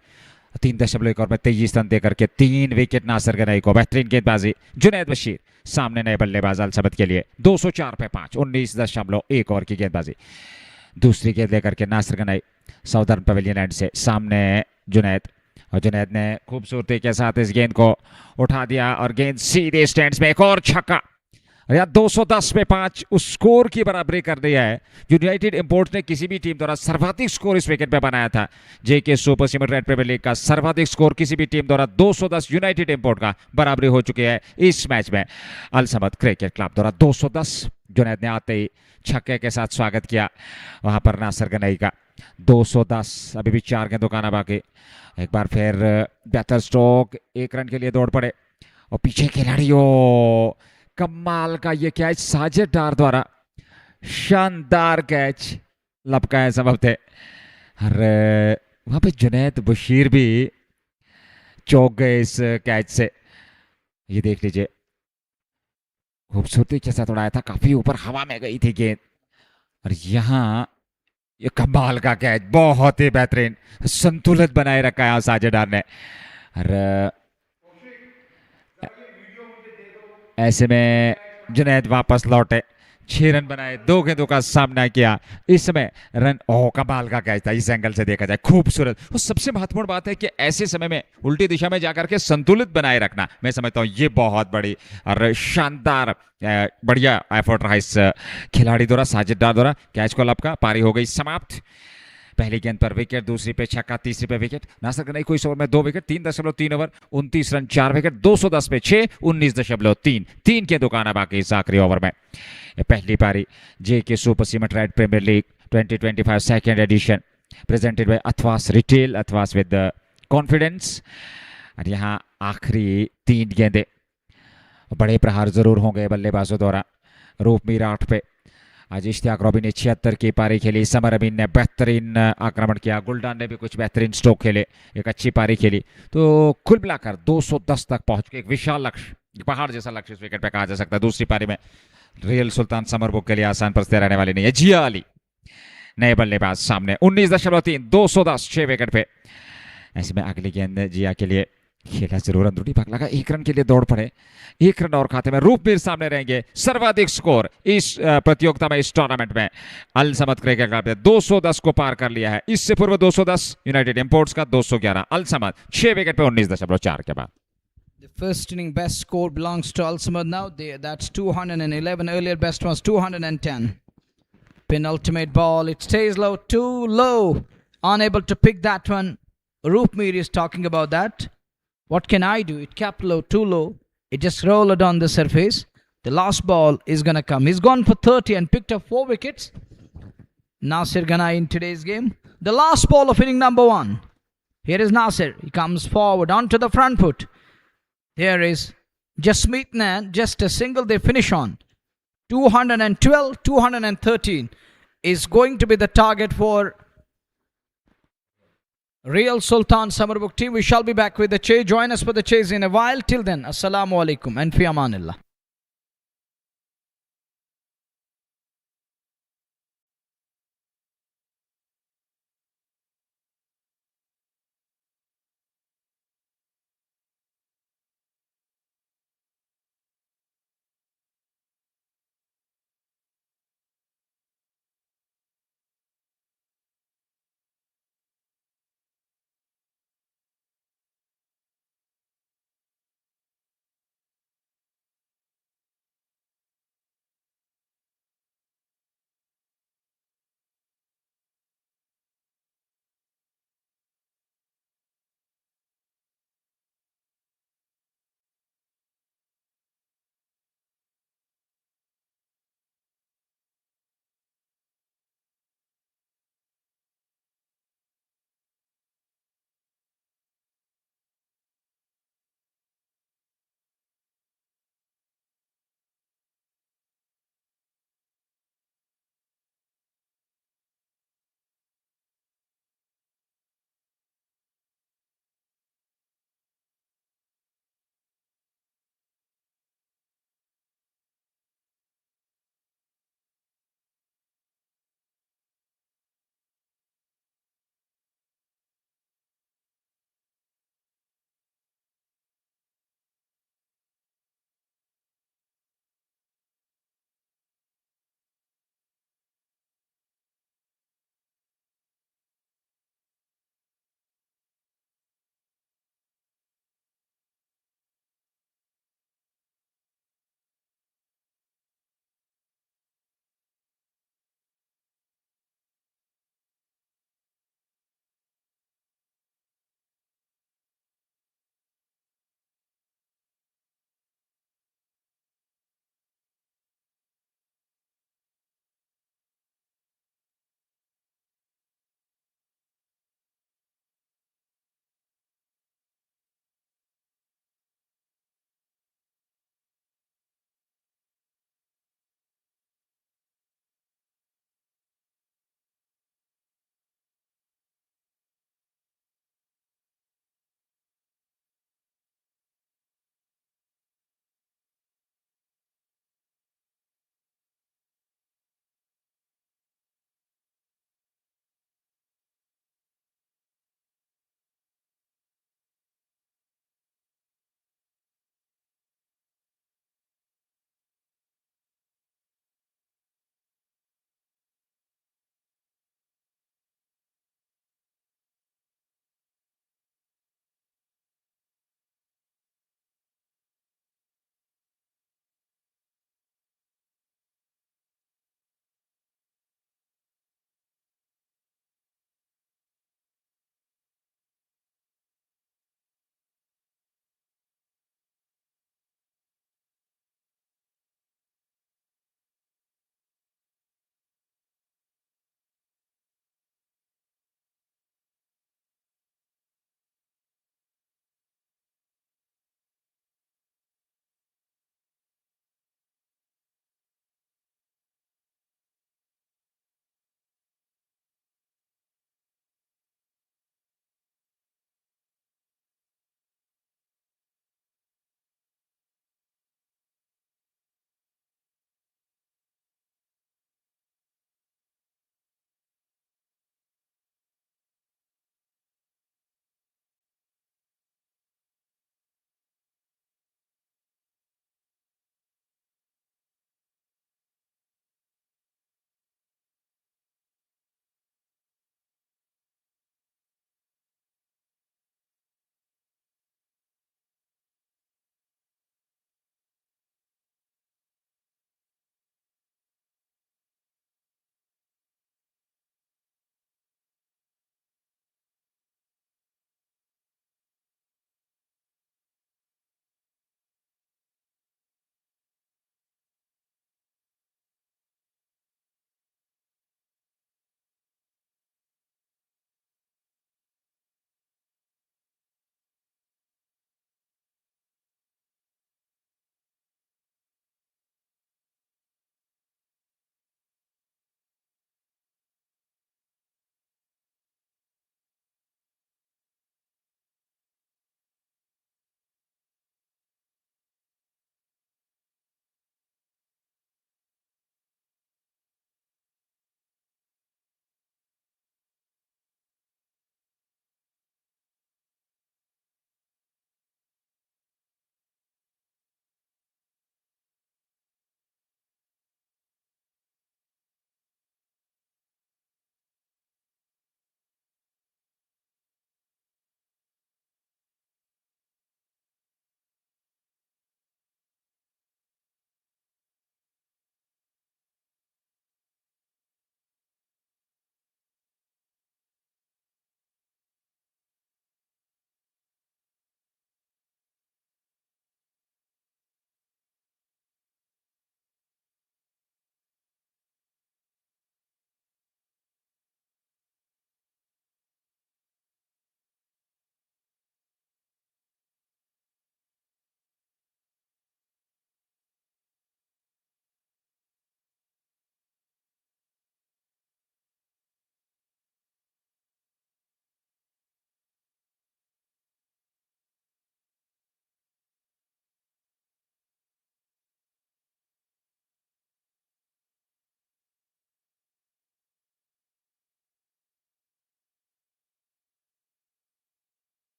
3.1 ओवर में 23 रन देकर के 3 विकेट नासिर गनई को। बेहतरीन गेंदबाजी जुनैद बशीर सामने नए बल्लेबाज अल सबत के लिए। 204 पे 5, 19.1 ओवर की गेंदबाजी। दूसरी गेंद लेकर के Nasir Ganai southern pavilion end से सामने जुनैद, और जुनैद ने खूबसूरती के साथ इस गेंद को उठा दिया और गेंद सीधे स्टैंड्स में। एक और छक्का। या 210 पे 5 उस स्कोर की बराबरी कर दिया है। यूनाइटेड इंपोर्ट्स ने किसी भी टीम द्वारा सर्वाधिक स्कोर इस विकेट पे बनाया था। JK super senior red premiere league का सर्वाधिक स्कोर किसी भी टीम द्वारा 210 यूनाइटेड इंपोर्ट का बराबरी हो चुकी है इस मैच में। अल समद क्रिकेट क्लब द्वारा 210। जुनैद ने आते ही छक्के के साथ स्वागत किया वहां पर नासिर गनई का। 210। अभी भी 4 गेंदों का बाकी। एक बार फिर बेहतर स्ट्रोक, 1 रन के लिए दौड़ पड़े और पीछे खिलाड़ियों। कमाल का ये कैच साजिद डार द्वारा, शानदार कैच लपका है सबब थे। और वहां पे जुनैद बशीर भी चौंक गए इस कैच से। ये देख लीजिए खूबसूरती के साथ उड़ाया था, काफी ऊपर हवा में गई थी गेंद। और यहाँ ये कमाल का कैच, बहुत ही बेहतरीन संतुलित बनाए रखा है साझेदार ने। और ऐसे में जुनैद वापस लौटे, 6 रन बनाए, 2 गेंदों का सामना किया। इस समय रन, ओह कमाल का कैच था इस एंगल से देखा जाए, खूबसूरत। और सबसे महत्वपूर्ण बात है कि ऐसे समय में उल्टी दिशा में जाकर के संतुलित बनाए रखना, मैं समझता हूँ ये बहुत बड़ी और शानदार बढ़िया एफर्ट रहा इस खिलाड़ी द्वारा, साजिददार द्वारा। कैच को लपका, पारी हो गई समाप्त। पहली गेंद पर विकेट, दूसरी पे छक्का, तीसरी पे विकेट। नासिर गनाई को इस ओवर में 2 विकेट, 3.3 ओवर, 29 रन, 4 विकेट, 210 पे 6, 19.3, 3 के दुकाना बाकी इस आखिरी ओवर में। पहली पारी जे के super cement red premiere league 2025 second edition, presented by Athwas retail, Athwas with confidence. और यहाँ आखिरी 3 गेंदे, बड़े प्रहार जरूर होंगे बल्लेबाजों द्वारा। रूप मीर 8 पे, आज इश्तियाक रॉबी ने 76 की पारी खेली, समर अमीन ने बेहतरीन आक्रमण किया, गुलडान ने भी कुछ बेहतरीन स्ट्रोक खेले, एक अच्छी पारी खेली। तो कुल मिलाकर 210 तक पहुंच के एक विशाल लक्ष्य, पहाड़ जैसा लक्ष्य इस विकेट पे कहा जा सकता है। दूसरी पारी में रियल सुल्तान समरबुग के लिए आसान परिस्थितियां रहने वाली नहीं है। जिया अली नए बल्लेबाज सामने, 19.3, 210, 6 विकेट पे। ऐसे में अगली गेंद जिया के लिए खेला जरूर, अंदरूनी भाग लगा, 1 रन के लिए दौड़ पड़े, 1 रन और खाते में। रूपमीर सामने रहेंगे, सर्वाधिक स्कोर इस प्रतियोगिता में, इस टूर्नामेंट में। अल समद क्रिकेट क्लब ने 210 को पार कर लिया है। इससे पूर्व 210 यूनाइटेड इंपोर्ट्स का 211। अल समद 6 विकेट पे 19.4 के बाद। The first inning best score belongs to Al Samad now. That's 211. Earlier best was 210. Penultimate ball. It stays low. Too low. Unable to pick that one. Roopmeer is talking about that. What can I do? It kept low. Too low. It just rolled on the surface. The last ball is going to come. He's gone for 30 and picked up 4 wickets. Nasir Ganai in today's game. The last ball of inning number 1. Here is Nasir. He comes forward onto the front foot. Here is Jasmeet Nan, just a single they finish on. 212, 213 is going to be the target for Real Sultan Sumerbugh team. We shall be back with the chase. Join us for the chase in a while. Till then, Assalamu alaikum and fi amanillah.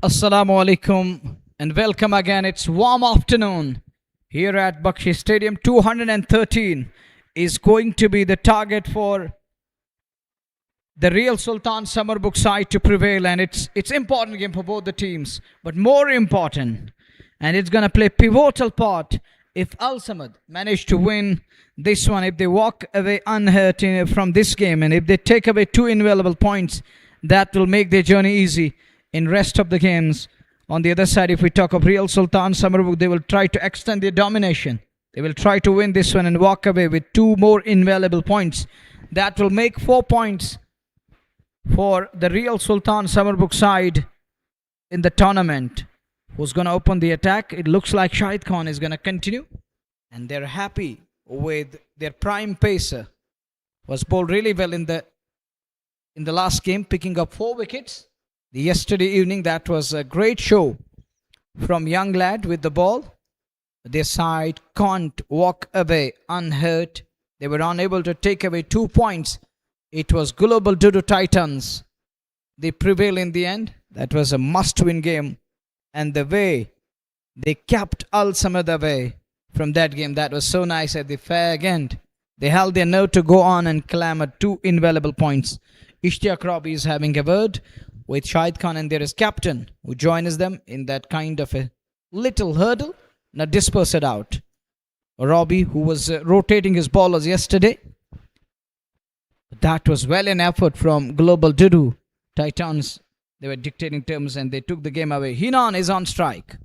Assalamu alaikum and welcome again. It's warm afternoon here at Bakshi Stadium. 213 is going to be the target for the real Sultan Sumerbugh side to prevail, and it's important game for both the teams. But more important, and it's going to play pivotal part if Al Samad manage to win this one. If they walk away unhurt from this game, and if they take away 2 invaluable points, that will make their journey easy in rest of the games. On the other side, if we talk of real Sultan Sumerbugh, they will try to extend their domination. They will try to win this one and walk away with 2 more invaluable points. That will make 4 points for the real Sultan Sumerbugh side in the tournament. Who's going to open the attack? It looks like Shahid Khan is going to continue, and they're happy with their prime pacer. Was bowled really well in the last game, picking up 4 wickets. Yesterday evening, that was a great show from young lad with the ball. Their side can't walk away unhurt. They were unable to take away 2 points. It was Global Dudu Titans. They prevail in the end. That was a must-win game. And the way they kept Al Samad away from that game, that was so nice at the fair end. They held their nerve to go on and clamor 2 invaluable points. Ishtiaq Robbie is having a word with Shahid Khan, and there is captain who joins them in that kind of a little hurdle. Now disperse it out. Robbie, who was rotating his bowlers yesterday. That was well an effort from Global Dudu Titans. They were dictating terms and they took the game away. Hinan is on strike.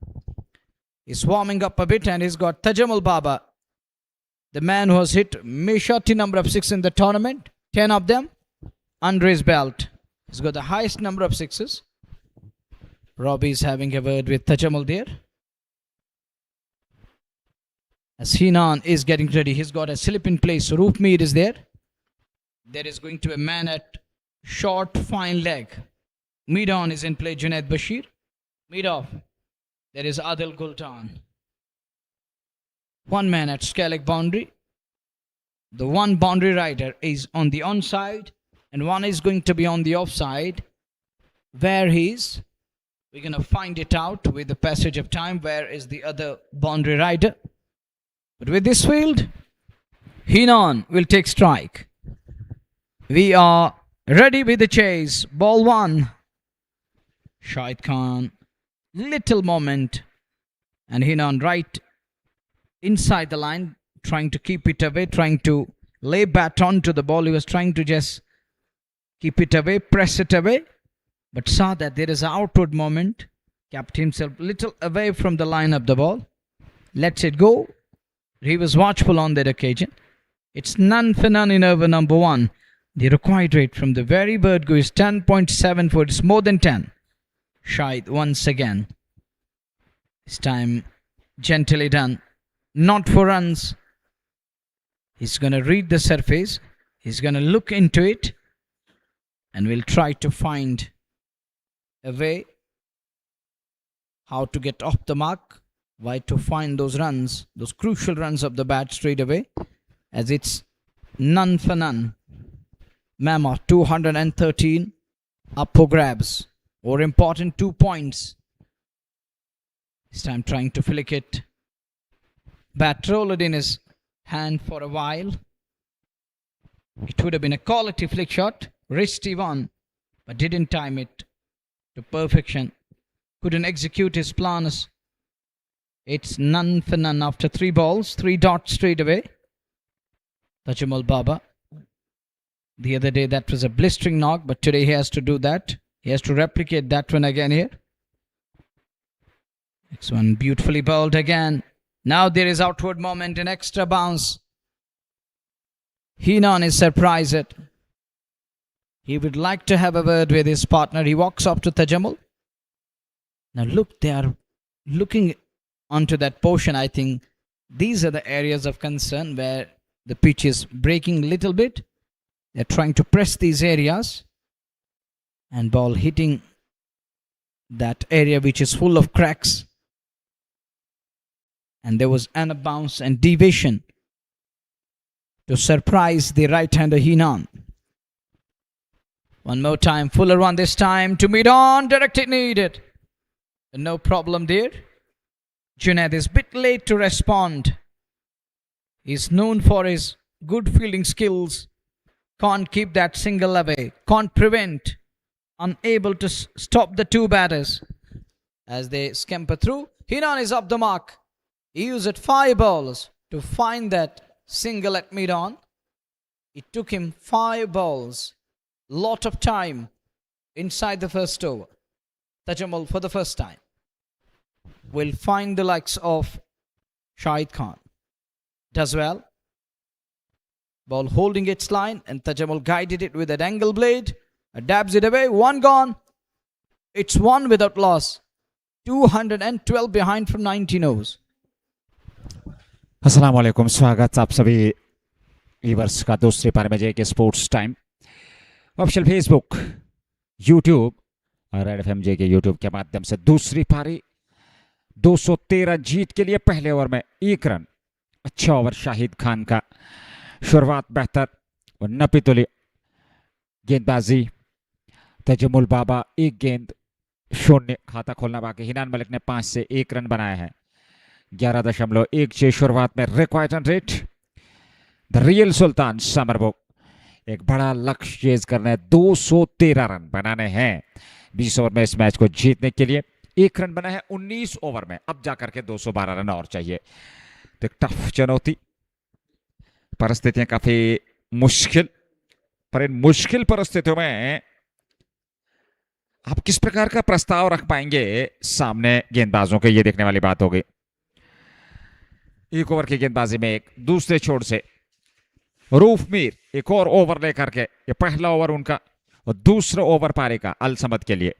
He's warming up a bit, and he's got Tajamul Baba, the man who has hit Meshati number of 6 in the tournament. 10 of them under his belt. He's got the highest number of 6s. Robbie is having a word with Tajamul there. As Hinan is getting ready, he's got a slip in place. Roop Mead is there. There is going to be a man at short, fine leg. Mid on is in play, Junaid Bashir. Mid off, there is Adil Gultan. 1 man at scallop boundary. The 1 boundary rider is on the onside, and 1 is going to be on the offside. Where he is, we're going to find it out with the passage of time. Where is the other boundary rider? But with this field, Hinan will take strike. We are ready with the chase. Ball 1. Shahid Khan, little moment, and Hinan right inside the line, trying to keep it away, trying to lay bat onto the ball. He was trying to just keep it away, press it away, but saw that there is an outward moment, kept himself little away from the line of the ball, lets it go. He was watchful on that occasion. It's none for none in over number 1. The required rate from the very bird go is 10.74. It's more than 10. Shahid once again. This time gently done. Not for runs. He's going to read the surface. He's going to look into it. And we'll try to find a way how to get off the mark. Why to find those runs, those crucial runs of the bat straight away. As it's none for none. Mammoth 213 up for grabs. More important 2 points. This time trying to flick it. Bat rolled in his hand for a while. It would have been a quality flick shot. Risky one, but didn't time it to perfection. Couldn't execute his plans. It's none for none after 3 balls. 3 dots straight away. Tajamul Baba. The other day that was a blistering knock, but today he has to do that. He has to replicate that one again here. Next one beautifully bowled again. Now there is outward moment and extra bounce. Hinan is surprised. He would like to have a word with his partner. He walks up to Tajamul. Now look, they are looking onto that portion. I think these are the areas of concern where the pitch is breaking a little bit. They're trying to press these areas. And ball hitting that area which is full of cracks. And there was an bounce and deviation to surprise the right-hander Hinan. One more time, fuller one this time to mid on, directed needed. No problem there. Junaid is a bit late to respond. He's known for his good fielding skills. Can't keep that single away. Can't prevent. Unable to stop the two batters as they scamper through. Hinan is up the mark. He used 5 balls to find that single at mid-on. It took him 5 balls. Lot of time inside the first over. Tajammul for the first time will find the likes of Shahid Khan. Does well. Ball holding its line and Tajammul guided it with that angle blade. Dabs it away. 1 gone. It's 1 without loss. 212 behind from 19 overs. अस्सलाम वालेकुम, स्वागत आप सभी viewers का दूसरे पारी में JK Sports Time official Facebook, YouTube और रेड एफएम जेके यूट्यूब के माध्यम से दूसरी पारी 213 जीत के लिए पहले ओवर में 1 रन। अच्छा ओवर शाहिद खान का, शुरुआत बेहतर और नपीतुली गेंदबाजी। तजम्मुल बाबा 1 गेंद 0, खाता खोलना बाकी। हिनान मलिक ने 5 से 1 रन बनाया है। 11.16 शुरुआत में required run rate. The Real सुल्तान समरबुग एक बड़ा लक्ष्य चेज करना है, 213 रन बनाने हैं 20 ओवर में इस मैच को जीतने के लिए। 1 रन बना है 19 ओवर में, अब जाकर के 212 रन और चाहिए। तो एक टफ चुनौती, परिस्थितियां काफी मुश्किल, पर इन मुश्किल परिस्थितियों में आप किस प्रकार का प्रस्ताव रख पाएंगे सामने गेंदबाजों के, ये देखने वाली बात होगी। 1 ओवर की गेंदबाजी में एक दूसरे छोर से रूफ मीर एक और ओवर लेकर के, ये पहला ओवर उनका और दूसरा ओवर पारी का अल समद के लिए।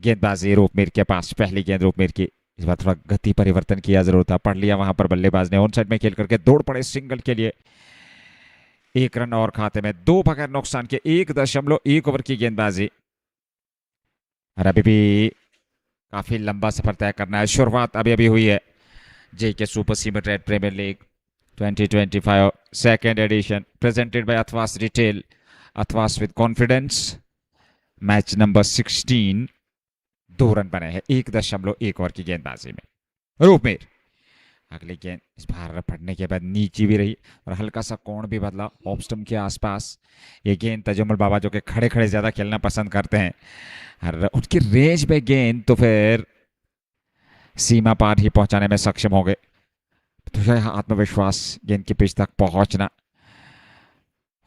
गेंदबाजी रूफ मीर के पास, पहली गेंद रूफ मीर की। इस बार थोड़ा गति परिवर्तन किया जरूर था, पढ़ लिया वहां पर बल्लेबाज ने। ऑन साइड में खेल करके दौड़ पड़े सिंगल के लिए। 1 रन और खाते में, 2 बगैर नुकसान के। 1.1 ओवर की गेंदबाजी और अभी भी काफी लंबा सफर तय करना है। शुरुआत अभी अभी हुई है JK super cement red premiere league 2025 second edition, presented by Athwas retail, Athwas with confidence. Match number 16, 2 रन बने हैं 1.1 ओवर की गेंदबाजी में। रूप मीर अगली गेंद इस बार पड़ने के बाद नीचे भी रही और हल्का सा कोण भी बदला ऑफ स्टंप के आसपास। ये गेंद तजम्मुल बाबा जो कि खड़े खड़े ज्यादा खेलना पसंद करते हैं, और उनकी रेंज में गेंद तो फिर सीमा पार ही पहुंचाने में सक्षम हो गए। तो यह आत्मविश्वास, गेंद की पिच तक पहुंचना,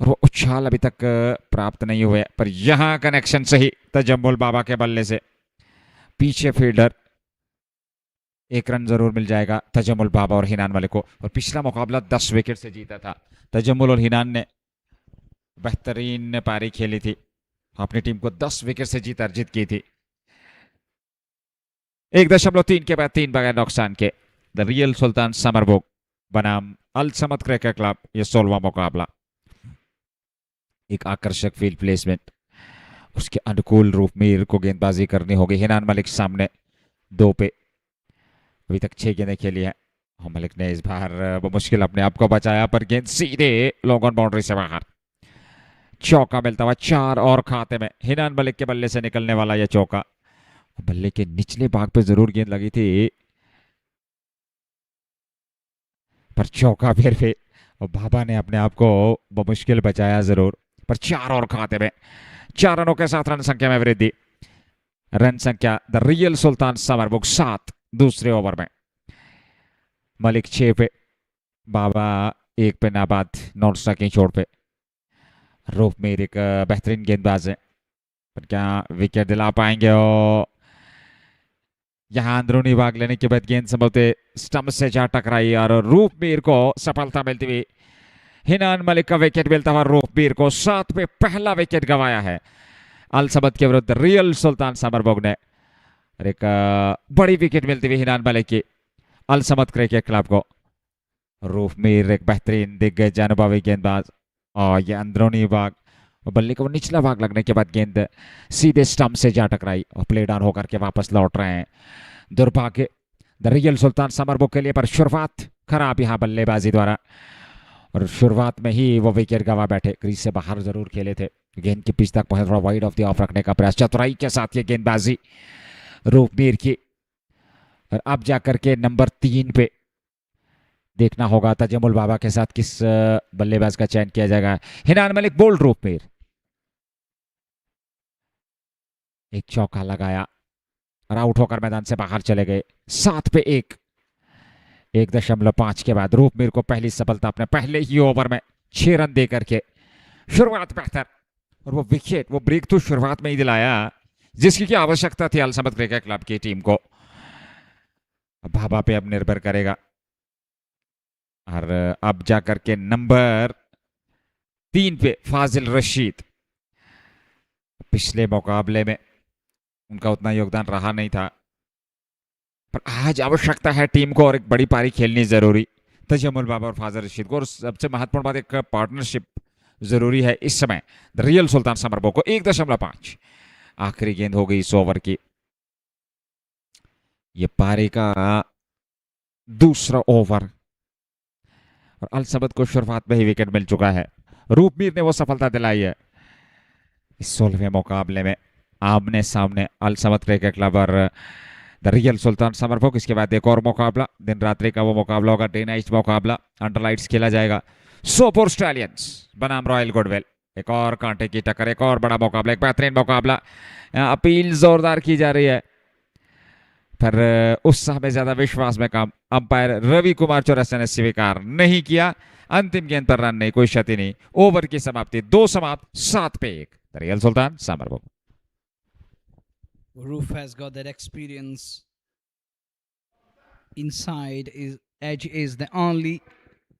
और वो उछाल अभी तक प्राप्त नहीं हुए, पर यहां कनेक्शन सही तजम्मुल बाबा के बल्ले से। पीछे फील्डर, 1 रन जरूर मिल जाएगा तजम्मुल बाबा और हिनान वाले को। और पिछला मुकाबला 10 विकेट से जीता था तजम्मुल और हिनान ने। बेहतरीन पारी खेली थी, अपनी टीम को 10 विकेट से जीत अर्जित की थी। 1.3 के बाद 3 बगैर नुकसान के द रियल सुल्तान समरबुग बनाम अल समद क्रिकेट क्लब, ये 16वां मुकाबला। एक आकर्षक फील्ड प्लेसमेंट, उसके अनुकूल रूप मीर को गेंदबाजी करनी होगी। हिनान मलिक सामने 2 पे, अभी तक 6 गेंदें खेली है। मलिक ने इस बार वो मुश्किल अपने आप को बचाया, पर गेंद सीधे लॉन्ग ऑन बाउंड्री से बाहर। चौका मिलता हुआ 4 और खाते में। हिनान मलिक के बल्ले से निकलने वाला यह चौका, बल्ले के निचले भाग पे जरूर गेंद लगी थी, पर चौका फिर पे और बाबा ने अपने आप को मुश्किल बचाया जरूर। पर 4 और खाते में, 4 रनों के साथ रन संख्या में वृद्धि। रन संख्या द रियल सुल्तान समरबुग 7 दूसरे ओवर में। मलिक 6 पे, बाबा 1 पे नाबाद नॉन स्ट्राइकिंग छोड़ पे। रूफ मीर एक बेहतरीन गेंदबाज है, पर क्या विकेट दिला पाएंगे? और यहां अंदरूनी भाग लेने के बाद गेंद संभवतः स्टंप से जा टकराई और रूफ मीर को सफलता मिलती हुई हिनान मलिक का विकेट मिलता हुआ रूफ मीर को 7 पे पहला विकेट गंवाया है अल समद के विरुद्ध रियल सुल्तान समरबुग ने। एक बड़ी विकेट मिलती हुई हिनान मलिक की अल समद क्रिकेट क्लब को। रूफ मीर एक बेहतरीन दिग्गज अनुभवी गेंदबाज, और ये अंदरूनी भाग और बल्ले को निचला भाग लगने के बाद गेंद सीधे स्टंप से जा टकराई और प्ले डाउन होकर के वापस लौट रहे हैं। दुर्भाग्य द रियल सुल्तान समरबुग के लिए, पर शुरुआत खराब यहाँ बल्लेबाजी द्वारा, और शुरुआत में ही वो विकेट गंवा बैठे। क्रीज से बाहर जरूर खेले थे, गेंद की पिच तक पहुंच, वाइड ऑफ द ऑफ रखने का प्रयास, चतुराई के साथ ये गेंदबाजी। रूपमीर की। और अब जाकर के नंबर 3 पे देखना होगा तजमुल बाबा के साथ किस बल्लेबाज का चयन किया जाएगा। हिनान मलिक बोल्ड रूपमीर, एक चौका लगाया और आउट होकर मैदान से बाहर चले गए। 7 पे 1.5 के बाद रूपमीर को पहली सफलता अपने पहले ही ओवर में 6 रन दे करके। शुरुआत बेहतर और वो विकेट, वो ब्रेक तो शुरुआत में ही दिलाया जिसकी की आवश्यकता थी अलसमद क्रिकेट क्लब की टीम को। भाभा पे अब निर्भर करेगा। और अब जाकर के नंबर 3 पे फाजिल रशीद। पिछले मुकाबले में उनका उतना योगदान रहा नहीं था, पर आज आवश्यकता है टीम को और एक बड़ी पारी खेलनी जरूरी। तजमुल बाबा और फाजिल रशीद को, और सबसे महत्वपूर्ण बात एक पार्टनरशिप जरूरी है इस समय। द रियल सुल्तान समरबुग को 1.5। आखिरी गेंद हो गई इस ओवर की। ये पारी का दूसरा ओवर और अलसमद को शुरुआत में ही विकेट मिल चुका है। रूपमीर ने वो सफलता दिलाई है इस 16वें मुकाबले में। आमने सामने अलसमद क्रिकेट क्लब और द रियल सुल्तान समरबुग। इसके बाद एक और मुकाबला, दिन रात्रि का वो मुकाबला होगा, डे नाइट मुकाबला, अंडर लाइट्स खेला जाएगा। सोपोर स्टैलियंस बनाम रॉयल गुडविल। एक और कांटे की टक्कर, एक और बड़ा मुकाबला, एक बेहतरीन मुकाबला। अपील जोरदार की जा रही है, पर उत्साह में ज्यादा विश्वास में कम। अंपायर रवि कुमार चौरसिया ने स्वीकार नहीं किया। अंतिम गेंद पर रन नहीं, कोई क्षति नहीं। ओवर की समाप्ति 2 समाप्त 7 पे 1। The Real Sultan Samarbugh. Roof has got that experience. Inside is edge is the only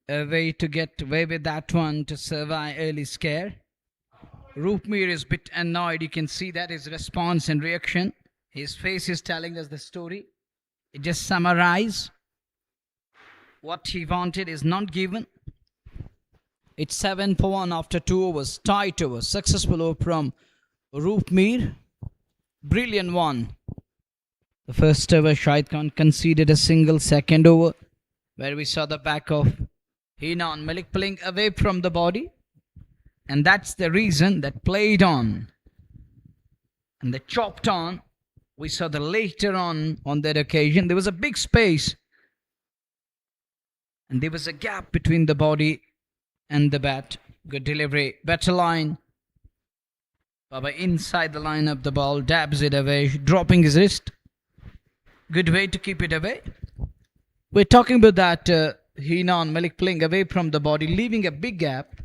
way to get away with that one, to survive early scare. Roofmeer is a bit annoyed. You can see that his response and reaction. His face is telling us the story. It just summarizes what he wanted is not given. It's 7 for 1 after 2 overs. Tight over. Successful over from Roofmeer. Brilliant one. The first over, Shahid Khan conceded a single. Second over, where we saw the back of Hinan Malik playing away from the body. And that's the reason that played on. And they chopped on. We saw the later on that occasion, there was a big space. And there was a gap between the body and the bat. Good delivery. Better line. Baba inside the line of the ball, dabs it away, dropping his wrist. Good way to keep it away. We're talking about that Hinan Malik playing away from the body, leaving a big gap.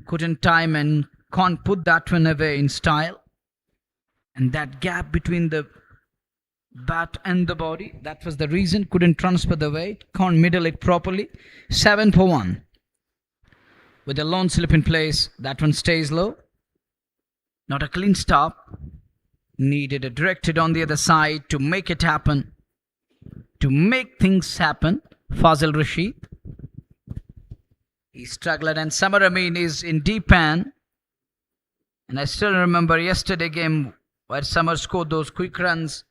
Couldn't time and can't put that one away in style. And that gap between the bat and the body, that was the reason. Couldn't transfer the weight, can't middle it properly. 7 for 1. With a lone slip in place, that one stays low. Not a clean stop. Needed a directed on the other side to make it happen. To make things happen. Fazil Rashid. He struggled, and Samar Amin is in deep end. And I still remember yesterday game where Samar scored those quick runs.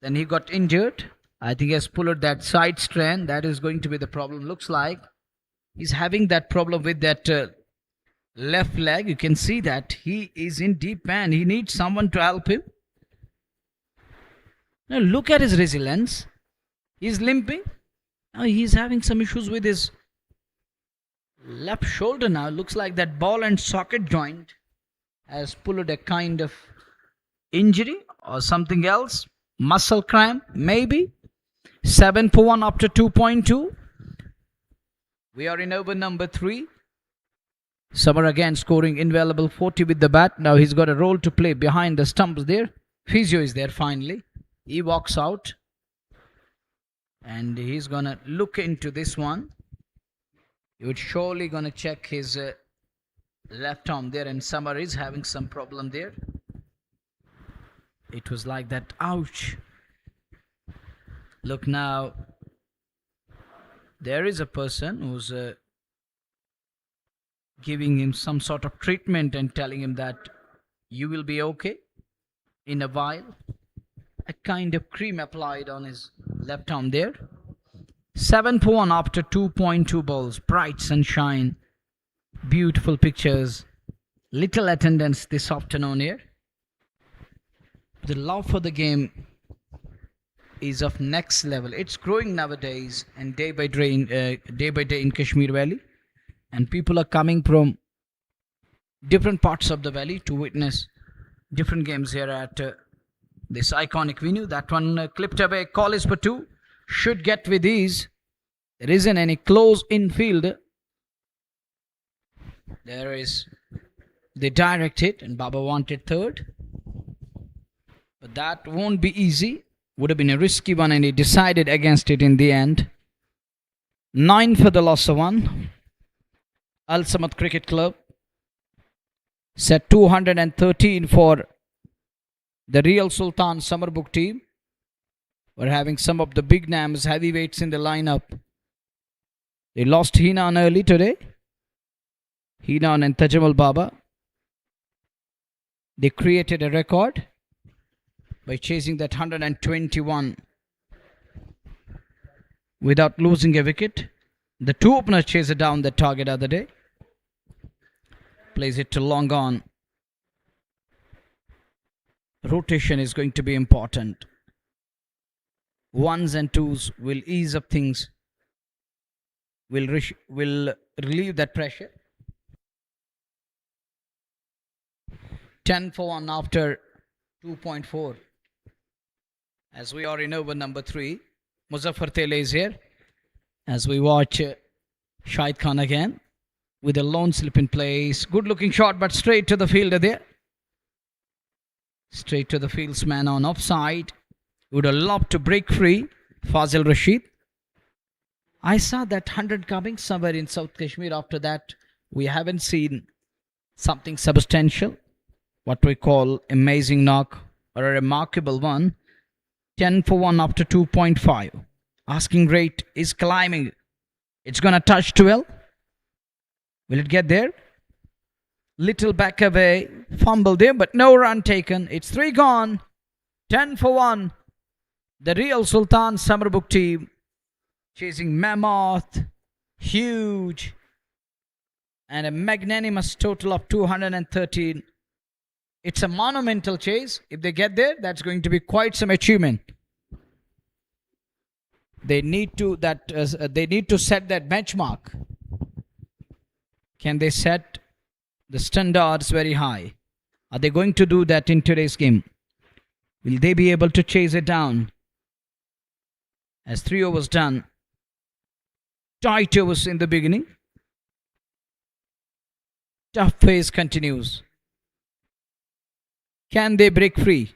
Then he got injured. I think he has pulled that side strain. That is going to be the problem. Looks like he's having that problem with that left leg. You can see that he is in deep end. He needs someone to help him. Now look at his resilience. He's limping. Now he's having some issues with his left shoulder now. Looks like that ball and socket joint has pulled a kind of injury or something else. Muscle cramp, maybe. 7 for 1 after 2.2. We are in over number 3. Samar again scoring invaluable 40 with the bat. Now he's got a role to play behind the stumps there. Physio is there finally. He walks out. And he's going to look into this one. He would surely going to check his left arm there. And Samar is having some problem there. It was like that. Ouch. Look now. There is a person who's giving him some sort of treatment and telling him that you will be okay in a while. A kind of cream applied on his left arm there. 7 for 1 after 2.2 balls. Bright sunshine. Beautiful pictures. Little attendance this afternoon here. The love for the game is of next level. It's growing nowadays, and day by day in Kashmir Valley, and people are coming from different parts of the valley to witness different games here at this iconic venue. That one clipped away. Call is for two. Should get with ease. There isn't any close infield. There is the direct hit, and Baba wanted third. But that won't be easy. Would have been a risky one, and he decided against it in the end. 9 for the loss of 1. Al Samad Cricket Club set 213 for the Real Sultan Sumerbugh team. We're having some of the big names, heavyweights in the lineup. They lost Hinan early today. Hinan and Tajamal Baba. They created a record by chasing that 121 without losing a wicket. The two openers chased down the target other day. Plays it to long on. Rotation is going to be important. Ones and twos will ease up things. Will relieve that pressure. 10 for 1 after 2.4. As we are in over number 3, Muzaffar Tele is here. As we watch Shahid Khan again with a lone slip in place. Good looking shot, but straight to the fielder there. Straight to the fieldsman on offside. Would have loved to break free. Fazil Rashid. I saw that 100 coming somewhere in South Kashmir. After that, we haven't seen something substantial. What we call amazing knock or a remarkable one. 10 for 1 after 2.5. Asking rate is climbing. It's going to touch 12. Will it get there? Little back away. Fumble there, but no run taken. It's 3 gone. 10 for 1. The Real Sultan Sumerbugh team chasing mammoth, huge, and a magnanimous total of 213. It's a monumental chase. If they get there, that's going to be quite some achievement. They need to set that benchmark. Can they set the standards very high? Are they going to do that in today's game? Will they be able to chase it down? As 3 overs done, tight overs in the beginning. Tough phase continues. Can they break free?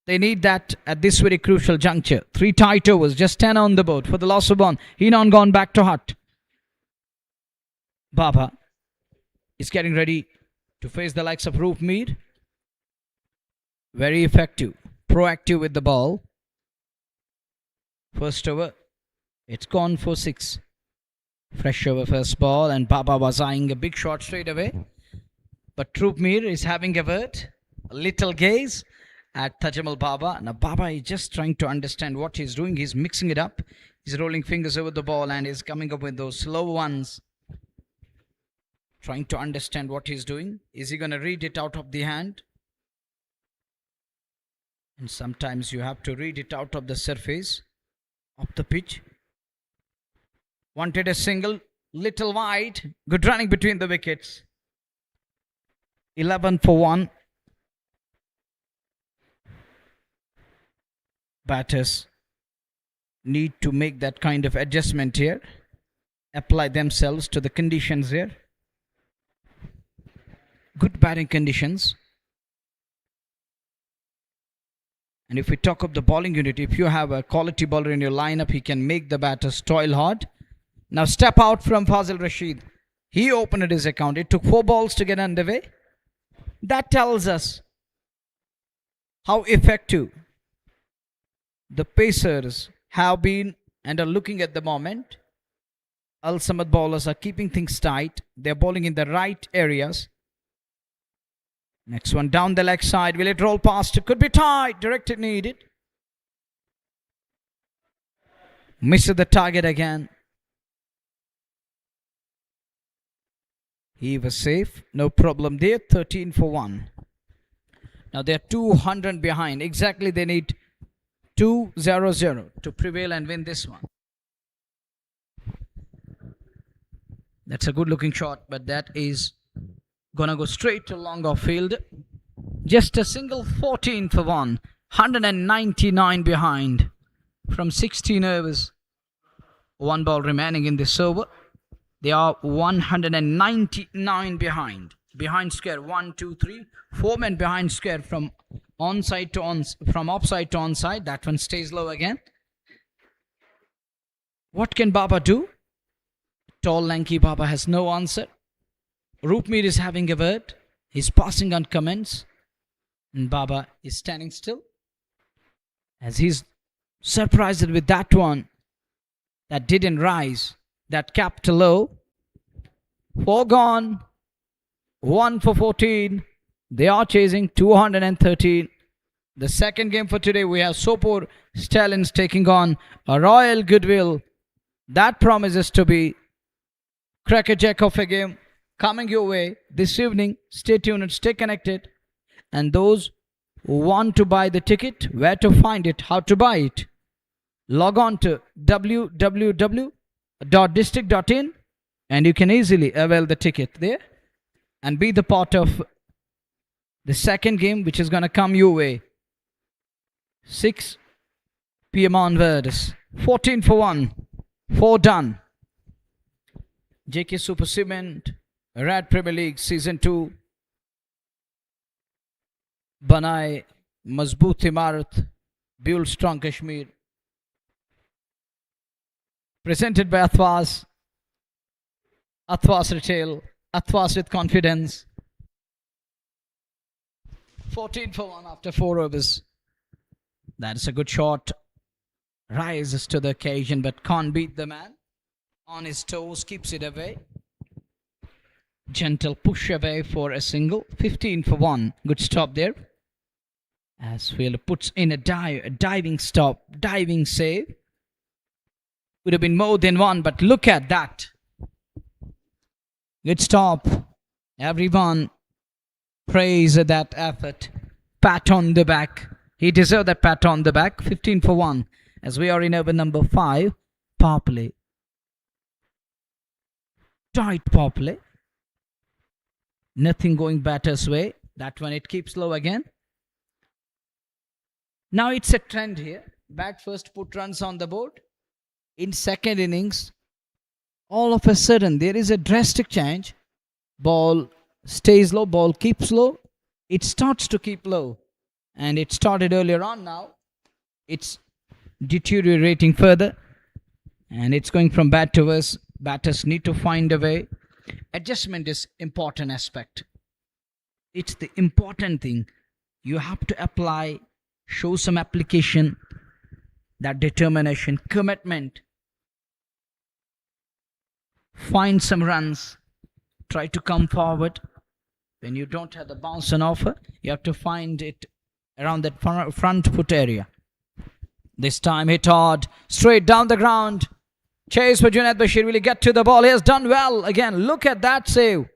They need that at this very crucial juncture. 3 tight overs, just 10 on the board for the loss of 1. Hinan gone back to hut. Baba is getting ready to face the likes of Roop Mead. Very effective, proactive with the ball. First over, it's gone for 6. Fresh over first ball, and Baba was eyeing a big shot straight away. But Troopmeer is having a word, a little gaze at Tajamal Baba. Now Baba is just trying to understand what he's doing. He's mixing it up. He's rolling fingers over the ball and is coming up with those slow ones. Trying to understand what he's doing. Is he going to read it out of the hand? And sometimes you have to read it out of the surface of the pitch. Wanted a single, little wide. Good running between the wickets. 11 for 1. Batters need to make that kind of adjustment here. Apply themselves to the conditions here. Good batting conditions. And if we talk of the bowling unit, if you have a quality bowler in your lineup, he can make the batters toil hard. Now step out from Fazil Rashid. He opened his account. It took 4 balls to get underway. That tells us how effective the Pacers have been and are looking at the moment. Al Samad bowlers are keeping things tight. They're bowling in the right areas. Next one down the leg side. Will it roll past? It could be tight. Directed needed. Missed the target again. He was safe. No problem there. 13 for 1. Now they are 200 behind. Exactly, they need 2-0-0 to prevail and win this one. That's a good looking shot, but that is gonna go straight to long off field. Just a single 14 for 1. 199 behind from 16 overs. One ball remaining in this over. They are 199 behind. Behind square 1, 2, 3. 4 men behind square from onside to from offside to onside. That one stays low again. What can Baba do? Tall, lanky Baba has no answer. Roopmeer is having a word. He's passing on comments. And Baba is standing still. As he's surprised with that one. That didn't rise. That capped low. 4 gone. 1 for 14. They are chasing 213. The second game for today, we have Sopor Stallions taking on a Royal Goodwill. That promises to be crackerjack of a game coming your way this evening. Stay tuned and stay connected. And those who want to buy the ticket, where to find it, how to buy it, log on to www.district.in and you can easily avail the ticket there and be the part of the second game, which is going to come your way 6 p.m. onwards. 14 for 1. 4 done. JK Super Cement, Red Premier League Season 2. Banai Mazboot Imarat, Build Strong Kashmir. Presented by Athwas. Athwas Retail. Athwas with confidence. 14 for 1 after 4 overs. That is a good shot. Rises to the occasion but can't beat the man. On his toes, keeps it away. Gentle push away for a single. 15 for 1. Good stop there. As Fielder puts in a diving stop, diving save. Would have been more than one, but look at that. Good stop. Everyone praise that effort. Pat on the back. He deserved that pat on the back. 15 for 1. As we are in over number 5. Powerplay. Tight Powerplay. Nothing going batter's way. That one it keeps low again. Now it's a trend here. Bat first, put runs on the board. In second innings, all of a sudden there is a drastic change. Ball stays low, ball keeps low. It starts to keep low. And it started earlier on now. It's deteriorating further. And it's going from bad to worse. Batters need to find a way. Adjustment is important aspect. It's the important thing. You have to apply, show some application, that determination, commitment. Find some runs. Try to come forward. When you don't have the bounce on offer, you have to find it around that front foot area. This time hit hard, straight down the ground. Chase for Junaid Bashir. Will he get to the ball? He has done well. Again, look at that save.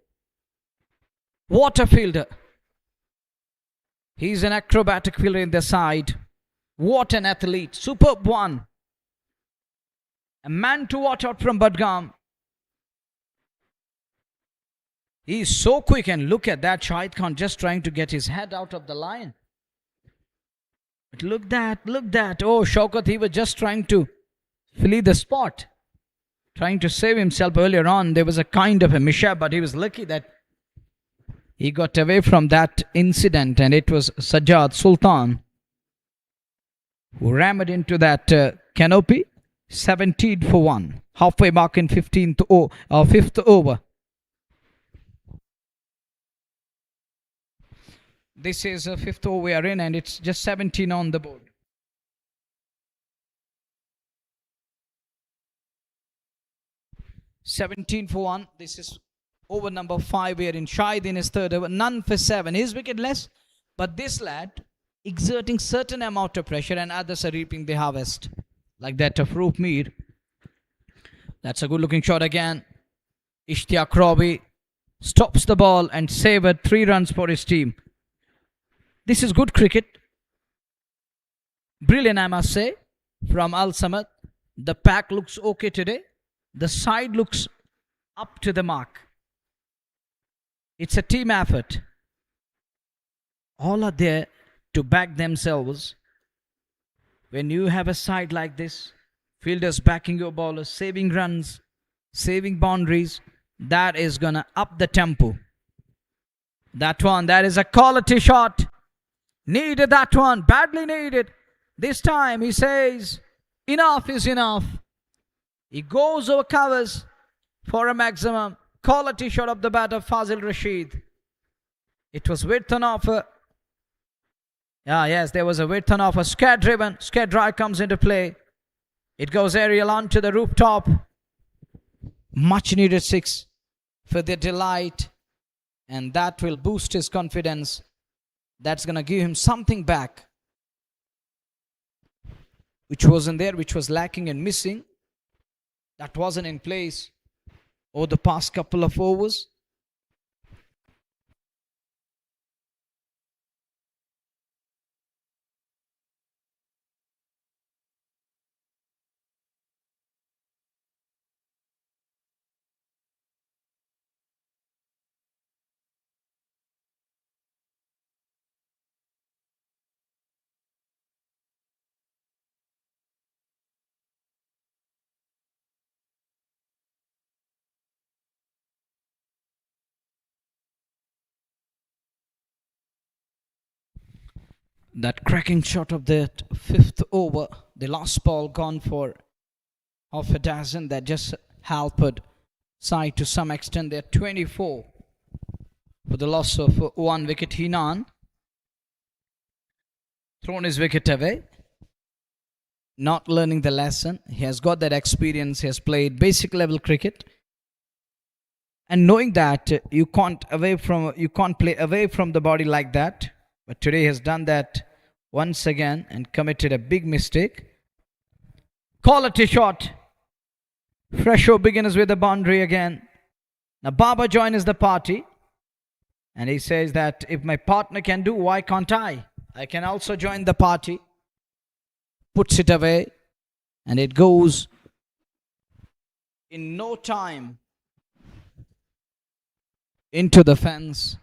What a fielder. He's an acrobatic fielder in the side. What an athlete. Superb one. A man to watch out from Budgam. He's so quick, and look at that. Shahid Khan just trying to get his head out of the line. But look that. Oh, Shaukat, he was just trying to flee the spot. Trying to save himself earlier on. There was a kind of a mishap, but he was lucky that he got away from that incident, and it was Sajjad Sultan who rammed into that canopy. 17 for 1. Halfway mark in 5th over. This is a 5th over we are in, and it's just 17 on the board. $17 for 1. This is over number 5. We are in. Shahid in his 3rd over. None for 7. His wicket less, but this lad exerting certain amount of pressure, and others are reaping the harvest, like that of Roopmeer. That's a good looking shot again. Ishtiaq Rabi stops the ball and saved 3 runs for his team. This is good cricket. Brilliant, I must say, from Al Samad. The pack looks okay today. The side looks up to the mark. It's a team effort. All are there to back themselves. When you have a side like this, fielders backing your bowlers, saving runs, saving boundaries, that is going to up the tempo. That is a quality shot. Needed that one, badly needed. This time he says, enough is enough. He goes over covers for a maximum. Quality shot of the batter, Fazil Rashid. It was width on offer. Yes, there was a width on offer. Scare driven. Scare drive comes into play. It goes aerial onto the rooftop. Much needed 6 for their delight. And that will boost his confidence. That's going to give him something back, which wasn't there, which was lacking and missing. That wasn't in place over the past couple of overs. That cracking shot of that 5th over, the last ball gone for half a dozen, that just helped side to some extent. They're 24 for the loss of 1 wicket. Hinan thrown his wicket away, not learning the lesson. He has got that experience. He has played basic level cricket, and knowing that you can't play away from the body like that. But today he has done that once again and committed a big mistake. Quality shot. Fresho begins with the boundary again. Now Baba joins the party. And he says that if my partner can do, why can't I? I can also join the party. Puts it away. And it goes in no time into the fence.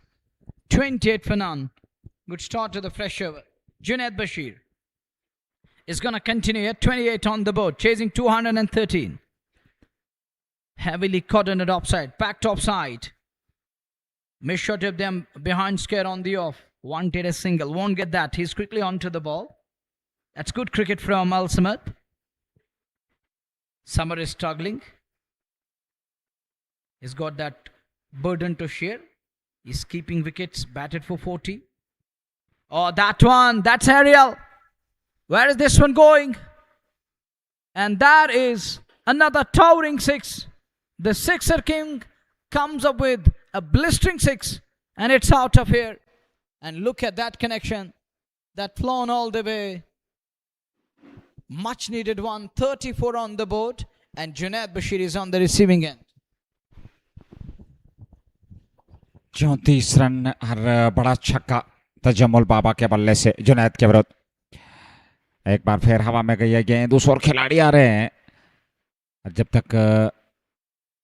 28 for none. Good start to the fresh over. Junaid Bashir is going to continue at 28 on the board, chasing 213. Heavily caught on it offside, packed offside. Missed shot of them behind scare on the off. Wanted a single, won't get that. He's quickly onto the ball. That's good cricket from Al Samad. Summer is struggling. He's got that burden to share. He's keeping wickets, batted for 40. Oh, that one, that's aerial. Where is this one going? And that is another towering 6. The sixer king comes up with a blistering 6, and it's out of here. And look at that connection. That flown all the way. Much needed one. 34 on the board, and Junaid Bashir is on the receiving end. 34 run हर बड़ा छक्का तजम्मुल बाबा के बल्ले से जुनैद के विरुद्ध. एक बार फिर हवा में गई है गेंद. उस और खिलाड़ी आ रहे हैं. जब तक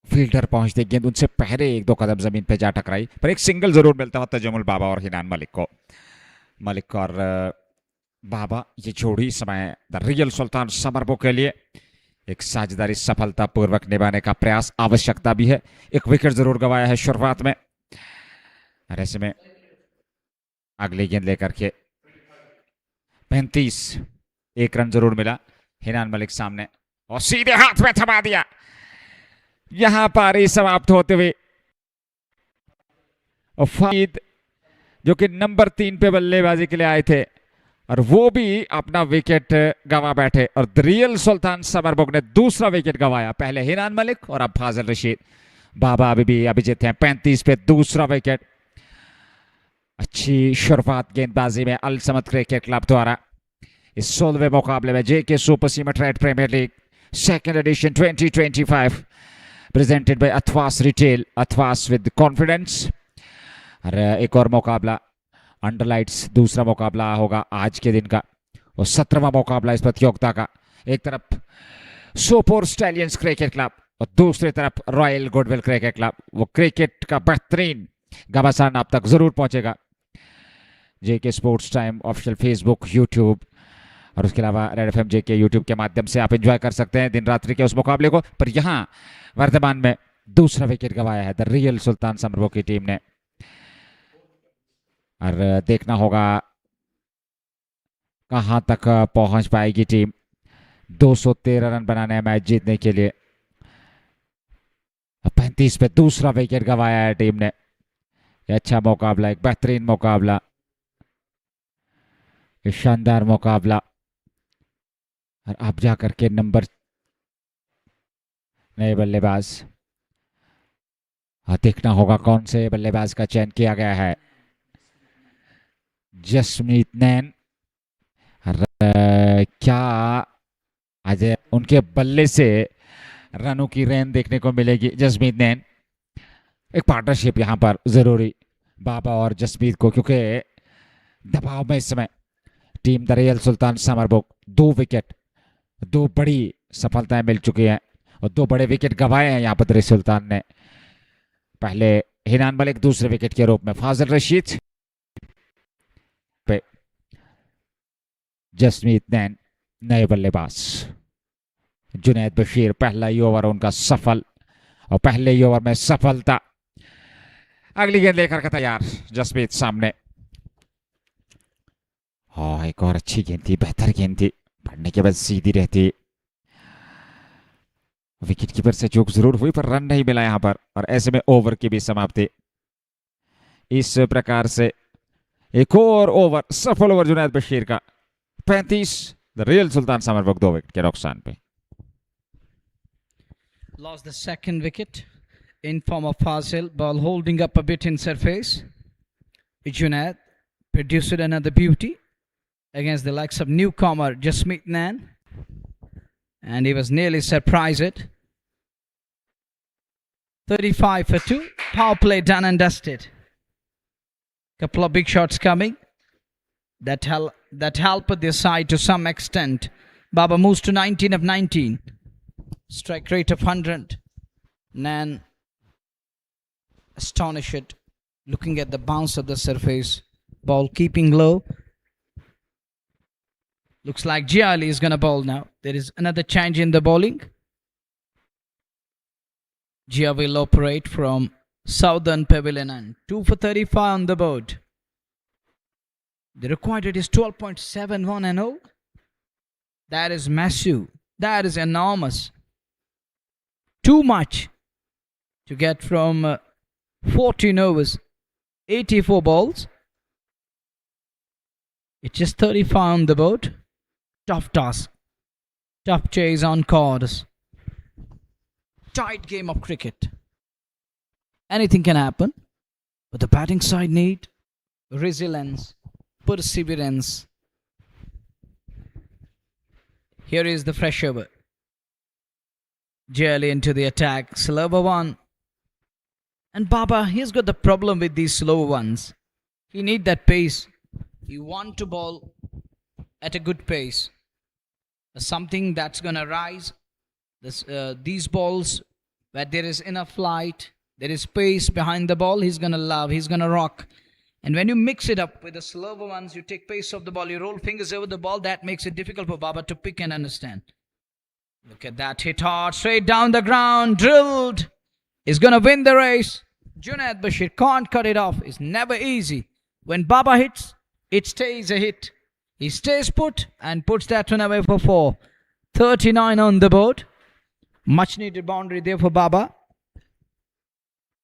फील्डर पहुंचते गेंद उनसे पहले 1-2 कदम जमीन पे जा टकराई, पर एक सिंगल जरूर मिलता हुआ तजम्मुल बाबा और हिनान मलिक को. मलिक और बाबा ये जोड़ी समय द रियल सुल्तान समरबुग के लिए एक साझेदारी सफलतापूर्वक निभाने का प्रयास आवश्यकता भी है. एक विकेट जरूर गंवाया है शुरुआत में. और ऐसे में अगली गेंद लेकर के 35, 1 रन जरूर मिला. हिनान मलिक सामने और सीधे हाथ में थमा दिया. यहां पारी समाप्त होते हुए फरीद जो कि नंबर 3 पे बल्लेबाजी के लिए आए थे और वो भी अपना विकेट गंवा बैठे. और द रियल सुल्तान समरबुग ने दूसरा विकेट गंवाया. पहले हिनान मलिक और अब फाजिल रशीद. बाबा अभी अभिजीत हैं 35 पे दूसरा विकेट. अच्छी शुरुआत गेंदबाजी में अल समद क्रिकेट क्लब द्वारा इस 16वें मुकाबले में JK super Cement Premier league second edition 2025 presented by Athwas retail, Athwas with confidence. और एक और मुकाबला अंडरलाइट्स दूसरा मुकाबला होगा आज के दिन का और 17वां मुकाबला इस प्रतियोगिता का। एक तरफ सोपोर स्टैलियंस क्रिकेट क्लब और दूसरी तरफ रॉयल गुडविल क्रिकेट क्लब। वो क्रिकेट का बेहतरीन घमासान आप तक जरूर पहुंचेगा। JK Sports Time official Facebook, YouTube और उसके अलावा रेड एफएम जेके यूट्यूब के माध्यम से आप एंजॉय कर सकते हैं दिन रात्रि के उस मुकाबले को। पर यहाँ वर्तमान में दूसरा विकेट गंवाया है द रियल सुल्तान समरबुग की टीम ने। और देखना होगा कहां तक पहुंच पाएगी टीम 213 रन बनाने हैं मैच जीतने के लिए। 35 पे दूसरा विकेट गंवाया है टीम ने। अच्छा मुकाबला, एक बेहतरीन मुकाबला, शानदार मुकाबला। और अब जाकर के नंबर नए बल्लेबाज, देखना होगा कौन से बल्लेबाज का चयन किया गया है। जसमीत नैन, क्या आज उनके बल्ले से रनों की रेन देखने को मिलेगी। जसमीत नैन, एक पार्टनरशिप यहां पर जरूरी बाबा और जसमीत को, क्योंकि दबाव में इस समय team the Real Sultan Samarbugh 2 wicket, 2 बड़ी सफलताएं मिल चुकी हैं और 2 बड़े विकेट गंवाए हैं यहाँ पर रियल सुल्तान ने। पहले हिनान मलिक, दूसरे विकेट के रूप में फाजिल रशीद पे जसमीत नैन नए बल्लेबाज। जुनैद बशीर, पहला ही ओवर उनका सफल और पहले ही ओवर में सफलता। अगली गेंद लेकर के तैयार जसमीत सामने। हाँ, एक और अच्छी गेंद थी, बेहतर गेंद थी, पढ़ने के बाद सीधी रहती। विकेट कीपर से चूक जरूर हुई पर रन नहीं मिला यहां पर और ऐसे में ओवर की भी समाप्ति। इस प्रकार से एक और ओवर, सफल ओवर जुनैद बशीर का। 35, the Real Sultan Samarbugh 2 wicket के नुकसान पे। Lost the second wicket in form of Fazil, ball holding up a bit in surface. Junaid produced another beauty against the likes of newcomer Jasmeet Nan, and he was nearly surprised. 35 for 2, power play done and dusted. Couple of big shots coming that helped their side to some extent. Baba moves to 19 of 19. Strike rate of 100. Nan astonished, looking at the bounce of the surface. Ball keeping low. Looks like Jia Ali is going to bowl now. There is another change in the bowling. Jia will operate from Southern Pavilion and 2 for 35 on the board. The required rate is 12.71 and 0. That is massive. That is enormous. Too much to get from 14 overs, 84 balls. It's just 35 on the board. Tough task. Tough chase on cards. Tight game of cricket. Anything can happen. But the batting side need resilience, perseverance. Here is the fresh over. Jelly into the attack. Slower one. And Baba, he's got the problem with these slower ones. He need that pace. You want to bowl at a good pace. Something that's going to rise. These balls where there is enough light, there is space behind the ball, he's going to love, he's going to rock. And when you mix it up with the slower ones, you take pace of the ball, you roll fingers over the ball, that makes it difficult for Baba to pick and understand. Look at that, hit hard, straight down the ground, drilled. He's going to win the race. Junaid Bashir can't cut it off. It's never easy. When Baba hits, it stays a hit. He stays put and puts that one away for 4. 39 on the board. Much needed boundary there for Baba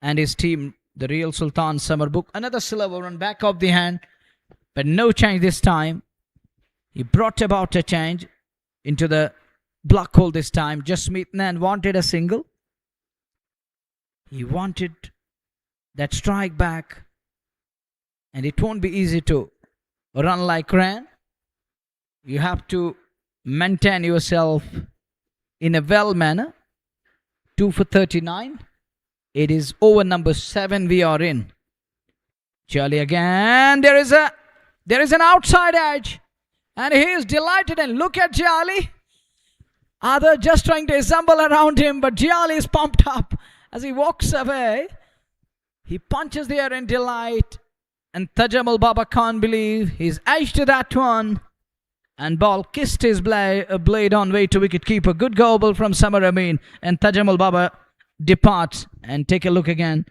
and his team, the real Sultan Sumerbugh. Another silver run back of the hand, but no change this time. He brought about a change into the block hole this time. Jasmeet Nan wanted a single. He wanted that strike back, and it won't be easy to run like ran. You have to maintain yourself in a well manner. 2 for 39. It is over number 7 we are in. Jolly again. There is an outside edge. And he is delighted. And look at Jolly. Others just trying to assemble around him. But Jolly is pumped up as he walks away. He punches the air in delight. And Tajamul Baba can't believe he's edged to that one. And ball kissed his blade on way to wicketkeeper. Good gobble from Samar Amin. And Tajamul Baba departs. And take a look again.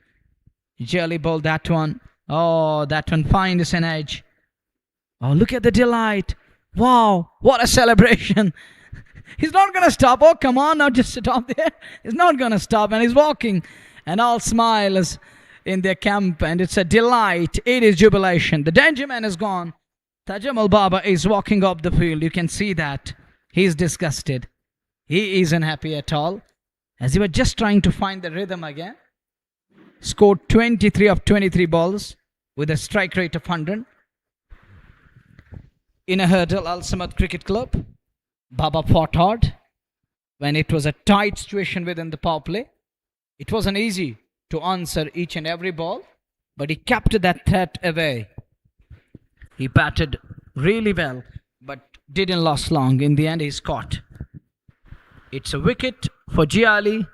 Jolly bowled that one. Oh, that one finds an edge. Oh, look at the delight. Wow, what a celebration. He's not going to stop. Oh, come on, now just stop there. He's not going to stop. And he's walking. And all smiles in their camp. And it's a delight. It is jubilation. The danger man is gone. Tajamul Baba is walking up the field. You can see that. He's disgusted. He isn't happy at all. As he was just trying to find the rhythm again. Scored 23 of 23 balls with a strike rate of 100. In a hurdle, Al Samad Cricket Club, Baba fought hard when it was a tight situation within the power play. It wasn't easy to answer each and every ball, but he kept that threat away. He batted really well, but didn't last long. In the end, he's caught. It's a wicket for Giali.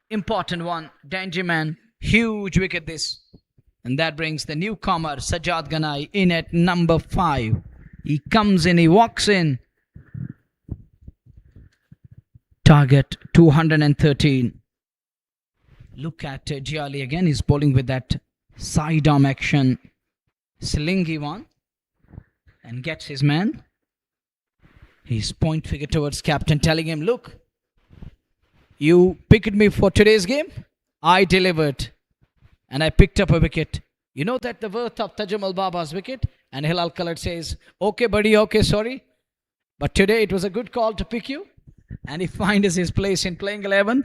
Important one, danger man, huge wicket this. And that brings the newcomer, Sajjad Ganai, in at number 5. He comes in, he walks in. Target 213. Look at Giali again. He's bowling with that side arm action. Slingy one. And gets his man. He's point figure towards captain, telling him, look, you picked me for today's game. I delivered. And I picked up a wicket. You know that the worth of Tajamul Baba's wicket? And Hilal Khalid says, okay buddy, okay, sorry. But today it was a good call to pick you. And he finds his place in playing 11.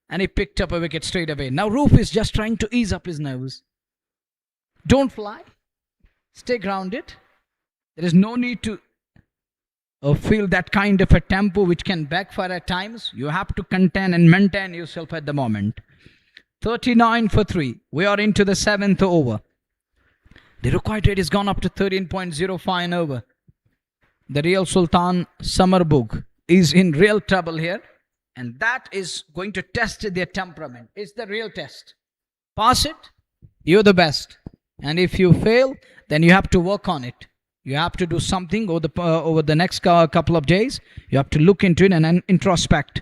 And he picked up a wicket straight away. Now Roof is just trying to ease up his nerves. Don't fly. Stay grounded. There is no need to feel that kind of a tempo which can backfire at times. You have to contain and maintain yourself at the moment. 39 for 3. We are into the 7th over. The required rate has gone up to 13.05 over. The real Sultan Sumerbugh is in real trouble here. And that is going to test their temperament. It's the real test. Pass it, you're the best. And if you fail, then you have to work on it. You have to do something over the next couple of days. You have to look into it and introspect.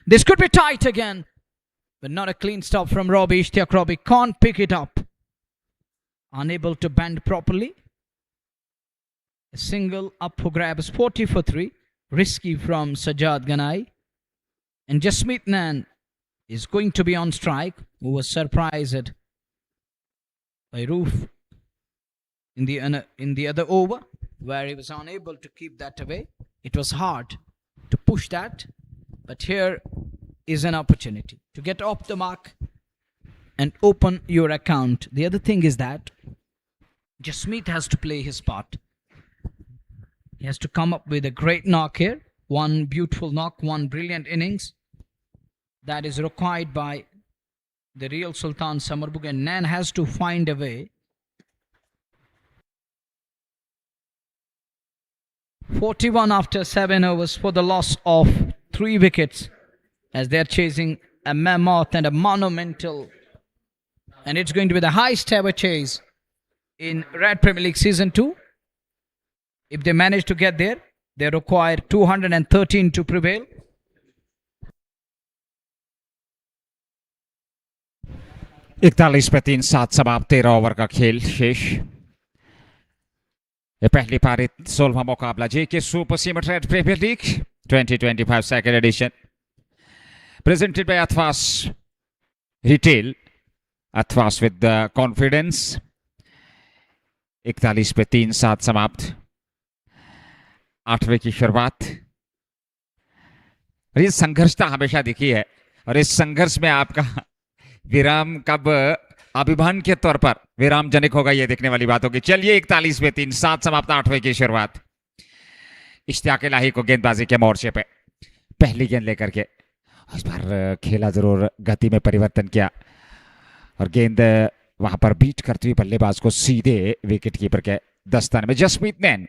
This could be tight again. But not a clean stop from Robbie. Ishtiaq Robbie can't pick it up. Unable to bend properly. A single up for grabs. 40 for 3. Risky from Sajjad Ganai. And Jasmeet Nan is going to be on strike. Who was surprised by Roof in the other over, where he was unable to keep that away. It was hard to push that. But here is an opportunity to get off the mark and open your account. The other thing is that Jasmeet has to play his part. He has to come up with a great knock here. One beautiful knock, one brilliant innings. That is required by the real Sultan Sumerbugh, and Nan has to find a way. 41 after 7 overs for the loss of 3 wickets. As they're chasing a mammoth and a monumental, and it's going to be the highest ever chase in Red Premier League Season 2. If they manage to get there, they require 213 to prevail. इकतालीस पे 3-7 समाप्त 13 over का खेल शेष. ये पहली पारी 16वां मुकाबला JK super cement red premiere league 2025 second edition. Presented by Athwas Retail. Athwas with the confidence. 41 पे 3-7 समाप्त. 8वें की शुरुआत. ये संघर्षता हमेशा दिखी है और इस संघर्ष में आपका विराम कब अभिमान के तौर पर विराम जनिक होगा ये देखने वाली बात होगी. चलिए 41 पे 3-7 समाप्त. 8वें की शुरुआत. इश्तियाक इलाही को गेंदबाजी के मोर्चे पे पहली गेंद लेकर के इस बार खेला जरूर गति में परिवर्तन किया और गेंद वहां पर बीट करती हुई बल्लेबाज को सीधे विकेट कीपर के दस्ताने में जसमीत नैन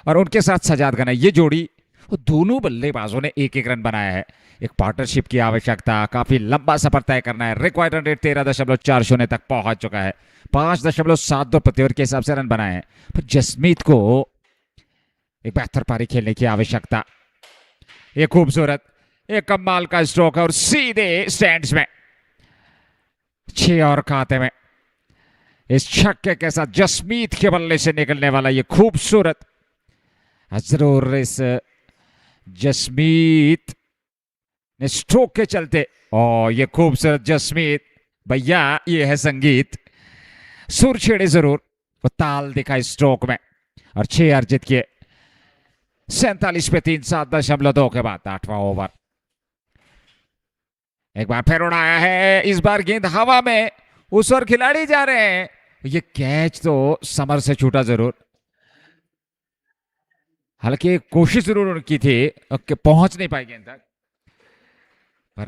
और उनके साथ सजाद गना, ये जोड़ी दोनों बल्लेबाजों ने एक एक रन बनाया है। एक पार्टनरशिप की आवश्यकता, काफी लंबा सफर तय करना है। रिक्वायर्ड रन रेट 13.40 तक पहुंच चुका है। 5.72 प्रति ओवर के हिसाब से रन बनाए हैं, पर जसमीत को एक बेहतर पारी खेलने की आवश्यकता। एक खूबसूरत, एक कमाल का स्ट्रोक है और सीधे स्टैंड्स में 6 और खाते में। इस छक्के के साथ जसमीत के बल्ले से निकलने वाला ये खूबसूरत, जरूर इस जसमीत ने स्ट्रोक के चलते, और ये खूबसूरत जसमीत भैया, ये है संगीत। सुर छेड़े जरूर, वो ताल दिखा स्ट्रोक में, और 6 अर्जित किए 47 पे 3, 7.2 के बाद 8वां ओवर। एक बार फिर उड़ाया है, इस बार गेंद हवा में, उस ओर खिलाड़ी जा रहे हैं। ये कैच तो समर से छूटा जरूर, हालांकि कोशिश जरूर उनकी थी कि पहुंच नहीं पाई गेंद तक, पर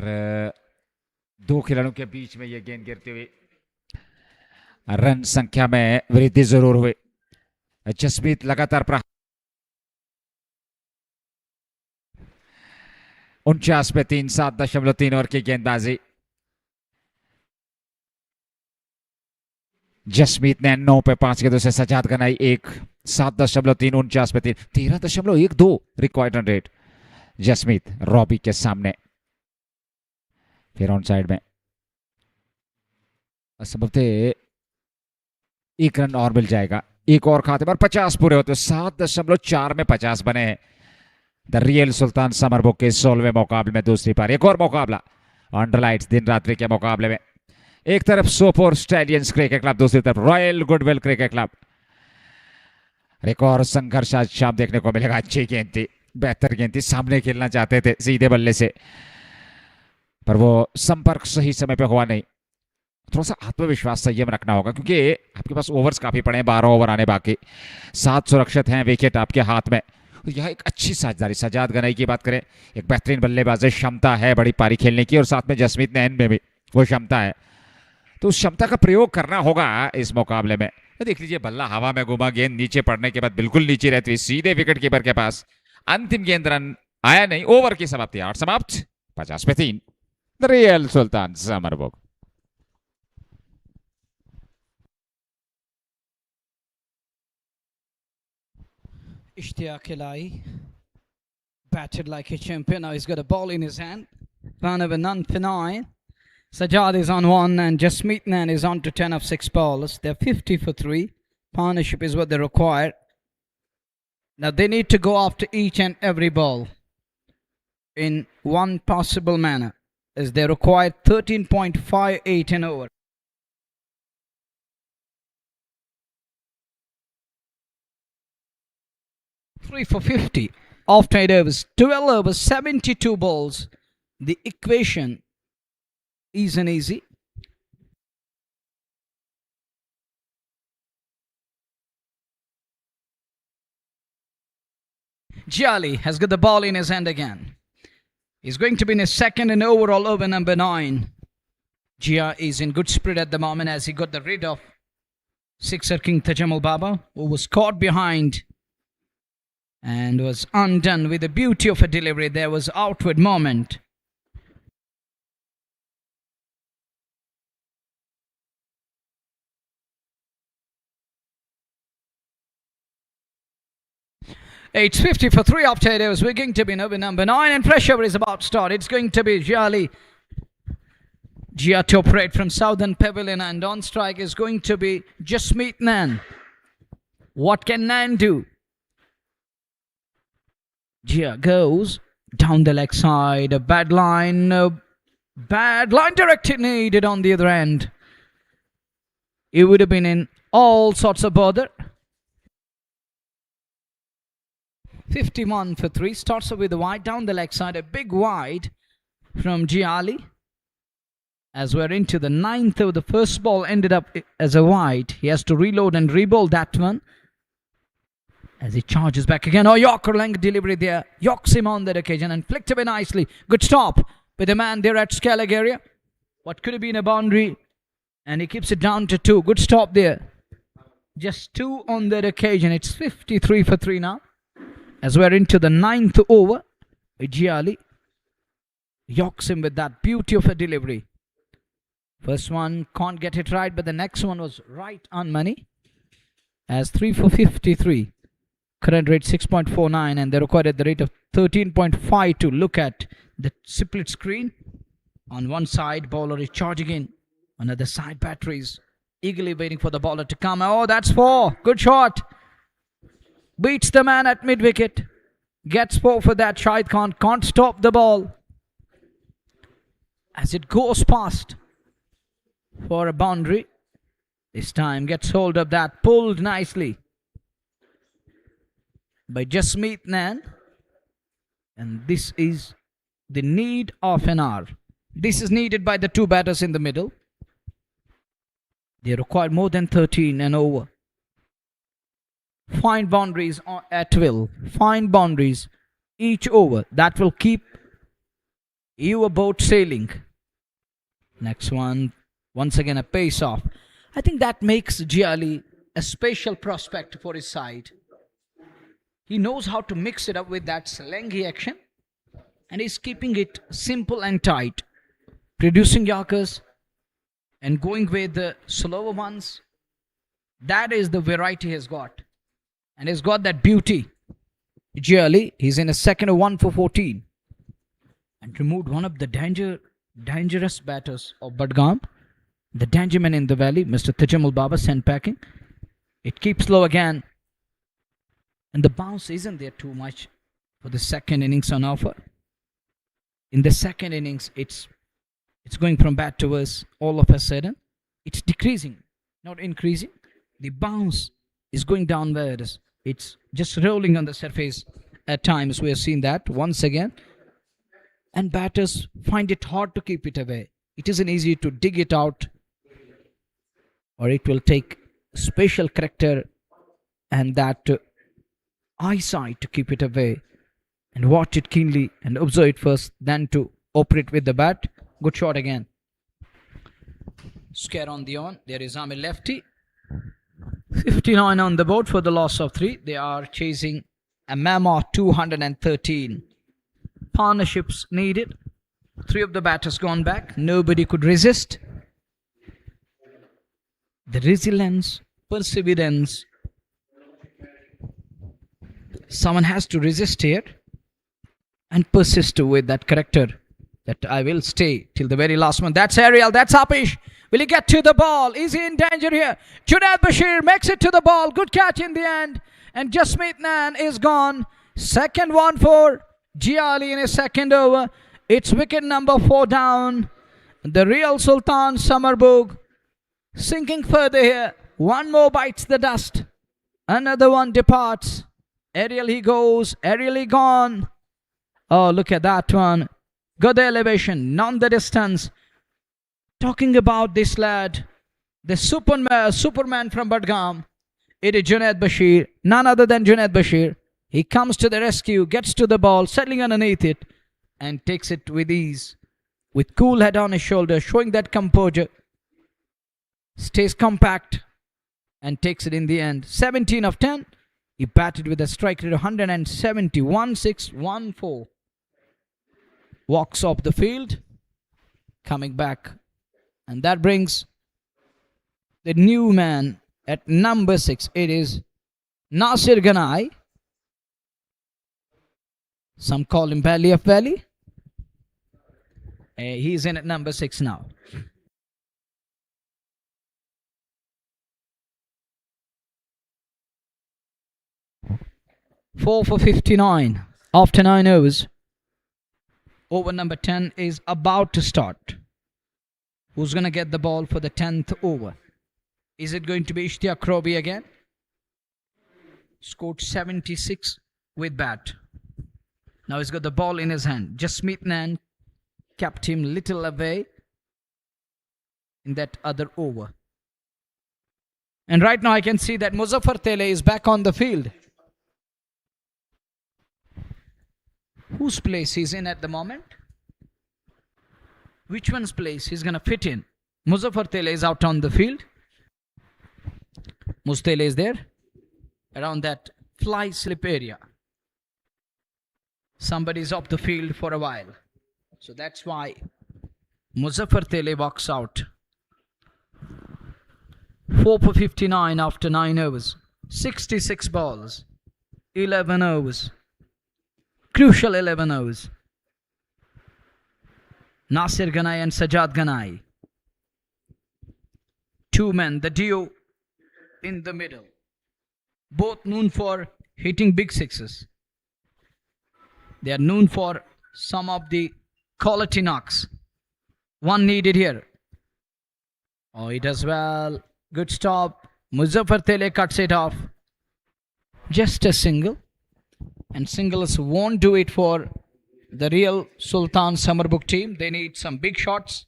2 खिलाड़ियों के बीच में ये गेंद गिरती हुई रन संख्या में वृद्धि जरूर हुई। जसमीत लगातार 49 पे 3, 7.3 ओवर की गेंदबाजी। जसमीत ने 9 पे 5 गेंदों से सजाद गनाई 1, 7.3, 49 पे 3, 13.12 required run rate. Jasmeet Robbie के सामने, फिर ऑन साइड में संभवतः 1 रन और मिल जाएगा। एक और खाते पर 50 पूरे होते, 7.4 में 50 बने हैं। द रियल सुल्तान समरबुक के 16वें मुकाबले में दूसरी पारी। एक और मुकाबला अंडरलाइट्स दिन रात्रि के मुकाबले में, एक तरफ सोपोर स्टैलियंस क्रिकेट क्लब, दूसरी तरफ रॉयल गुडविल क्रिकेट क्लब। एक और संघर्ष आज शाम देखने को मिलेगा। अच्छी गेंद थी, बेहतर गेंद थी, सामने खेलना चाहते थे सीधे बल्ले से, पर वो संपर्क सही समय पे हुआ नहीं। थोड़ा सा आत्मविश्वास संयम रखना होगा, क्योंकि आपके पास ओवर्स काफी पड़े हैं, 12 ओवर आने बाकी, 7 सुरक्षित हैं, विकेट आपके हाथ में। यह एक अच्छी साझेदारी। सजाद गनाई की बात करें, एक बेहतरीन बल्लेबाज, क्षमता है बड़ी पारी खेलने की, और साथ में जसमीत नैन में भी वो क्षमता है, तो उस क्षमता का प्रयोग करना होगा इस मुकाबले में। देख लीजिए, बल्ला हवा में घुमा, गेंद नीचे पड़ने के बाद बिल्कुल नीचे रहती हुई सीधे विकेट कीपर के पास। अंतिम गेंद रन आया नहीं। ओवर की समाप्ति 8 समाप्त, 50 पे 3, the Real Sultan Samarbugh. Ishtiaq Ilai batted like a champion. Now he's got a ball in his hand. Run over none for 9. Sajad is on 1 and Jasmeet Nan is on to 10 of 6 balls. They're 50 for 3. Partnership is what they require. Now they need to go after each and every ball in one possible manner, as they require 13.58 an over. Three for 50 after 8 overs, 12 overs, 72 balls. The equation isn't easy. Jali has got the ball in his hand again. He's going to be in his second and overall over number 9. Jia is in good spirit at the moment as he got the rid of sixer King Tajamal Baba, who was caught behind and was undone with the beauty of a delivery. There was outward moment. It's 50 for 3 after 8 overs. We're going to be in over number 9 and pressure is about to start. It's going to be Jia to operate from Southern Pavilion, and on strike is going to be Jasmeet Nan. What can Nan do? Jia goes down the leg side. A bad line directed needed on the other end. It would have been in all sorts of bother. 51 for 3. Starts off with a wide down the leg side. A big wide from Giali. As we're into the 9th over, the first ball ended up as a wide. He has to reload and re-bowl that one as he charges back again. Oh, Yorker length delivery there. Yorks him on that occasion and flicked away nicely. Good stop with the man there at Scalig area. What could have been a boundary And he keeps it down to 2. Good stop there. Just 2 on that occasion. It's 53 for 3 now. As we're into the 9th over, Giali yokes him with that beauty of a delivery. First one can't get it right, but the next one was right on money. As 3 for 53. Current rate 6.49, and they required at the rate of 13.5 to look at the split screen. On one side, bowler is charging in. On the other side, batteries eagerly waiting for the bowler to come. Oh, that's 4. Good shot. Beats the man at mid-wicket. Gets 4 for that. Shahid Khan can't stop the ball. As it goes past for a boundary. This time gets hold of that. Pulled nicely by Jasmeet Nan. And this is the need of an hour. This is needed by the 2 batters in the middle. They require more than 13 and over. Find boundaries at will. Find boundaries each over. That will keep your boat sailing. Next one. Once again a pace off. I think that makes Giali a special prospect for his side. He knows how to mix it up with that slangy action. And he's keeping it simple and tight. Producing Yorkers and going with the slower ones. That is the variety he's got. And he's got that beauty. Giali, he's in a second of 1 for 14. And removed one of the dangerous batters of Budgam. The danger man in the valley, Mr. Tajamul Baba, sent packing. It keeps low again. And the bounce isn't there too much for the second innings on offer. In the second innings, it's going from bad to worse all of a sudden. It's decreasing, not increasing. The bounce is going downwards. It's just rolling on the surface. At times we have seen that once again. And batters find it hard to keep it away. It isn't easy to dig it out. Or it will take special character and that eyesight to keep it away. And watch it keenly and observe it first. Then to operate with the bat. Good shot again. Scare on the on. There is Amir lefty. 59 on the board for the loss of 3. They are chasing a mammoth 213. Partnerships needed. 3 of the batters gone back. Nobody could resist. The resilience, perseverance. Someone has to resist here and persist with that character. That I will stay till the very last one. That's Ariel. That's Apish. Will he get to the ball? Is he in danger here? Junaid Bashir makes it to the ball. Good catch in the end. And Jasmeet Nan is gone. Second one for Giali in his second over. It's wicket number 4 down. The real Sultan Sumerbugh sinking further here. One more bites the dust. Another one departs. Ariel he goes. Ariel he gone. Oh, look at that one. Got the elevation, none the distance. Talking about this lad, the Superman from Budgam. It is Junaid Bashir, none other than Junaid Bashir. He comes to the rescue, gets to the ball, settling underneath it, and takes it with ease. With cool head on his shoulder, showing that composure. Stays compact and takes it in the end. 17 of 10. He batted with a strike rate of 171, 6, 1, 4. Walks off the field, coming back. And that brings the new man at number 6. It is Nasir Ganai. Some call him Valley of Valley. He's in at number 6 now. Four for 59 after 9 overs. Over number 10 is about to start. Who's going to get the ball for the 10th over? Is it going to be Ishtiaq Robi again? Scored 76 with bat. Now he's got the ball in his hand. Jasmeet Nan kept him little away in that other over. And right now I can see that Muzaffar Tele is back on the field. Whose place he's in at the moment? Which one's place he's going to fit in? Muzaffar Tele is out on the field. Mustele is there around that fly slip area. Somebody's off the field for a while. So that's why Muzaffar Tele walks out. 4 for 59 after 9 overs. 66 balls. 11 overs. Crucial 11 overs. Nasir Ganai and Sajad Ganai. Two men, the duo in the middle. Both known for hitting big sixes. They are known for some of the quality knocks. One needed here. Oh, he does well. Good stop. Muzaffar Tele cuts it off. Just a single. And singles won't do it for the real Sultan Sumerbugh team. They need some big shots.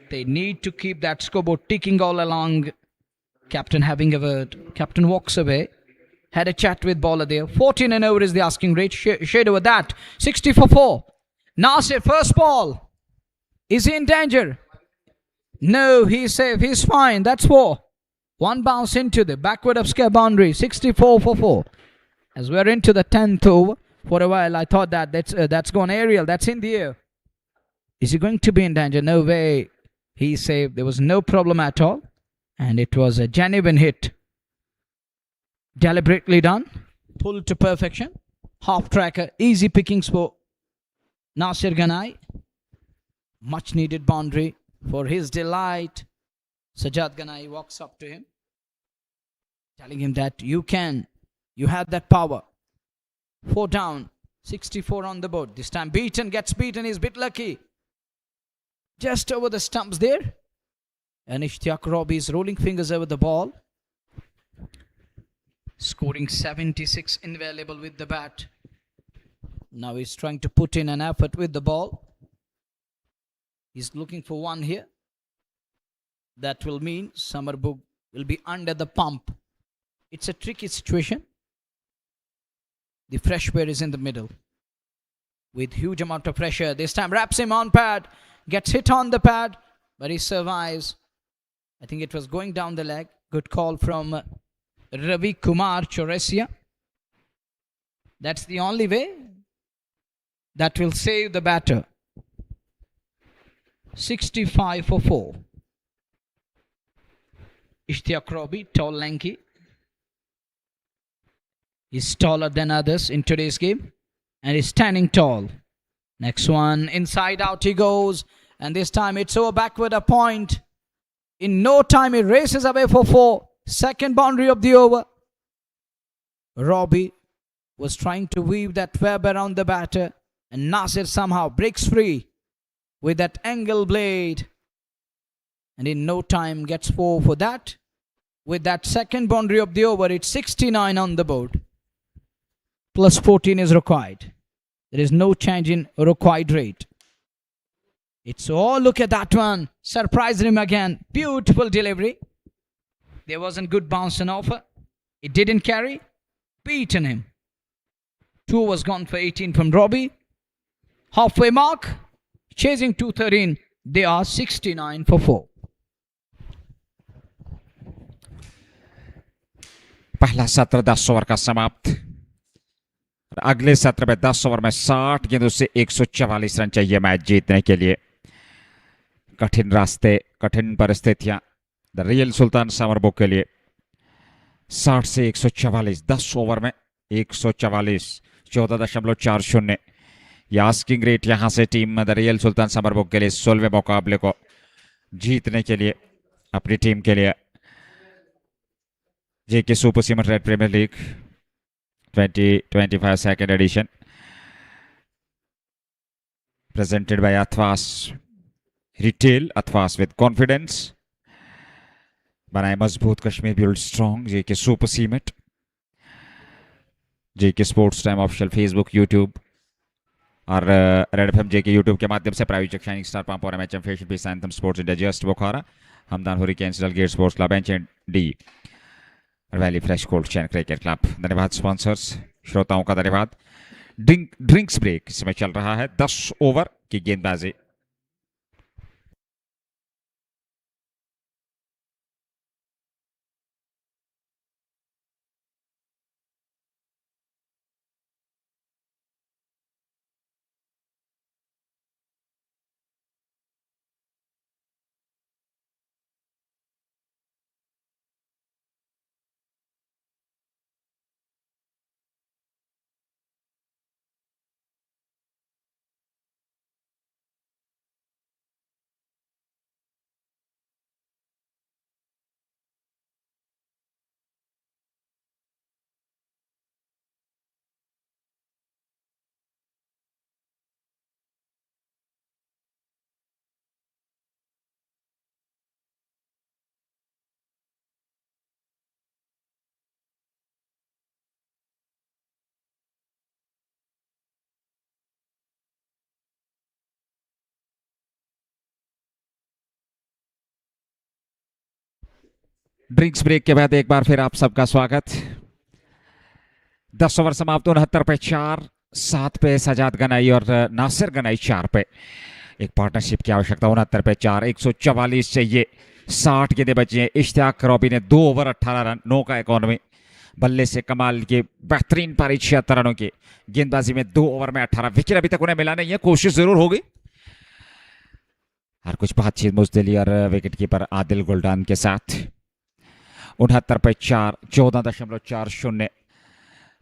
They need to keep that scoreboard ticking all along. Captain having a word. Captain walks away. Had a chat with bowler there. 14 and over is the asking rate. Shade over that. 60 for 4. Nasir, first ball. Is he in danger? No, he's safe. He's fine. That's 4. One bounce into the backward of square boundary. 64 for 4. As we're into the 10th over. For a while, I thought that's gone aerial. That's in the air. Is he going to be in danger? No way. He's safe. There was no problem at all. And it was a genuine hit. Deliberately done. Pulled to perfection. Half tracker. Easy pickings for Nasir Ganai. Much needed boundary for his delight. Sajad Ganai walks up to him, telling him that you can. You have that power. 4 down. 64 on the board. This time beaten. Gets beaten. He's a bit lucky. Just over the stumps there. And Ishtiaq Robbie is rolling fingers over the ball. Scoring 76 invaluable with the bat. Now he's trying to put in an effort with the ball. He's looking for one here. That will mean Sumerbugh will be under the pump. It's a tricky situation. The fresh pair is in the middle. With huge amount of pressure. This time wraps him on pad. Gets hit on the pad. But he survives. I think it was going down the leg. Good call from Ravi Kumar Choresia. That's the only way that will save the batter. 65 for 4. Ishtiaq Robbie, tall, lanky. He's taller than others in today's game. And he's standing tall. Next one, inside out he goes. And this time it's over backward a point. In no time he races away for 4. Second boundary of the over. Robbie was trying to weave that web around the batter. And Nasir somehow breaks free with that angle blade. And in no time gets 4 for that. With that second boundary of the over, it's 69 on the board. Plus 14 is required. There is no change in required rate. It's all, look at that one. Surprised him again. Beautiful delivery. There wasn't good bounce and offer. It didn't carry. Beaten him. 2 was gone for 18 from Robbie. Halfway mark. Chasing 213. They are 69 for 4. पहला सत्र 10 over का समाप्त. अगले सत्र में 10 over में 60 गेंदों से 144 रन चाहिए मैच जीतने के लिए. कठिन रास्ते, कठिन परिस्थितियां द रियल सुल्तान समरबुग के लिए. 60 से 144 10 ओवर में 144 14.40. यह आस्किंग रेट यहां से टीम द रियल सुल्तान समरबुग के लिए 16वें मुकाबले को जीतने के लिए अपनी टीम के लिए. JK Super Cement Red Premier League 2025 second edition presented by Athwas Retail. Athwas with confidence. बनाए मजबूत Kashmir build strong. JK Super Cement. JK Sports Time official Facebook YouTube और रेड एफएम JK यूट्यूब के माध्यम से प्रायोजक shining star pump और MHM fashion piece anthem sports India just Bukhara Hamdan hurricanes Dalgate sports club and the valley fresh cold chain cricket club. धन्यवाद sponsors. श्रोताओं का धन्यवाद. ड्रिंक्स ब्रेक इसमें चल रहा है. 10 ओवर की गेंदबाजी. ड्रिंक्स ब्रेक के बाद एक बार फिर आप सबका स्वागत। 10 ओवर समाप्त, 69 पे 4, 7 पे सजाद गनाई और नासिर गनाई 4 पे। एक पार्टनरशिप की आवश्यकता, 69 पे 4, 144 चाहिए, 60 गेंदें बची हैं। इश्तियाक रॉबी ने 2 ओवर 18 रन, 9 का इकॉनमी। बल्ले से कमाल की बेहतरीन पारी 76 रनों की। गेंदबाजी में 2 ओवर में 18 विकेट अभी तक उन्हें मिला नहीं है, कोशिश जरूर होगी। हर कुछ बातचीत मुजदली और विकेट कीपर आदिल गुलडान के साथ। 69 पे 4, 14.40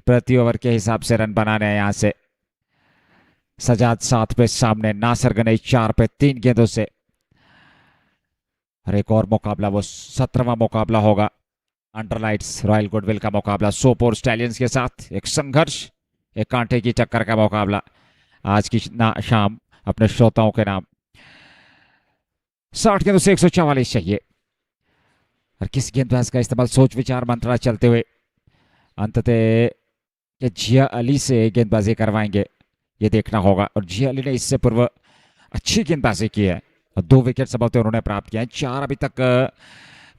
प्रति ओवर के हिसाब से रन बनाने हैं यहां से। सजाद 7 पे सामने, नासिर गनई 4 पे 3 गेंदों से। और एक और मुकाबला, वो 17वां मुकाबला होगा अंडरलाइट्स रॉयल गुडविल का मुकाबला सोपोर स्टैलियंस के साथ। एक संघर्ष, एक कांटे की टक्कर का मुकाबला आज की शाम अपने श्रोताओं के नाम। 60 गेंदों से 144 चाहिए। और किस गेंदबाज का इस्तेमाल, सोच विचार मंत्रा चलते हुए अंततः जिया अली से गेंदबाजी करवाएंगे, ये देखना होगा। और जिया अली ने इससे पूर्व अच्छी गेंदबाजी की है और 2 विकेट संभवतः उन्होंने प्राप्त किए हैं। 4 अभी तक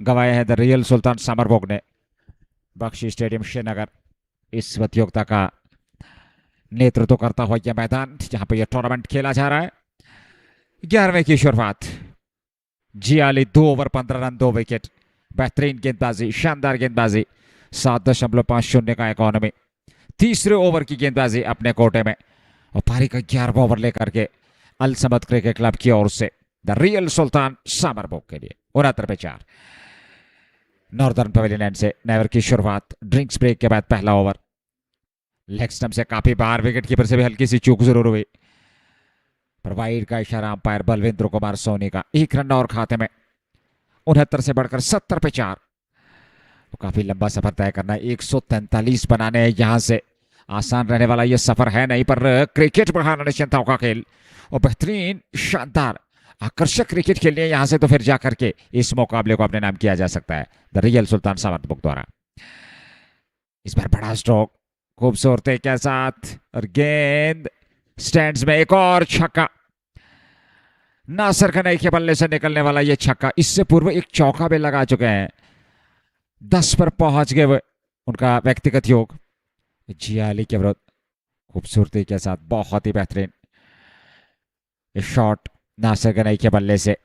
गंवाए हैं द रियल सुल्तान समरबुग ने। बख्शी स्टेडियम श्रीनगर इस प्रतियोगिता का नेतृत्व करता हुआ यह मैदान जहां पर यह टूर्नामेंट खेला जा रहा है। 11वें की शुरुआत, जिया अली 2 ओवर 15 रन, 2 विकेट। बेहतरीन गेंदबाजी, शानदार गेंदबाजी, 7.50 का इकॉनमी। तीसरे ओवर की गेंदबाजी अपने कोटे में और पारी का 11वां ओवर लेकर के अल समद क्रिकेट क्लब की ओर से द रियल सुल्तान समरबुग के लिए 69 पे 4। नॉर्दर्न पवेलियन एंड से नेवर की शुरुआत। ड्रिंक्स ब्रेक के बाद पहला ओवर। लेग स्टंप से काफी बार विकेट कीपर से भी हल्की सी चूक जरूर हुई, पर वाइड का इशारा अंपायर बलविंद्र कुमार सोनी का। 1 रन और खाते में। 69 से बढ़कर 70 पे 4। तो काफी लंबा सफर तय करना है, 143 बनाने हैं यहां से। आसान रहने वाला यह सफर है नहीं, पर क्रिकेट बढ़ाना निश्चिंताओं का खेल और बेहतरीन शानदार आकर्षक क्रिकेट खेलनी है यहां से, तो फिर जाकर के इस मुकाबले को अपने नाम किया जा सकता है द रियल सुल्तान समरबुग द्वारा। इस बार बड़ा स्ट्रोक, खूबसूरती के साथ, और गेंद स्टैंड्स में। एक और छक्का, नासिर गनई के बल्ले से निकलने वाला यह छक्का। इससे पूर्व एक चौका भी लगा चुके हैं, 10 पर पहुंच गए वो उनका व्यक्तिगत योग। जिया अली के विरुद्ध खूबसूरती के साथ बहुत ही बेहतरीन शॉट नासिर गनई के बल्ले से,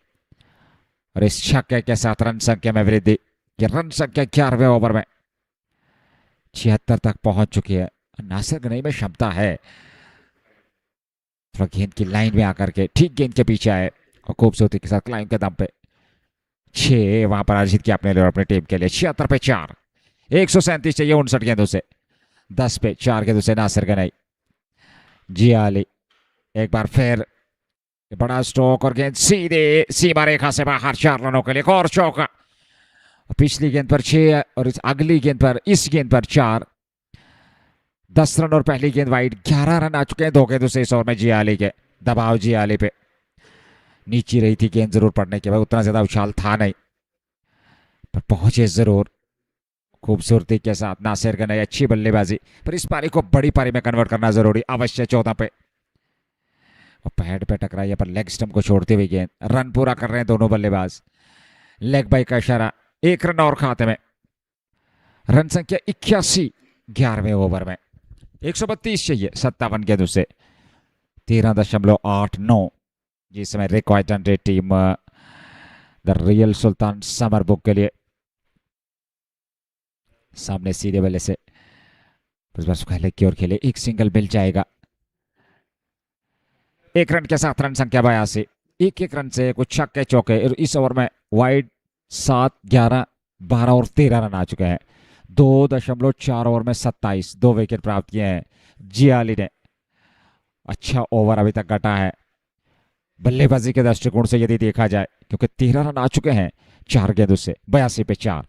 और इस छक्के के साथ रन संख्या में वृद्धि। ये रन संख्या 11वें ओवर में 76 तक पहुंच चुकी है। नासिर गनई में क्षमता है, थोड़ा गेंद की लाइन में आकर के ठीक गेंद के पीछे आए और खूबसूरती के साथ क्लाइम के दम पे 6 वहां पर अर्जित किया अपने लिए और अपनी टीम के लिए। 76 पे 4, 137 चाहिए 59 गेंदों से। 10 पे 4 गेंदों से नासिर गनई। जिया अली एक बार फिर बड़ा स्ट्रोक और गेंद सीधे सीमा रेखा से बाहर, 4 रनों के लिए। एक और चौका, पिछली गेंद पर 6 और इस अगली गेंद पर, इस गेंद पर 4। 10 रन और पहली गेंद वाइड। 11 रन आ चुके हैं 2 गेंदों से इस ओवर में जिया अली के। दबाव जिया अली पे, नीचे रही थी गेंद जरूर पड़ने के बाद, उतना ज्यादा उछाल था नहीं, पर पहुंचे जरूर खूबसूरती के साथ। नासिर गनई अच्छी बल्लेबाजी, पर इस पारी को बड़ी पारी में कन्वर्ट करना जरूरी अवश्य। 14 पे और पैड पे टकराई पर लेग स्टंप को छोड़ते हुए गेंद। रन पूरा कर रहे हैं दोनों बल्लेबाज। लेग बाई का इशारा, 1 रन और खाते में। रन संख्या 81 11वें ओवर में। 132 चाहिए 57 गेंदों से। 13.89 जिस समय required run rate team the Real सुल्तान समरबुग के लिए। सामने सीधे बल्ले से लेग की ओर खेले, एक सिंगल मिल जाएगा। 1 रन के साथ रन संख्या 82। 1-1 रन से कुछ छक्के चौके। इस ओवर में वाइड 7, 11, 12 और 13 रन आ चुके हैं। 2.4 ओवर में 27, 2 विकेट प्राप्त किए हैं जिया अली ने। अच्छा ओवर अभी तक घटा है बल्लेबाजी के दृष्टिकोण से यदि देखा जाए, क्योंकि 13 रन आ चुके हैं 4 गेंदों से। 82 पे 4।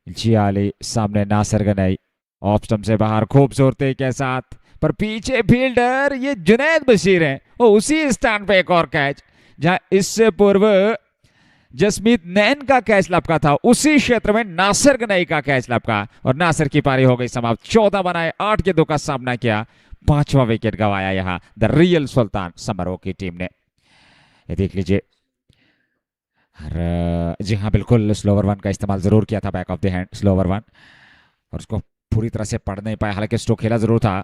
जिया अली सामने, नासिर गनई ऑफ स्टंप से बाहर खूबसूरती के साथ, पर पीछे फील्डर ये जुनैद बशीर है। और उसी स्थान पे एक और कैच, जहां इससे पूर्व जसमीत नैन का कैच लपका था, उसी क्षेत्र में नासिर गनई का कैच लपका और नासिर की पारी हो गई समाप्त। 14 बनाए, 8 गेंदों का सामना किया, 5वां विकेट गंवाया यहां द रियल सुल्तान समरबुग की टीम ने। ये देख लीजिए और जी हाँ बिल्कुल, स्लोवर वन का इस्तेमाल ज़रूर किया था, back of the hand slower one, और उसको पूरी तरह से पढ़ नहीं पाया। हालांकि स्ट्रोक खेला ज़रूर था,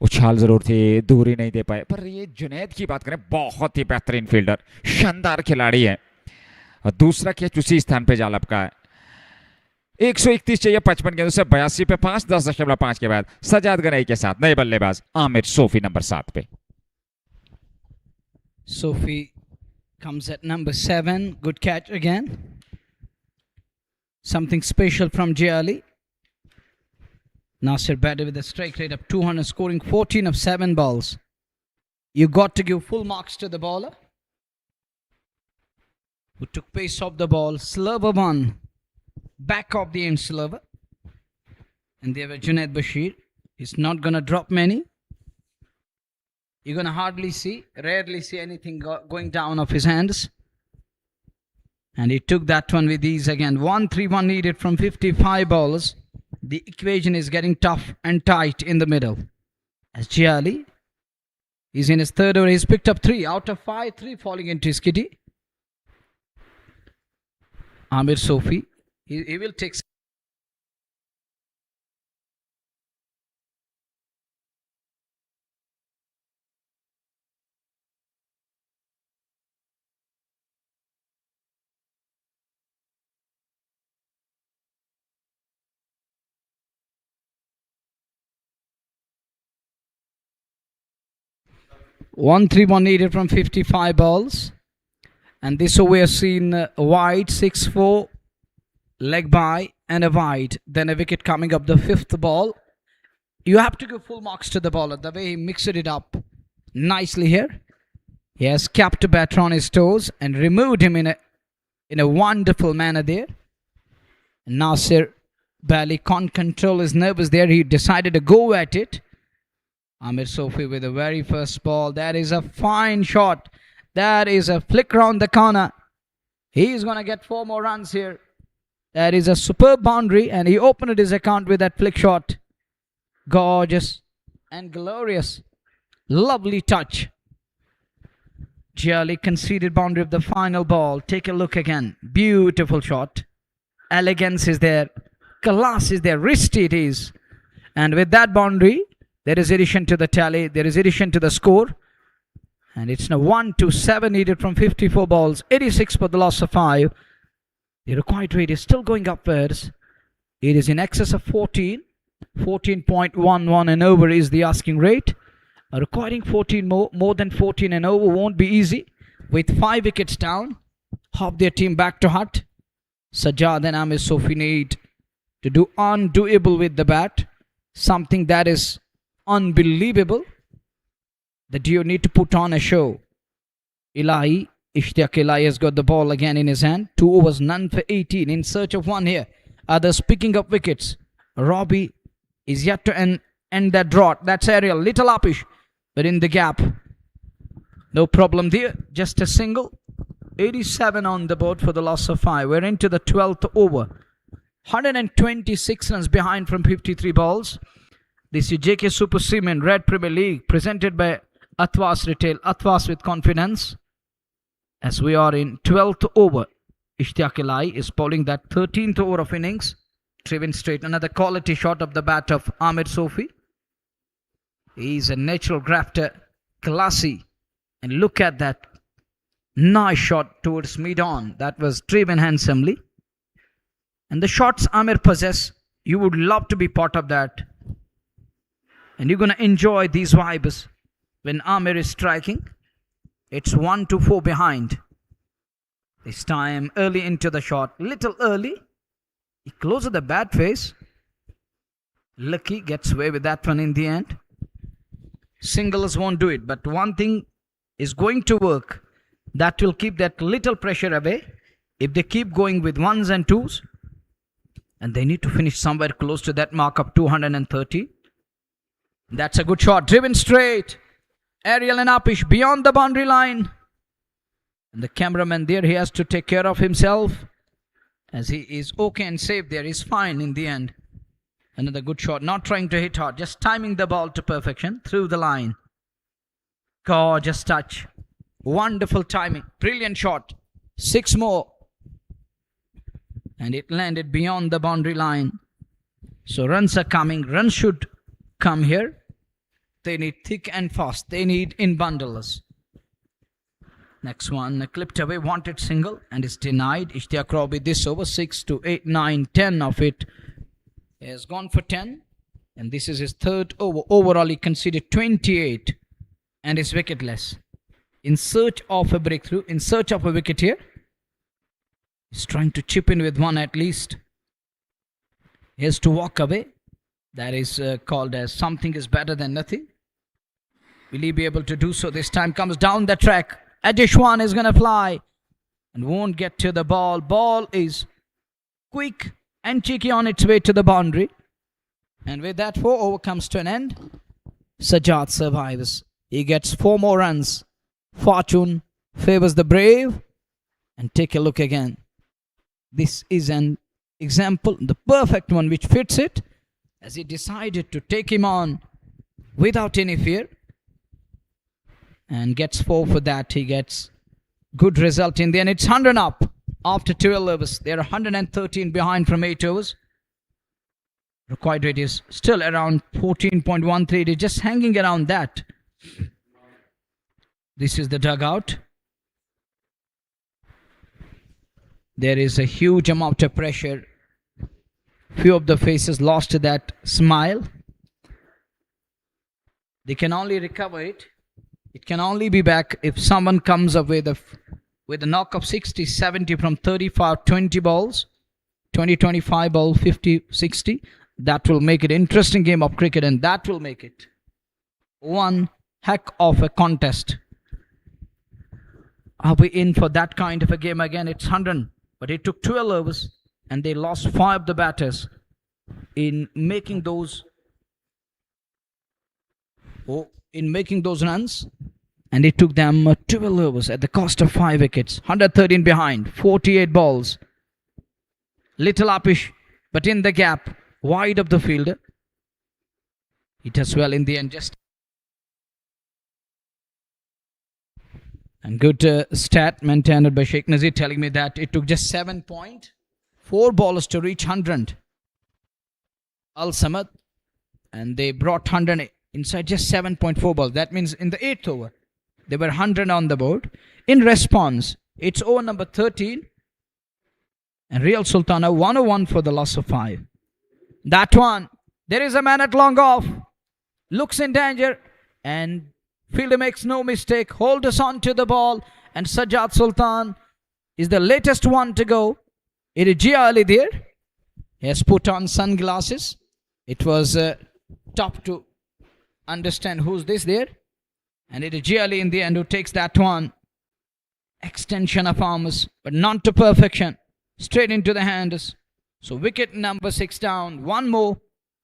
उछाल ज़रूर थी, दूरी नहीं दे पाए। पर ये जुनैद की बात करें, बहुत ही बेहतरीन फील्डर, शानदार खिलाड़ी है, और दूसरा कैच उसी स्थान पे जा लपका है। 131 चाहिए 55 गेंदों से, 82 पे 5, 10.5 के बाद सजाद गनई के साथ नए बल्लेबाज आमिर सोफी नंबर 7 पे। Sophie comes at number 7. Good catch again. Something special from J. Ali. Nasir batted with a strike rate of 200, scoring 14 of 7 balls. You got to give full marks to the bowler, who took pace off the ball. Slurver one. Back of the end slurver. And there was Junaid Bashir. He's not going to drop many. You're going to rarely see anything going down off his hands. And he took that one with ease again. 1-3-1 needed from 55 balls. The equation is getting tough and tight in the middle. As Jiali is in his third over, he's picked up 3 out of 5, 3 falling into his kitty. Amir Sofi, he will take. One 3-1 needed from 55 balls. And this over we have seen a wide 6-4 leg by and a wide. Then a wicket coming up the 5th ball. You have to give full marks to the bowler. The way he mixed it up nicely here. He has kept the batter on his toes and removed him in a wonderful manner there. Nasir barely can't control his nerves there. He decided to go at it. Amir Sofi with the very first ball. That is a fine shot. That is a flick round the corner. He is going to get 4 more runs here. That is a superb boundary, and he opened his account with that flick shot. Gorgeous and glorious. Lovely touch. Giali conceded boundary of the final ball. Take a look again. Beautiful shot. Elegance is there. Class is there. Wristy it is. And with that boundary, there is addition to the tally. There is addition to the score. And it's now 1-7 needed from 54 balls. 86 for the loss of 5. The required rate is still going upwards. It is in excess of 14. 14.11 and over is the asking rate. Requiring 14 more than 14 and over won't be easy. With 5 wickets down, half their team back to hut. Sajjad and Amir Sofi need to do undoable with the bat. Something that is unbelievable. The duo need to put on a show. Ishtiaq Ilahi has got the ball again in his hand. 2 overs, none for 18. In search of 1 here. Others picking up wickets. Robbie is yet to end that drought. That's Ariel. Little uppish, but in the gap. No problem there. Just a single. 87 on the board for the loss of 5. We're into the 12th over. 126 runs behind from 53 balls. This is JK Super Cement Red Premier League presented by Athwas Retail. Athwas with confidence. As we are in 12th over. Ishtiaq Ilahi is bowling that 13th over of innings. Driven straight. Another quality shot of the bat of Amir Sofi. He's a natural grafter. Classy. And look at that. Nice shot towards mid-on. That was driven handsomely. And the shots Amir possess, you would love to be part of that. And you're going to enjoy these vibes when Amir is striking. It's 1-4 behind. This time early into the shot. Little early. He closes the bat face. Lucky gets away with that one in the end. Singles won't do it. But one thing is going to work. That will keep that little pressure away. If they keep going with 1s and 2s. And they need to finish somewhere close to that mark of 230. That's a good shot. Driven straight. Ariel and Apish beyond the boundary line. And the cameraman there, he has to take care of himself. As he is okay and safe there. He's fine in the end. Another good shot. Not trying to hit hard. Just timing the ball to perfection. Through the line. Gorgeous touch. Wonderful timing. Brilliant shot. 6 more. And it landed beyond the boundary line. So runs are coming. Runs should come here. They need thick and fast. They need in bundles. Next one, clipped away, wanted single, and is denied. Ishtiaq Robi this over 6 to 8, 9, 10 of it. He has gone for 10. And this is his third over. Overall, he conceded 28 and is wicketless. In search of a breakthrough, in search of a wicket here. He's trying to chip in with one at least. He has to walk away. That is called as something is better than nothing. Will he be able to do so this time? Comes down the track. Adishwan is going to fly and won't get to the ball. Ball is quick and cheeky on its way to the boundary. And with that, 4 over comes to an end. Sajjad survives. He gets 4 more runs. Fortune favors the brave. And take a look again. This is an example, the perfect one which fits it, as he decided to take him on without any fear. And gets 4 for that. He gets good result in the end. It's 100 up after 12 overs. They're 113 behind from 8 overs. Required rate is still around 14.13. It is just hanging around that. This is the dugout. There is a huge amount of pressure. Few of the faces lost that smile. They can only recover it. It can only be back if someone comes up with a knock of 60, 70 from 35, 20 balls. 20, 25 ball, 50, 60. That will make it interesting game of cricket, and that will make it one heck of a contest. Are we in for that kind of a game again? It's 100, but it took 12 overs and they lost 5 of the batters in making those runs, and it took them 12 overs at the cost of 5 wickets. 113 behind, 48 balls. Little uppish, but in the gap, wide of the fielder. He does well in the end. And good stat maintained by Sheikh Nazir, telling me that it took just 7.4 ballers to reach 100. Al Samad, and they brought 100 inside just 7.4 balls. That means in the 8th over, there were 100 on the board. In response, it's over number 13. And Real Sultan are 101 for the loss of 5. That one, there is a man at long off. Looks in danger. And fielder makes no mistake. Holds on to the ball. And Sajjad Sultan is the latest one to go. It is Jia Ali there. He has put on sunglasses. It was tough to understand who's this there. And it is Jia Ali in the end who takes that one. Extension of arms, but not to perfection. Straight into the hands. So wicket number 6 down. One more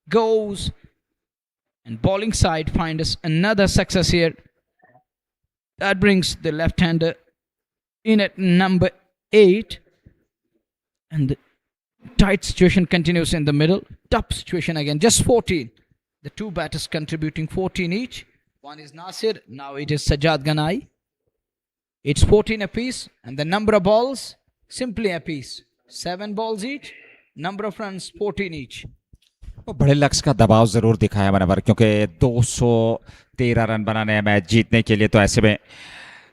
goes. And bowling side finds another success here. That brings the left-hander in at number 8. And the tight situation continues in the middle. Tough situation again. Just 14. The 2 batters contributing 14 each. One is Nasir. Now it is Sajjad Ganai. It's 14 apiece. And the number of balls, simply apiece. 7 balls each. Number of runs, 14 each. बड़े लक्ष्य का दबाव जरूर दिखाया मनवर, क्योंकि 213 run बनाने हैं match जीतने के लिए, तो ऐसे में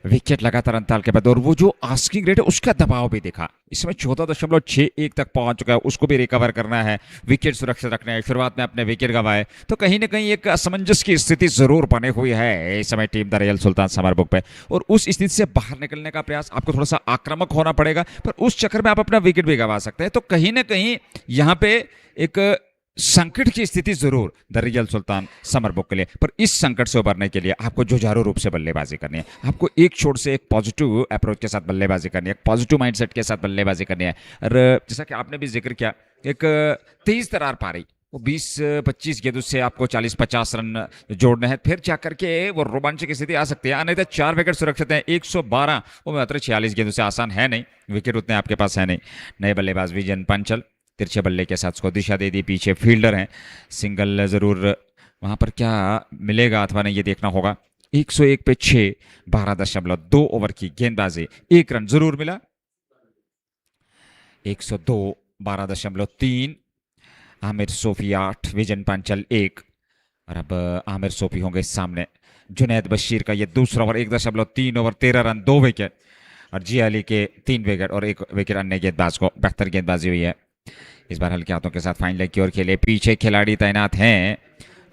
विकेट लगातार अंतराल के बाद, और वो जो आस्किंग रेट है उसका दबाव भी दिखा. इसमें 14.61 तक पहुंच चुका है. उसको भी रिकवर करना है, विकेट सुरक्षित रखना है. शुरुआत में अपने विकेट गंवाए, तो कहीं ना कहीं एक असमंजस की स्थिति जरूर बनी हुई है इस समय टीम द रियल सुल्तान समरबुग पे. और उस स्थिति से बाहर निकलने का प्रयास, आपको थोड़ा सा आक्रामक होना पड़ेगा, पर उस चक्कर में आप अपना विकेट भी गंवा सकते हैं. तो कहीं ना कहीं यहाँ पे एक संकट की स्थिति जरूर द रियल सुल्तान समरबुग के लिए. पर इस संकट से उबरने के लिए आपको जुझारू रूप से बल्लेबाजी करनी है. आपको एक छोर से एक पॉजिटिव अप्रोच के साथ बल्लेबाजी करनी है, एक पॉजिटिव माइंडसेट के साथ बल्लेबाजी करनी है. और जैसा कि आपने भी जिक्र किया, एक तेज तरार पारी, वो 20-25 गेंदों से आपको 40-50 रन जोड़ने हैं, फिर जाकर के वो रोमांचक स्थिति आ सकती है. नहीं तो 4 विकेट सुरक्षित हैं. 112 वो मात्र 46 गेंदों से आसान है नहीं. विकेट उतने आपके पास है नहीं. नए बल्लेबाज विजन पंचल तिरछे बल्ले के साथ उसको दिशा दे दी. पीछे फील्डर हैं. सिंगल जरूर वहां पर क्या मिलेगा अथवा नहीं, ये देखना होगा. 101 पे 6, 12.2 ओवर की गेंदबाजी. 1 रन जरूर मिला. 102 12.3, आमिर सोफी 8, विजन पांचल 1। और अब आमिर सोफी होंगे सामने। जुनैद बशीर का ये दूसरा ओवर 1.3 ओवर 13 रन 2 विकेट, और जी अली के 3 विकेट और 1 विकेट अन्य गेंदबाज को। बेहतर गेंदबाजी हुई है। इस बार हल्के हाथों के साथ फाइन लेग की ओर खेले, पीछे खिलाड़ी तैनात हैं,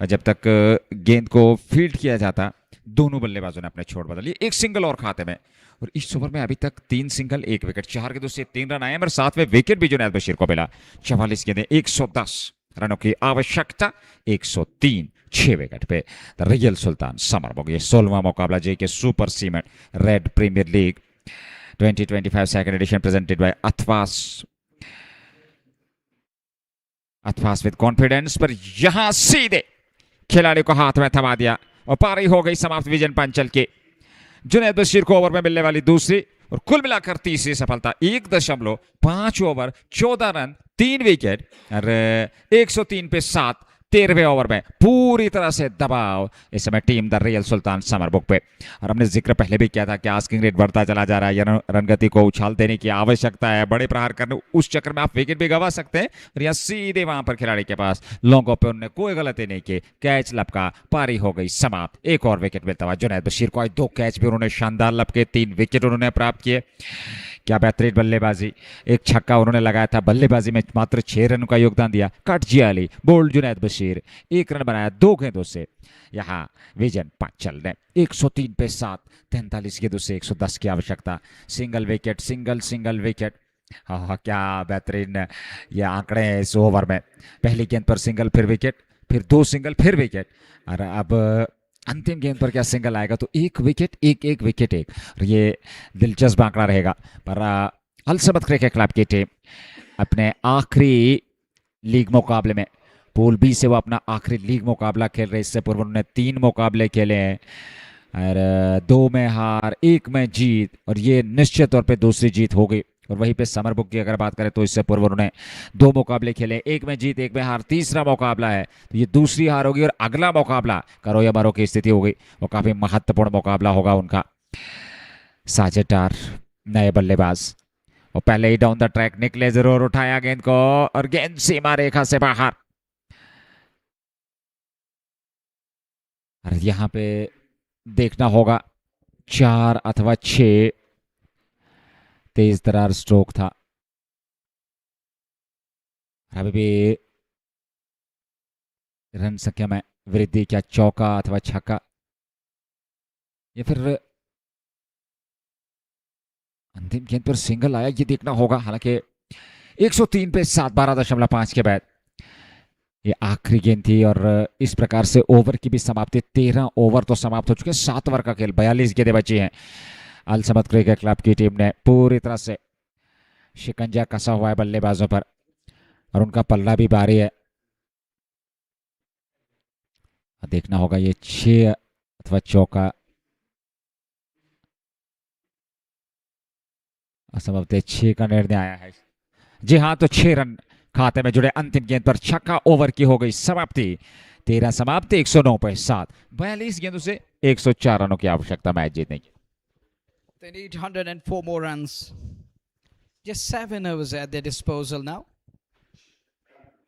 और जब तक गेंद को फील्ड किया जाता दोनों बल्लेबाजों ने अपने छोड़ बदल लिए। एक सिंगल और खाते में, और इस ओवर में अभी तक 3 सिंगल 1 विकेट, 4 गेंदों से 3 रन आए, और 7वें विकेट भी जुनैद बशीर को मिला। 44 गेंदें 110 रनों की आवश्यकता, 103 6 विकेट पे। द रियल सुल्तान समरबुग, ये 16वां मुकाबला जे के super cement red premiere league 2025 second edition presented by Athwas. Athwas with confidence, पर यहां सीधे खिलाड़ी को हाथ में थमा दिया और पारी हो गई समाप्त विजन पांचल की। जुनैद बशीर को ओवर में मिलने वाली दूसरी और कुल मिलाकर तीसरी सफलता। 1.5 ओवर 14 रन 3 विकेट और 103 पे 7। 13वें ओवर में पूरी तरह से दबाव इस समय टीम द रियल सुल्तान समरबुग पे। और हमने जिक्र पहले भी किया था कि आस्किंग रेट बढ़ता चला जा रहा है, रनगति को उछाल देने की आवश्यकता है, बड़े प्रहार करने, उस चक्कर में आप विकेट भी गंवा सकते हैं। और यहाँ सीधे वहां पर खिलाड़ी के पास लॉन्गों पे उन्होंने कोई गलती नहीं की, कैच लपका, पारी हो गई समाप्त। एक और विकेट मिलता हुआ जुनैद बशीर को। आज 2 कैच भी उन्होंने शानदार लपके, 3 विकेट उन्होंने प्राप्त किए। क्या बेहतरीन बल्लेबाजी, एक छक्का उन्होंने लगाया था, बल्लेबाजी में मात्र 6 रन का योगदान दिया। कट जी अली, बोल्ड जुनैद बशीर, 1 रन बनाया 2 गेंदों से। यहाँ विजन पांचल ने 103 पे 7, 43 गेंदों से 110 की आवश्यकता। Single wicket, single wicket. हाँ, क्या बेहतरीन ये आंकड़े हैं इस ओवर में। पहली गेंद पर सिंगल, फिर विकेट, फिर 2 सिंगल, फिर विकेट, और अब अंतिम गेंद पर क्या सिंगल आएगा तो 1 विकेट 1 विकेट 1। ये दिलचस्प आंकड़ा रहेगा। पर अल समद क्रिकेट क्लब की टीम अपने आखिरी लीग मुकाबले में, पूल बी से वो अपना आखिरी लीग मुकाबला खेल रहे। इससे पूर्व उन्होंने 3 मुकाबले खेले हैं, और 2 में हार, 1 में जीत, और ये निश्चित तौर पे दूसरी जीत हो गई। और वहीं पे समरबुग की अगर बात करें तो इससे पूर्व उन्होंने 2 मुकाबले खेले, 1 में जीत, 1 में हार। तीसरा मुकाबला है तो ये दूसरी हार होगी, और अगला मुकाबला करो या मरो की स्थिति हो गई। वो काफी महत्वपूर्ण मुकाबला होगा उनका। साजिद डार नए बल्लेबाज, और पहले ही डाउन द ट्रैक निकले, जरूर उठाया गेंद को, और गेंद सीमा रेखा से बाहर। और यहां पे देखना होगा 4 अथवा 6 तेज तरार स्ट्रोक था। अभी भी रन संख्या में वृद्धि, क्या चौका अथवा छक्का, या फिर अंतिम गेंद पर सिंगल आया, ये देखना होगा। हालांकि 103 पे 7, 12.5 के बाद ये आखिरी गेंद थी, और इस प्रकार से ओवर की भी समाप्ति। 13 ओवर तो समाप्त हो चुके हैं, 7 ओवर का खेल, 42 गेंदें बची हैं। अल समद क्रिकेट क्लब की टीम ने पूरी तरह से शिकंजा कसा हुआ है बल्लेबाजों पर, और उनका पल्ला भी भारी है। देखना होगा ये 6 अथवा चौका, असंभवतः 6 का निर्णय आया है। जी हाँ, तो 6 रन खाते में जुड़े। अंतिम गेंद पर छक्का, ओवर की हो गई समाप्ति। 13 समाप्त, 109 पे 7, 42 गेंदों से 104 रनों की आवश्यकता मैच जीतने की। They need 104 more runs. Just 7 overs at their disposal now.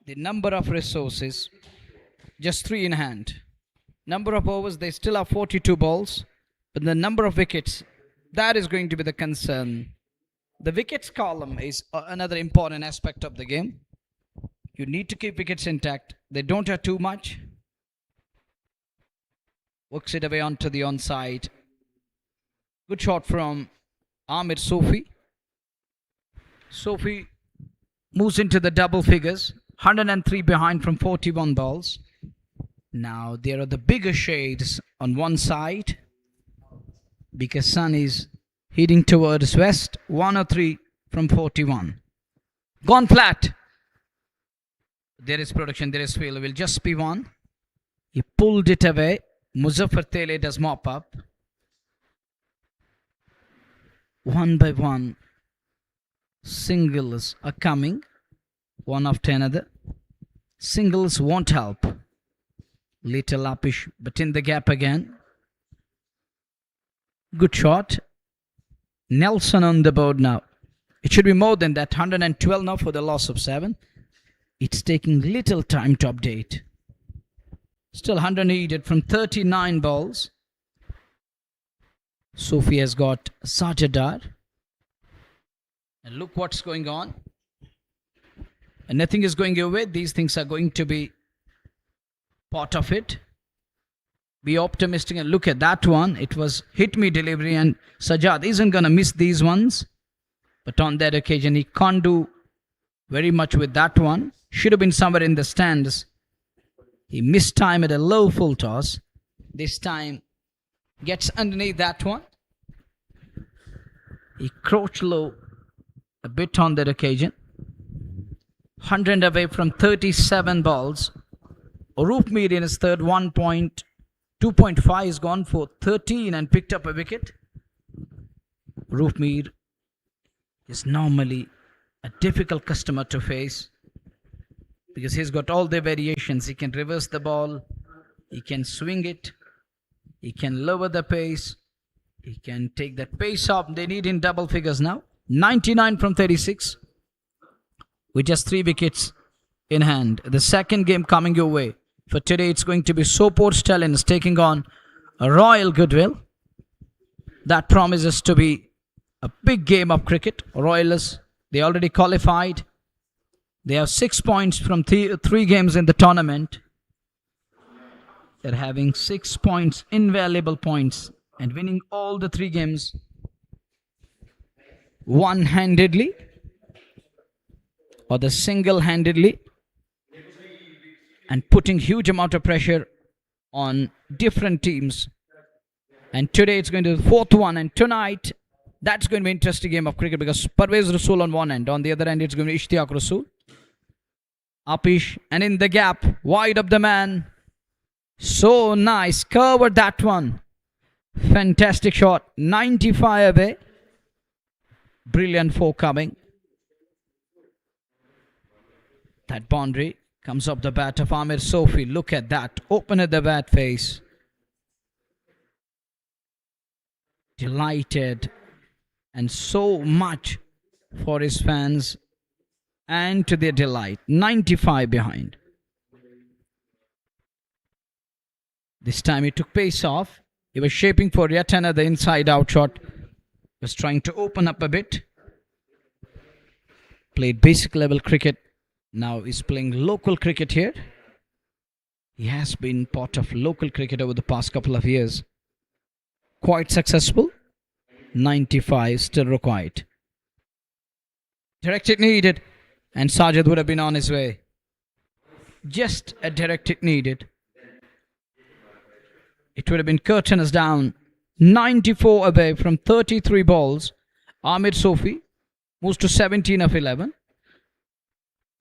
The number of resources, just 3 in hand. Number of overs, they still have 42 balls. But the number of wickets, that is going to be the concern. The wickets column is another important aspect of the game. You need to keep wickets intact. They don't have too much. Works it away onto the onside. Good shot from Amir Sofi. Sofi moves into the double figures. 103 behind from 41 balls. Now there are the bigger shades on one side because sun is heading towards west. 103 from 41. Gone flat. There is production, there is failure. Will just be one. He pulled it away. Muzaffar Tele does mop up. One by one, singles are coming, one after another. Singles won't help. Little uppish, but in the gap again. Good shot. Nelson on the board now. It should be more than that. 112 now for the loss of 7. It's taking little time to update. Still 100 needed from 39 balls. Sophie has got Sajadar. And look what's going on. And nothing is going away. These things are going to be part of it. Be optimistic and look at that one. It was hit me delivery and Sajad isn't going to miss these ones. But on that occasion he can't do very much with that one. Should have been somewhere in the stands. He missed time at a low full toss. This time gets underneath that one. He crouched low a bit on that occasion. 100 away from 37 balls. Roopmeer in his third 2.5 is gone for 13 and picked up a wicket. Roopmeer is normally a difficult customer to face because he's got all the variations. He can reverse the ball, he can swing it, he can lower the pace, he can take that pace up. They need in double figures now. 99 from 36 with just 3 wickets in hand. The second game coming your way. For today it's going to be Sopor Stallions taking on Royal Goodwill. That promises to be a big game of cricket. Royalists, they already qualified. They have 6 points from 3 games in the tournament. They're having 6 points, invaluable points, and winning all the 3 games one-handedly or the single-handedly, and putting huge amount of pressure on different teams. And today it's going to be the 4th one, and tonight that's going to be an interesting game of cricket because Parvez Rasool on one end, on the other end it's going to be Ishtiyaq Rasool. Apish, and in the gap, wide of the man. So nice, covered that one. Fantastic shot, 95 away. Brilliant coming. That boundary comes off the bat of Amir Sophie. Look at that, open at the bat face. Delighted, and so much for his fans and to their delight. 95 behind. This time he took pace off. He was shaping for yet another inside out shot. Was trying to open up a bit. Played basic level cricket. Now he's playing local cricket here. He has been part of local cricket over the past couple of years. Quite successful. 95 still required. Direct hit needed, and Sajid would have been on his way. Just a direct hit needed. It would have been curtains down. 94 away from 33 balls. Amir Sophie moves to 17 of 11.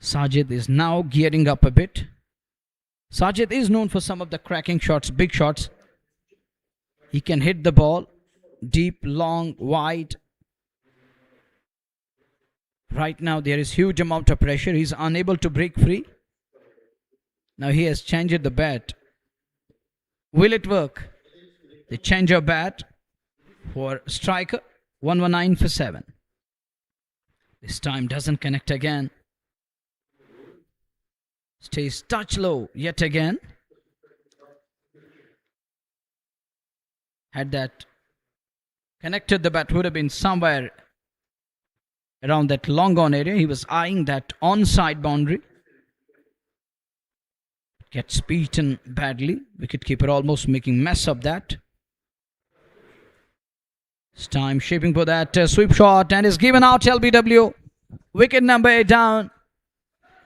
Sajid is now gearing up a bit. Sajid is known for some of the cracking shots, big shots. He can hit the ball deep, long, wide. Right now there is huge amount of pressure. He's unable to break free. Now he has changed the bat. Will it work? The change of bat for striker. 119 for 7. This time doesn't connect again. Stays touch low yet again. Had that connected, the bat would have been somewhere around that long on area. He was eyeing that onside boundary. Gets beaten badly. Wicketkeeper almost making mess of that. It's time shaping for that sweep shot, and is given out. LBW. Wicket number 8 down.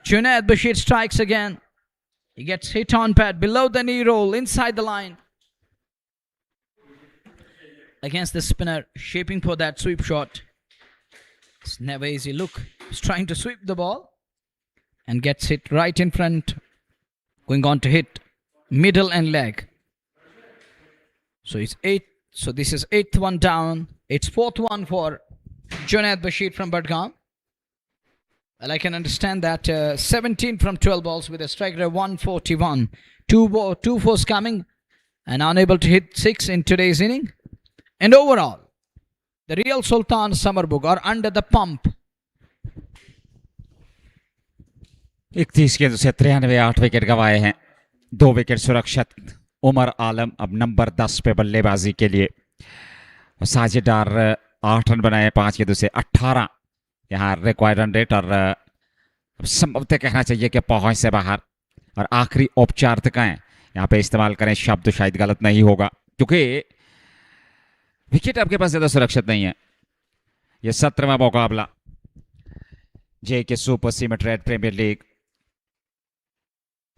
Junaid Bashir strikes again. He gets hit on pad below the knee roll, inside the line. Against the spinner, shaping for that sweep shot. It's never easy. Look, he's trying to sweep the ball and gets hit right in front. Going on to hit middle and leg. So it's 8. So this is 8th one down. It's 4th one for Junaid Bashir from Budgam. Well, I can understand that 17 from 12 balls with a strike rate of 141. 2 fours coming and unable to hit 6 in today's inning. And overall, the Real Sultan Sumerbugh are under the pump 31 गेंदों से 93, 8 wicket गंवाए हैं। 2 wicket सुरक्षित। उमर आलम अब number 10 पे बल्लेबाजी के लिए। साजिद डार 8 रन बनाए 5 गेंदों से 18 यहाँ रिक्वायर्ड रन रेट, और संभवतः कहना चाहिए कि पहुंच से बाहर। और आखिरी औपचारिकताएं यहाँ पे इस्तेमाल करें शब्द शायद गलत नहीं होगा, क्योंकि विकेट आपके पास ज्यादा सुरक्षित नहीं है। यह 17वां मुकाबला जे के super cement red premiere league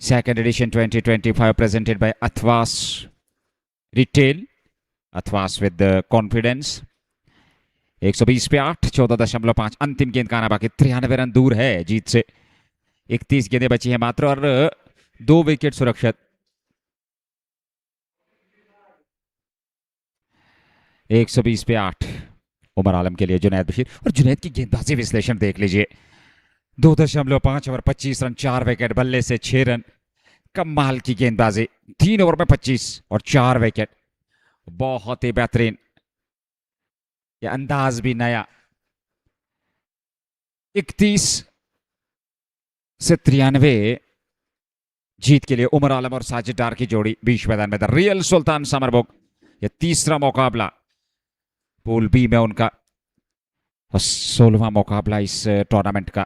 second edition 2025 presented by Athwas retail, Athwas with confidence. 120 पे 8, 14.5 अंतिम गेंद का आना बाकी। 93 रन दूर है जीत से। 31 गेंदें बची हैं मात्र और 2 विकेट सुरक्षित। 120 पे 8 उमर आलम के लिए जुनैद बशीर। और जुनैद की गेंदबाजी विश्लेषण देख लीजिए। 2.5 ओवर 25 रन, 4 विकेट, बल्ले से 6 रन। कमाल की गेंदबाजी। 3 ओवर में 25 और 4 विकेट। बहुत ही बेहतरीन। ये अंदाज भी नया। 31 से 93 जीत के लिए उमर आलम और साजिद डार की जोड़ी बीच मैदान में। द रियल सुल्तान समरबुग, यह तीसरा मुकाबला पूल बी में उनका, और 16वां मुकाबला इस टूर्नामेंट का।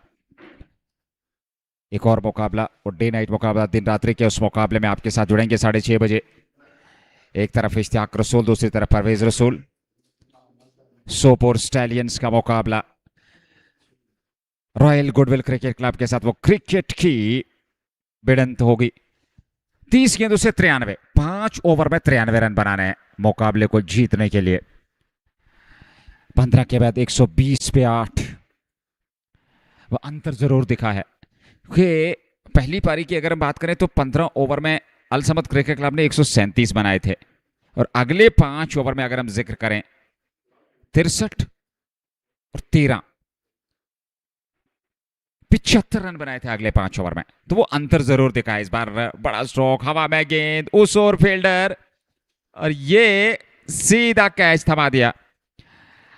एक और मुकाबला और डे नाइट मुकाबला दिन रात्रि के, उस मुकाबले में आपके साथ जुड़ेंगे 6:30 बजे। एक तरफ इश्तियाक रसूल, दूसरी तरफ परवेज रसूल। सोपोर स्टैलियंस का मुकाबला रॉयल गुडविल क्रिकेट क्लब के साथ। वो क्रिकेट की भिड़ंत होगी। 30 गेंदों से 93, 5 ओवर में 93 रन बनाने हैं मुकाबले को जीतने के लिए। 15 के बाद 120 पे 8। वह अंतर जरूर दिखा है कि पहली पारी की अगर हम बात करें तो 15 ओवर में अल समद क्रिकेट क्लब ने 137 बनाए थे, और अगले 5 ओवर में अगर हम जिक्र करें 63 और 13, 75 रन बनाए थे अगले 5 ओवर में। तो वो अंतर जरूर दिखा है। इस बार बड़ा स्ट्रोक, हवा में गेंद, उस ओर फील्डर, और ये सीधा कैच थमा दिया।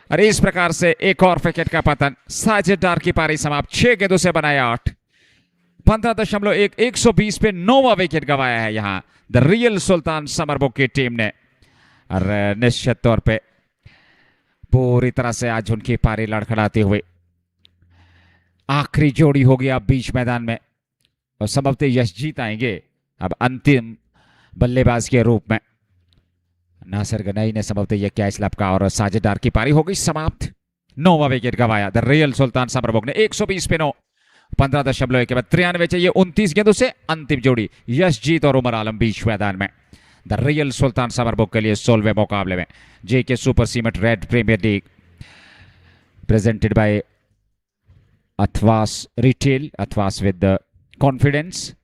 और इस प्रकार से एक और विकेट का पतन। साजिद डार की पारी समाप्त। 6 गेंदों से बनाए 8, 15.1, 120 पे 9वां विकेट गंवाया है यहां द रियल सुल्तान समरबुग की टीम ने। और निश्चित तौर पे पूरी तरह से आज उनकी पारी लड़खड़ाती हुई। आखिरी जोड़ी होगी अब बीच मैदान में, और संभवतः यश जीत आएंगे अब अंतिम बल्लेबाज के रूप में। नासिर गनई ने संभवतः यह कैच लपका, और साजिद डार की पारी हो गई समाप्त। 9वां विकेट गंवाया द रियल सुल्तान समरबुग ने। 120 पे 9, 15.1 के बाद 93 चाहिए 29 गेंदों से। अंतिम जोड़ी यशजीत और उमर आलम बीच मैदान में। द रियल सुल्तान समरबुग के लिए 16वें मुकाबले में जे के super cement red premiere league presented by Athwas retail, Athwas with confidence.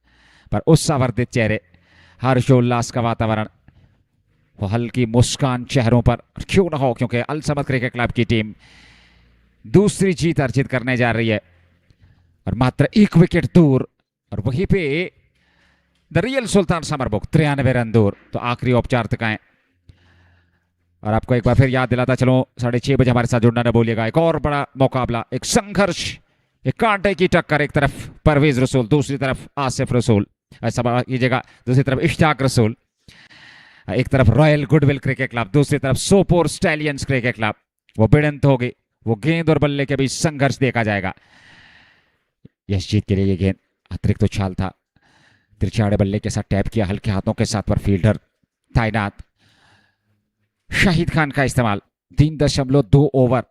पर उत्साहवर्धित चेहरे, हर्षोल्लास का वातावरण, वो हल्की मुस्कान चेहरों पर क्यों ना हो, क्योंकि अल समद क्रिकेट क्लब की टीम दूसरी जीत अर्जित करने जा रही है और मात्र 1 विकेट दूर। और वहीं पे द रियल सुल्तान समरबुग 93 रन दूर। तो आखिरी औपचारिकताएं। और आपको एक बार फिर याद दिलाता चलो, 6:30 बजे हमारे साथ जुड़ना न भूलिएगा। एक और बड़ा मुकाबला, एक संघर्ष, एक कांटे की टक्कर। एक तरफ परवेज रसूल, दूसरी तरफ आसिफ रसूल, ऐसा कीजिएगा, दूसरी तरफ इश्तियाक रसूल। एक तरफ रॉयल गुडविल क्रिकेट क्लब, दूसरी तरफ सोपोर स्टैलियंस क्रिकेट क्लब। वो भिड़ंत होगी, वो गेंद और बल्ले के बीच संघर्ष देखा जाएगा। यशजीत के लिए ये गेंद अतिरिक्त उछाल था, तिरछाड़े बल्ले के साथ टैप किया, हल्के हाथों के साथ पर फील्डर तैनात। शाहिद खान का इस्तेमाल। 3.2 ओवर,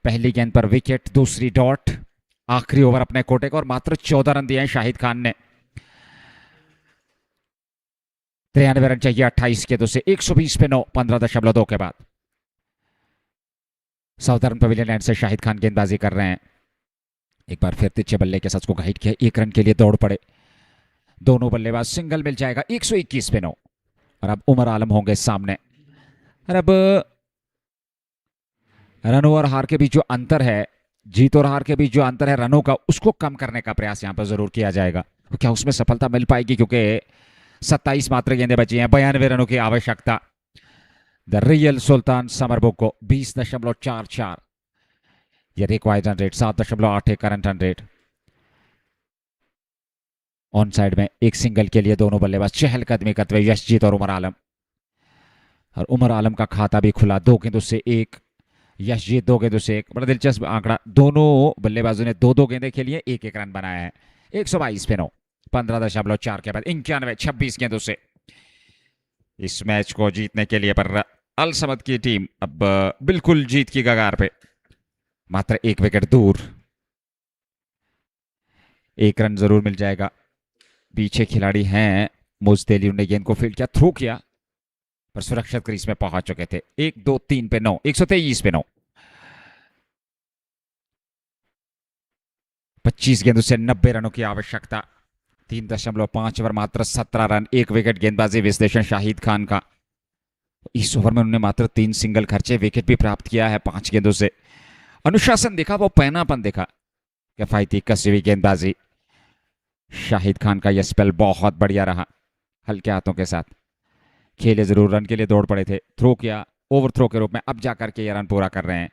पहली गेंद पर विकेट, दूसरी डॉट। आखिरी ओवर अपने कोटे को, और मात्र 14 रन दिए हैं शाहिद खान ने। 93 रन चाहिए 28 गेंदों से। 120 पे 9, 15.2 के बाद। साउदर्न पवेलियन लैंड से शाहिद खान गेंदबाजी कर रहे हैं। एक बार फिर तिरछे बल्ले के साथ उसको गाइड किया, 1 रन के लिए दौड़ पड़े दोनों बल्लेबाज। सिंगल मिल जाएगा। 121 पे 9, और अब उमर आलम होंगे सामने। और अब रनों और हार के बीच जो अंतर है, जीत और हार के बीच जो अंतर है रनों का, उसको कम करने का प्रयास यहां पर जरूर किया जाएगा। तो क्या उसमें सफलता मिल पाएगी? क्योंकि 27 मात्र गेंदें बची हैं, 92 रनों की आवश्यकता। द रियल सुल्तान समरबुग को 20.44 ये required run rate, 7.81 current run rate. On side में एक सिंगल के लिए दोनों बल्लेबाज चहलकदमी करते हुए यशजीत और उमर आलम, और उमर आलम का खाता भी खुला, 2 गेंदों से 1, यशजीत 2 गेंदों से 1। बड़ा दिलचस्प आंकड़ा, दोनों बल्लेबाजों ने 2-2 गेंदें खेली हैं, 1-1 रन बनाया है। 122 पे 9, 15.4 के बाद 91, 26 गेंदों से इस मैच को जीतने के लिए पर अल समद की टीम अब बिल्कुल जीत की कगार पे, मात्र 1 विकेट दूर। 1 रन जरूर मिल जाएगा। पीछे खिलाड़ी हैं मुजतेली, उन्होंने गेंद को फील्ड किया, थ्रो किया, पर सुरक्षित क्रीज में पहुंच चुके थे। 1, 2, 3 पे 9, 123 पे 9। 25 गेंदों से 90 रनों की आवश्यकता। 3.5 ओवर, मात्र 17 रन, 1 विकेट। गेंदबाजी विश्लेषण शाहिद खान का, इस ओवर में उन्होंने मात्र 3 सिंगल खर्चे, विकेट भी प्राप्त किया है 5 गेंदों से। अनुशासन देखा, वो पैनापन देखा, किफायती कसी हुई गेंदबाजी। शाहिद खान का यह स्पेल बहुत बढ़िया रहा, हल्के हाथों के साथ खेले, जरूर रन के लिए दौड़ पड़े थे, थ्रो किया ओवर थ्रो के रूप में, अब जाकर के ये रन पूरा कर रहे हैं।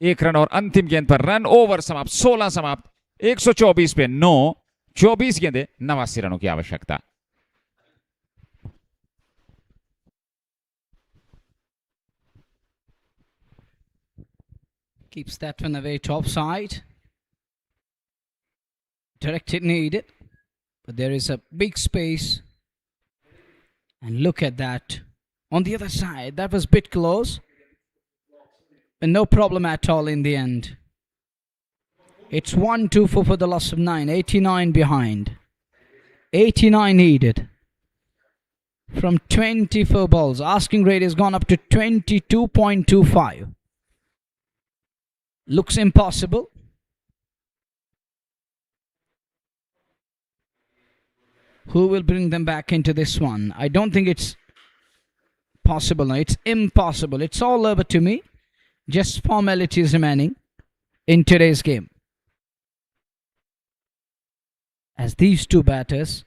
1 रन और अंतिम गेंद पर रन, ओवर समाप्त, 16 समाप्त, 124 पे 9, 24 गेंदे, 89 रनों की आवश्यकता। Keeps that one away top side. Directed needed, but there is a big space. And look at that. On the other side, that was a bit close. And no problem at all in the end. It's 1-2 for the loss of 9. 89 behind. 89 needed. From 24 balls. Asking rate has gone up to 22.25. Looks impossible. Who will bring them back into this one? I don't think it's possible. No, it's impossible. It's all over to me. Just formalities remaining in today's game. As these two batters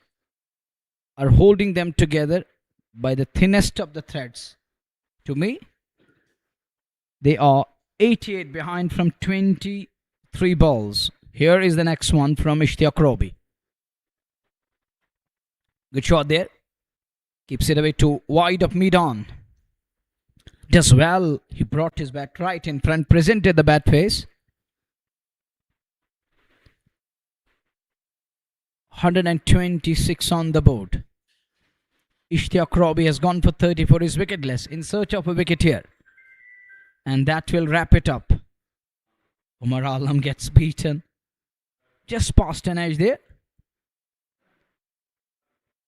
are holding them together by the thinnest of the threads. To me, they are 88 behind from 23 balls. Here is the next one from Ishtiyaq Robi. Good shot there. Keeps it away to wide of mid-on. Does well. He brought his bat right in front, presented the bat face. 126 on the board. Ishtiyaq Robi has gone for 34. He's wicketless, in search of a wicket here. And that will wrap it up. Umar Alam gets beaten. Just past an edge there.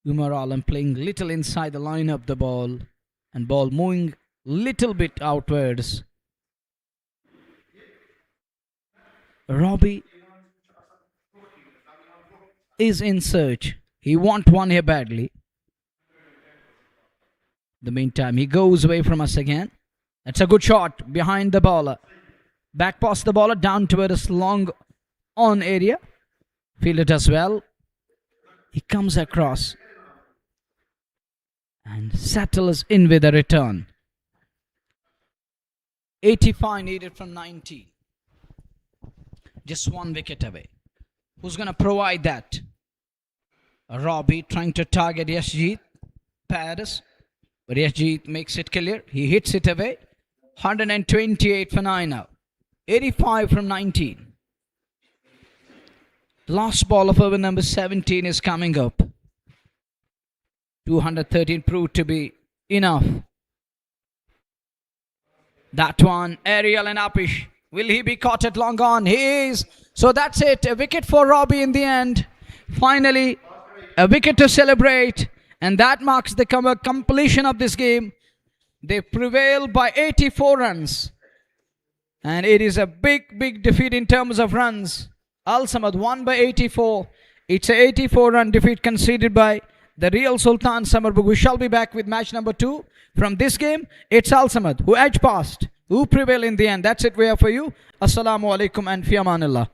Umar Alam playing little inside the line of the ball, and ball moving little bit outwards. Robbie is in search. He wants one here badly. In the meantime, he goes away from us again. That's a good shot behind the bowler. Back past the bowler, down towards long on area. Fielder does well. He comes across and settles in with a return. 85 needed from 19. Just 1 wicket away. Who's going to provide that? Robbie trying to target Yashjeet Paris. But Yashjeet makes it clear. He hits it away. 128 for 9 now. 85 from 19. Last ball of over number 17 is coming up. 213 proved to be enough. That one, Ariel and Apish. Will he be caught at long on? He is. So that's it. A wicket for Robbie in the end. Finally, a wicket to celebrate. And that marks the completion of this game. They prevail by 84 runs. And it is a big defeat in terms of runs. Al Samad won by 84. It's a 84-run defeat conceded by the real Sultan Sumerbugh. We shall be back with match number 2. From this game, it's Al Samad who edged past, who prevail in the end. That's it we have for you. Assalamu alaikum and fi amanillah.